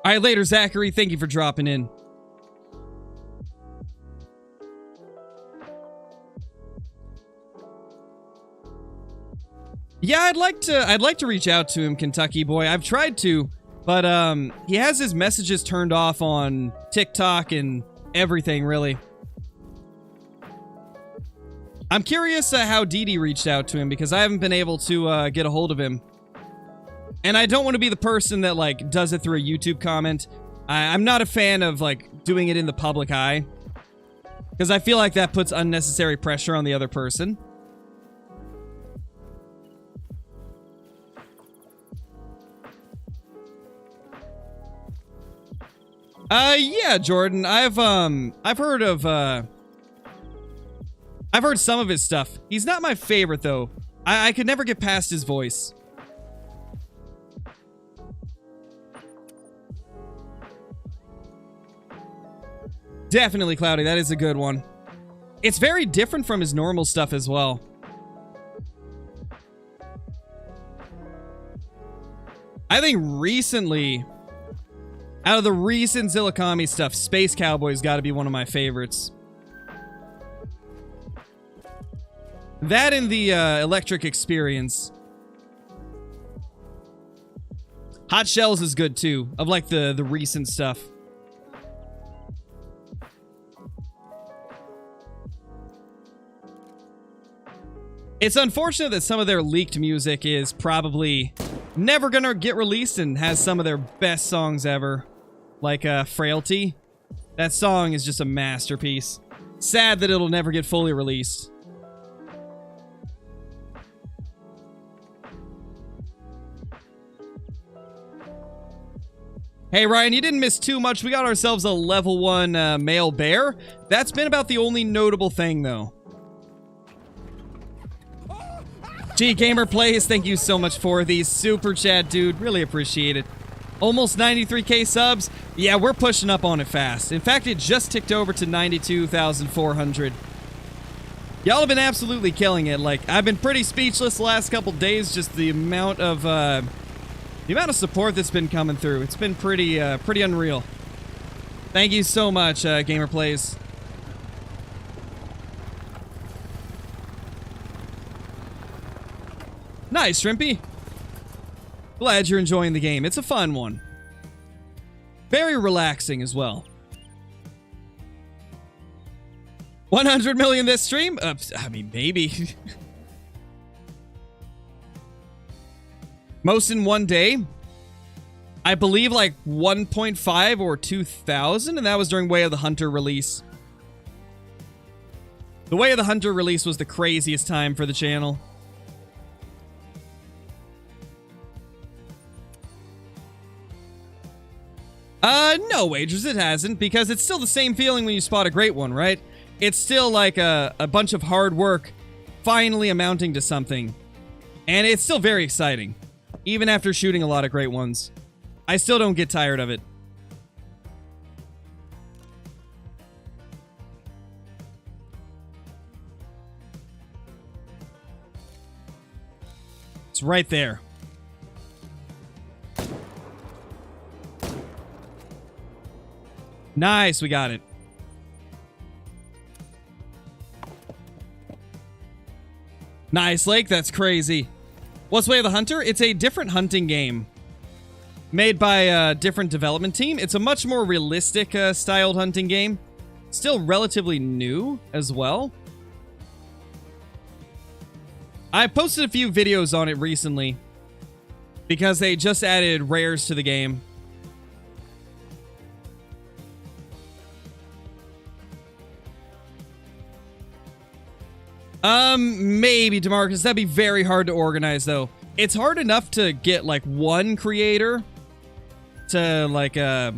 All right, later, Zachary. Thank you for dropping in. Yeah, I'd like to reach out to him, Kentucky boy. I've tried to, but he has his messages turned off on TikTok and everything, really. I'm curious how Dee Dee reached out to him because I haven't been able to get a hold of him. And I don't want to be the person that, like, does it through a YouTube comment. I'm not a fan of, like, doing it in the public eye. Because I feel like that puts unnecessary pressure on the other person. Yeah, Jordan. I've heard of, I've heard some of his stuff. He's not my favorite, though. I could never get past his voice. Definitely Cloudy. That is a good one. It's very different from his normal stuff as well. I think recently, out of the recent Zillakami stuff, Space Cowboy's got to be one of my favorites. That and the Electric Experience. Hot Shells is good too, of like the recent stuff. It's unfortunate that some of their leaked music is probably never gonna get released and has some of their best songs ever. Like Frailty. That song is just a masterpiece. Sad that it'll never get fully released. Hey Ryan, you didn't miss too much. We got ourselves a level 1 male bear. That's been about the only notable thing though. G Gamer Plays, thank you so much for the super chat, dude. Really appreciate it. Almost 93k subs. Yeah, we're pushing up on it fast. In fact, it just ticked over to 92,400. Y'all have been absolutely killing it. Like, I've been pretty speechless the last couple days. Just the amount of support that's been coming through. It's been pretty unreal. Thank you so much, Gamer Plays. Nice, Shrimpy. Glad you're enjoying the game. It's a fun one. Very relaxing as well. 100 million this stream? I mean, maybe. Most in one day. I believe like 1.5 or 2,000, and that was during Way of the Hunter release. The Way of the Hunter release was the craziest time for the channel. No wagers, it hasn't, because it's still the same feeling when you spot a great one, right? It's still like a bunch of hard work finally amounting to something. And it's still very exciting. Even after shooting a lot of great ones. I still don't get tired of it. It's right there. Nice, we got it. Nice, Lake, that's crazy. What's Way of the Hunter? It's a different hunting game. Made by a different development team. It's a much more realistic styled hunting game. Still relatively new as well. I posted a few videos on it recently. Because they just added rares to the game. Maybe, DeMarcus. That'd be very hard to organize, though. It's hard enough to get, like, one creator to, like, to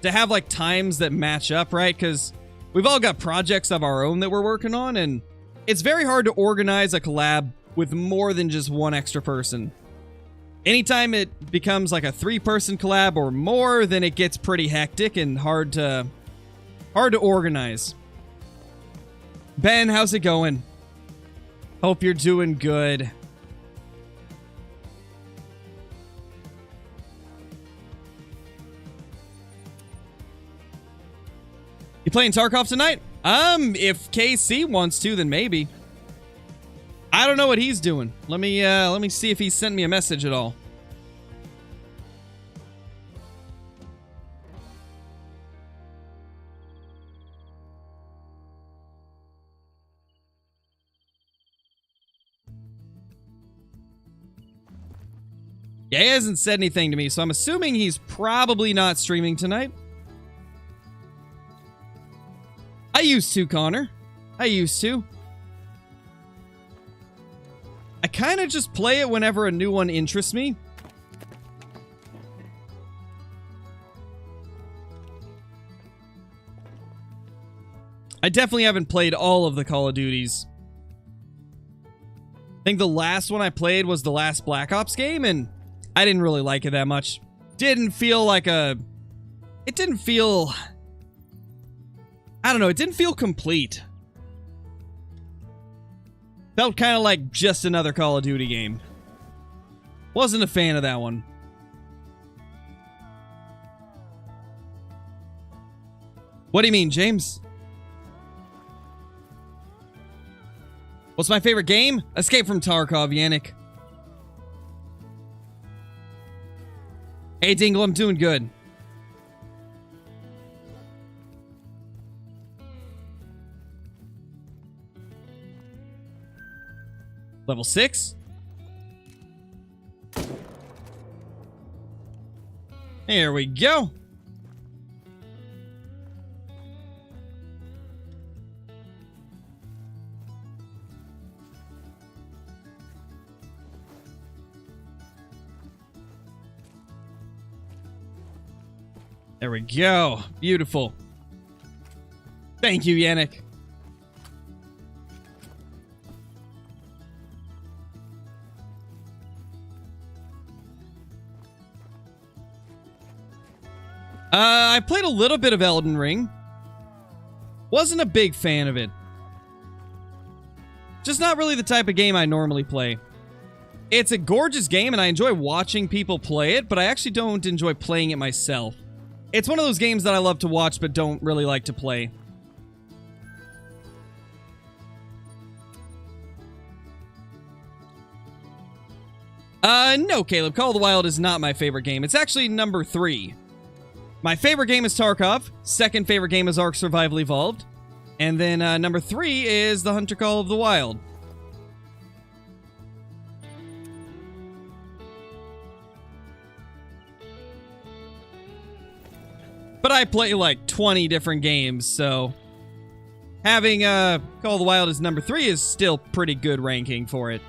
have, like, times that match up, right? Because we've all got projects of our own that we're working on, and it's very hard to organize a collab with more than just one extra person. Anytime it becomes, like, a 3-person collab or more, then it gets pretty hectic and hard to organize. Ben, how's it going? Hope you're doing good. You playing Tarkov tonight? If KC wants to, then maybe. I don't know what he's doing. Let me see if he sent me a message at all. Yeah, he hasn't said anything to me, so I'm assuming he's probably not streaming tonight. I used to, Connor. I used to. I kind of just play it whenever a new one interests me. I definitely haven't played all of the Call of Duties. I think the last one I played was the last Black Ops game, and I didn't really like it that much. Didn't feel like a... It didn't feel... I don't know, it didn't feel complete. Felt kind of like just another Call of Duty game. Wasn't a fan of that one. What do you mean, James? What's my favorite game? Escape from Tarkov, Yannick. Hey, Dingle, I'm doing good. Level 6. Here we go. There we go. Beautiful. Thank you, Yannick. I played a little bit of Elden Ring. Wasn't a big fan of it. Just not really the type of game I normally play. It's a gorgeous game, and I enjoy watching people play it, but I actually don't enjoy playing it myself. It's one of those games that I love to watch, but don't really like to play. No, Caleb. Call of the Wild is not my favorite game. It's actually number 3. My favorite game is Tarkov. Second favorite game is Ark Survival Evolved. And then number 3 is the Hunter Call of the Wild. But I play like 20 different games, so having Call of the Wild as number 3 is still pretty good ranking for it.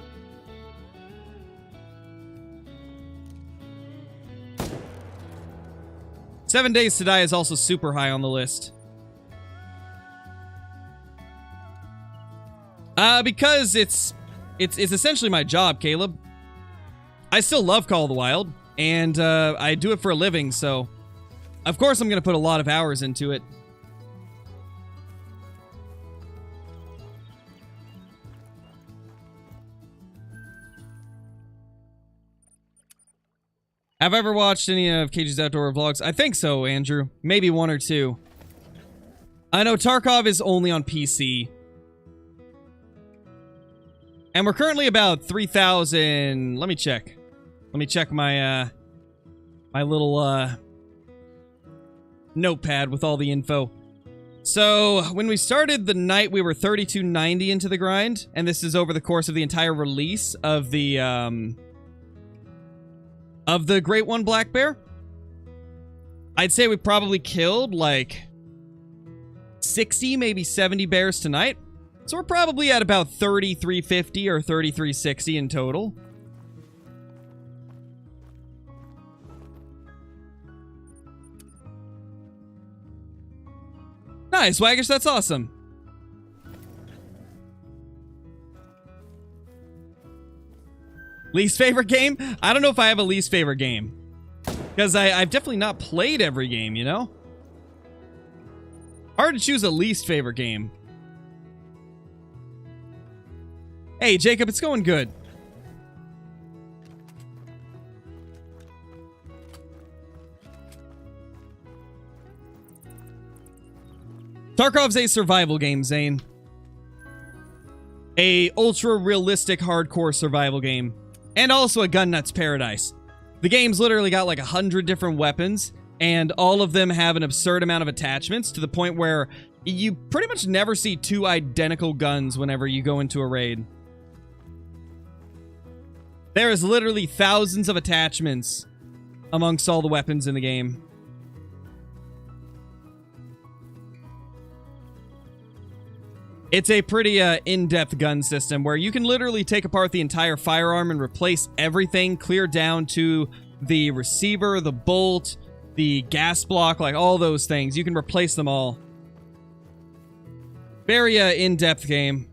Seven Days to Die is also super high on the list. Because it's essentially my job, Caleb. I still love Call of the Wild, and I do it for a living, so of course I'm going to put a lot of hours into it. Have I ever watched any of Cage's Outdoor Vlogs? I think so, Andrew. Maybe 1 or 2. I know Tarkov is only on PC. And we're currently about 3,000... Let me check. Let me check my, my little, notepad with all the info. So, when we started the night, we were 3290 into the grind. And this is over the course of the entire release of the Great One Black Bear. I'd say we probably killed like 60, maybe 70 bears tonight. So we're probably at about 3,350 or 3,360 in total. Nice, Waggish, that's awesome. Least favorite game? I don't know if I have a least favorite game. Because I've definitely not played every game, you know? Hard to choose a least favorite game. Hey, Jacob, it's going good. Tarkov's a survival game, Zane. A ultra-realistic hardcore survival game. And also a gun nuts paradise. The game's literally got like 100 different weapons, and all of them have an absurd amount of attachments to the point where you pretty much never see two identical guns whenever you go into a raid. There is literally thousands of attachments amongst all the weapons in the game. It's a pretty in-depth gun system where you can literally take apart the entire firearm and replace everything clear down to the receiver, the bolt, the gas block, like all those things. You can replace them all. Very in-depth game.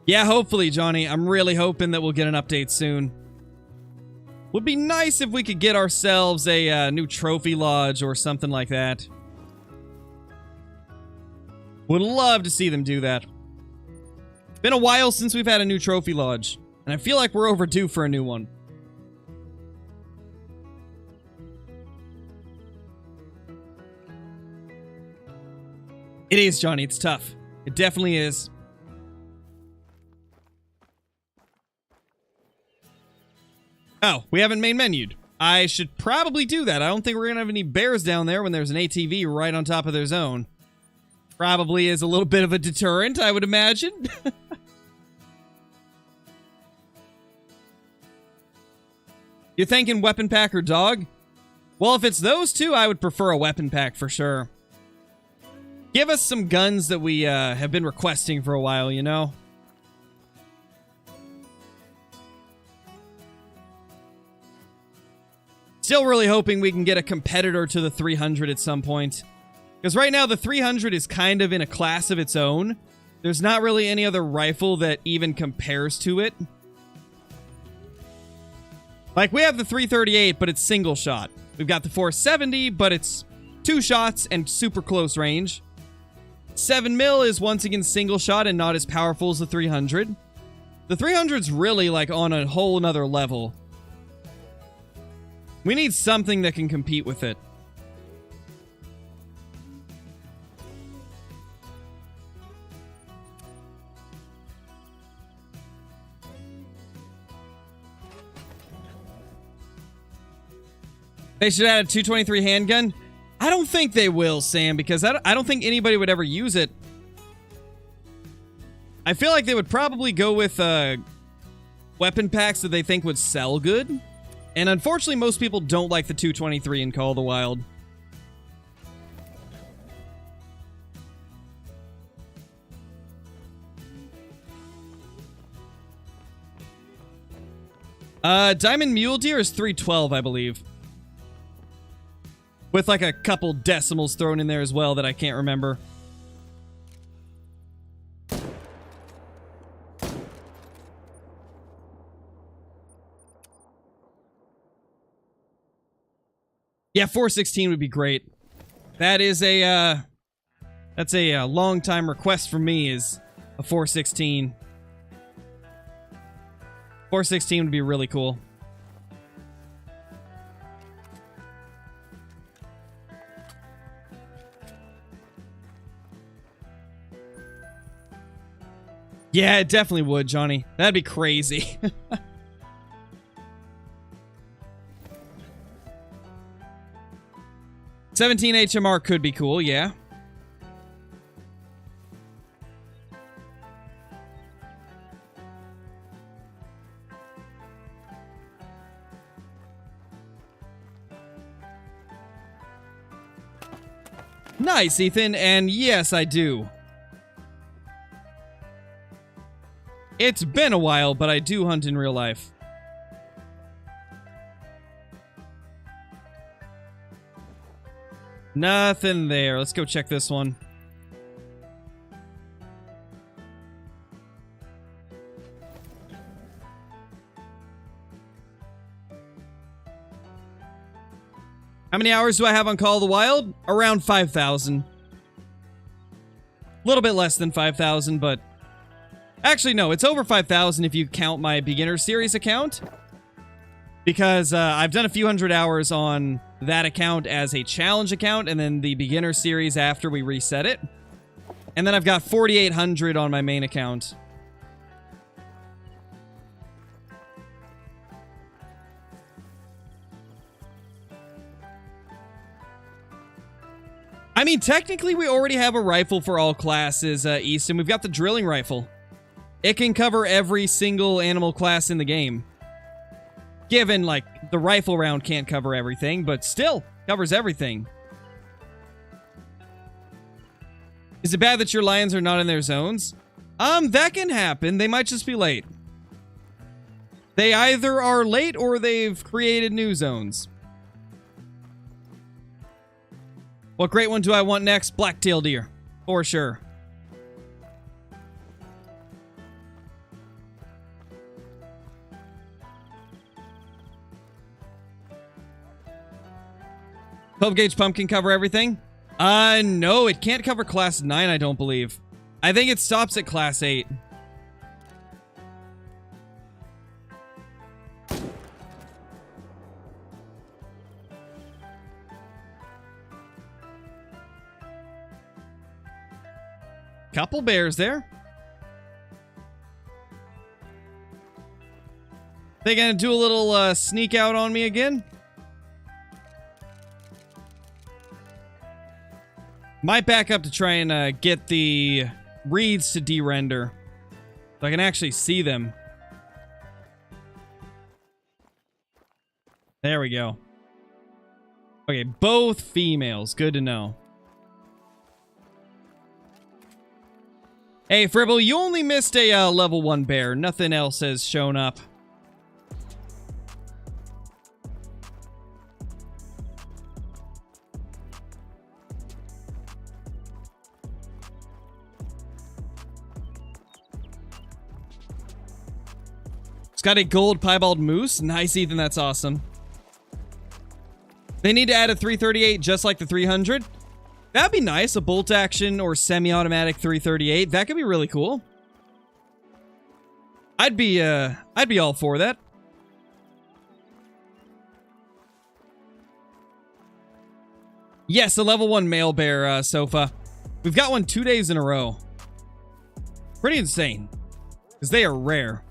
Yeah, hopefully, Johnny. I'm really hoping that we'll get an update soon. Would be nice if we could get ourselves a new trophy lodge or something like that. Would love to see them do that. Been a while since we've had a new trophy lodge, and I feel like we're overdue for a new one. It is, Johnny. It's tough. It definitely is. Oh, we haven't main menued. I should probably do that. I don't think we're going to have any bears down there when there's an ATV right on top of their zone. Probably is a little bit of a deterrent, I would imagine. You're thinking weapon pack or dog? Well, if it's those two, I would prefer a weapon pack for sure. Give us some guns that we have been requesting for a while, you know? Still really hoping we can get a competitor to the 300 at some point. Because right now, the 300 is kind of in a class of its own. There's not really any other rifle that even compares to it. Like, we have the 338, but it's single shot. We've got the 470, but it's 2 shots and super close range. 7mm is once again single shot and not as powerful as the 300. The 300's really, like, on a whole nother level. We need something that can compete with it. They should add a 223 handgun? I don't think they will, Sam, because I don't think anybody would ever use it. I feel like they would probably go with weapon packs that they think would sell good. And unfortunately, most people don't like the 223 in Call of the Wild. Diamond Mule Deer is 312, I believe. With like a couple decimals thrown in there as well that I can't remember. Yeah, 416 would be great. That is a, that's a long time request from me, is a 416. 416 would be really cool. Yeah, it definitely would, Johnny. That'd be crazy. 17 HMR could be cool, yeah. Nice, Ethan, and yes, I do. It's been a while, but I do hunt in real life. Nothing there. Let's go check this one. How many hours do I have on Call of the Wild? Around 5,000. A little bit less than 5,000, but... Actually, no, it's over 5,000 if you count my beginner series account. Because I've done a few hundred hours on that account as a challenge account, and then the beginner series after we reset it. And then I've got 4,800 on my main account. I mean, technically, we already have a rifle for all classes, Easton. We've got the drilling rifle. It can cover every single animal class in the game. Given, like, the rifle round can't cover everything, but still covers everything. Is it bad that your lions are not in their zones? That can happen. They might just be late. They either are late or they've created new zones. What great one do I want next? Black-tailed deer. For sure. Gauge pump can cover everything? No, it can't cover class 9, I don't believe. I think it stops at class 8. Couple bears there. They gonna do a little sneak out on me again? Might back up to try and get the reeds to de-render so I can actually see them. There we go. Okay, both females. Good to know. Hey, Fribble, you only missed a level 1 bear. Nothing else has shown up. It's got a gold piebald moose. Nice, Ethan. That's awesome. They need to add a 338 just like the 300. That'd be nice, a bolt action or semi-automatic 338. That could be really cool. I'd be all for that. Yes, a level 1 male bear sofa. We've got one 2 days in a row. Pretty insane, because they are rare.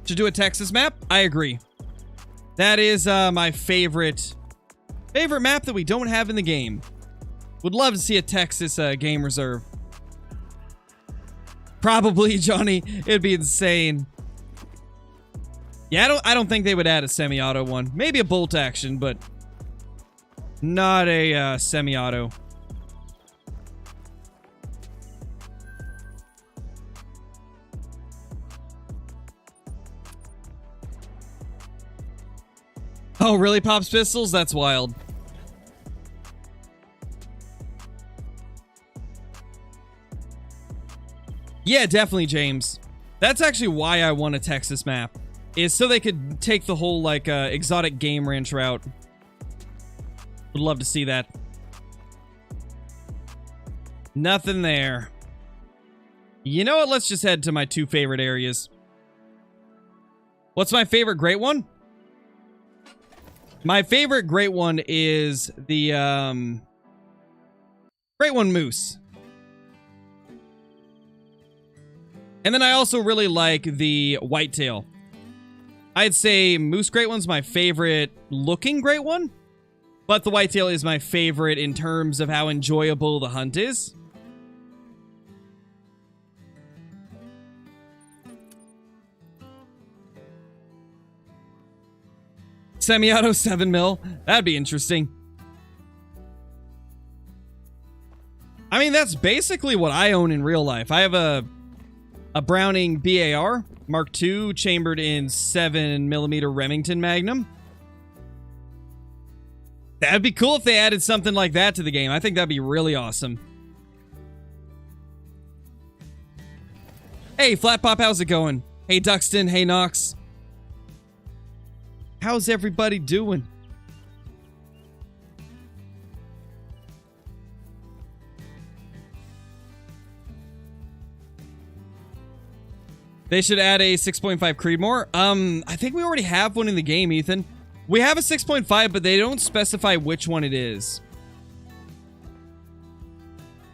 To do a Texas map? I agree. That is my favorite map that we don't have in the game. Would love to see a Texas game reserve. Probably, Johnny. It'd be insane. Yeah, I don't think they would add a semi-auto one. Maybe a bolt action, but not a semi-auto. Oh, really, Pops Pistols? That's wild. Yeah, definitely, James. That's actually why I want a Texas map. Is so they could take the whole, like, exotic game ranch route. Would love to see that. Nothing there. You know what? Let's just head to my 2 favorite areas. What's my favorite great one? My favorite great one is the, great one moose. And then I also really like the whitetail. I'd say moose great one's my favorite looking great one, but the whitetail is my favorite in terms of how enjoyable the hunt is. Semi-auto 7 mil. That'd be interesting. I mean, that's basically what I own in real life. I have a Browning BAR Mark II chambered in 7mm Remington Magnum. That'd be cool if they added something like that to the game. I think that'd be really awesome. Hey, Flat Pop, how's it going? Hey, Duxton. Hey, Nox. How's everybody doing? They should add a 6.5 Creedmoor. I think we already have one in the game, Ethan. We have a 6.5, but they don't specify which one it is.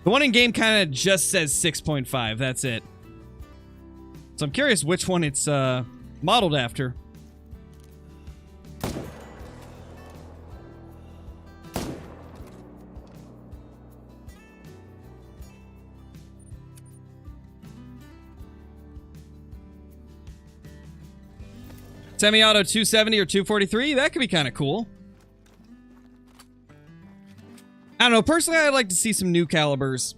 The one in game kind of just says 6.5. That's it. So I'm curious which one it's modeled after. Semi-auto 270 or 243, that could be kind of cool. I don't know, personally I'd like to see some new calibers.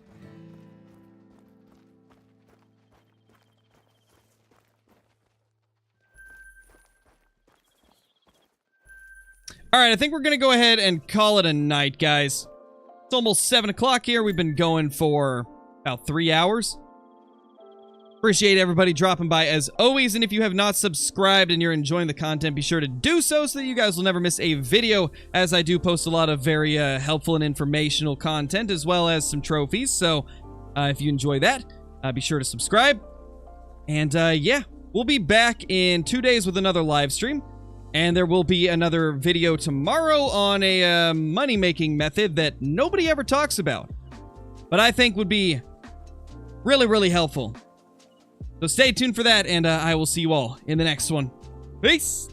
Alright, I think we're gonna go ahead and call it a night, guys. It's almost 7 o'clock here. We've been going for about 3 hours. Appreciate everybody dropping by as always, and if you have not subscribed and you're enjoying the content, be sure to do so that you guys will never miss a video, as I do post a lot of very helpful and informational content, as well as some trophies. So if you enjoy that, be sure to subscribe. And yeah, we'll be back in 2 days with another live stream, and there will be another video tomorrow on a money-making method that nobody ever talks about, but I think would be really, really helpful. So stay tuned for that, and I will see you all in the next one. Peace!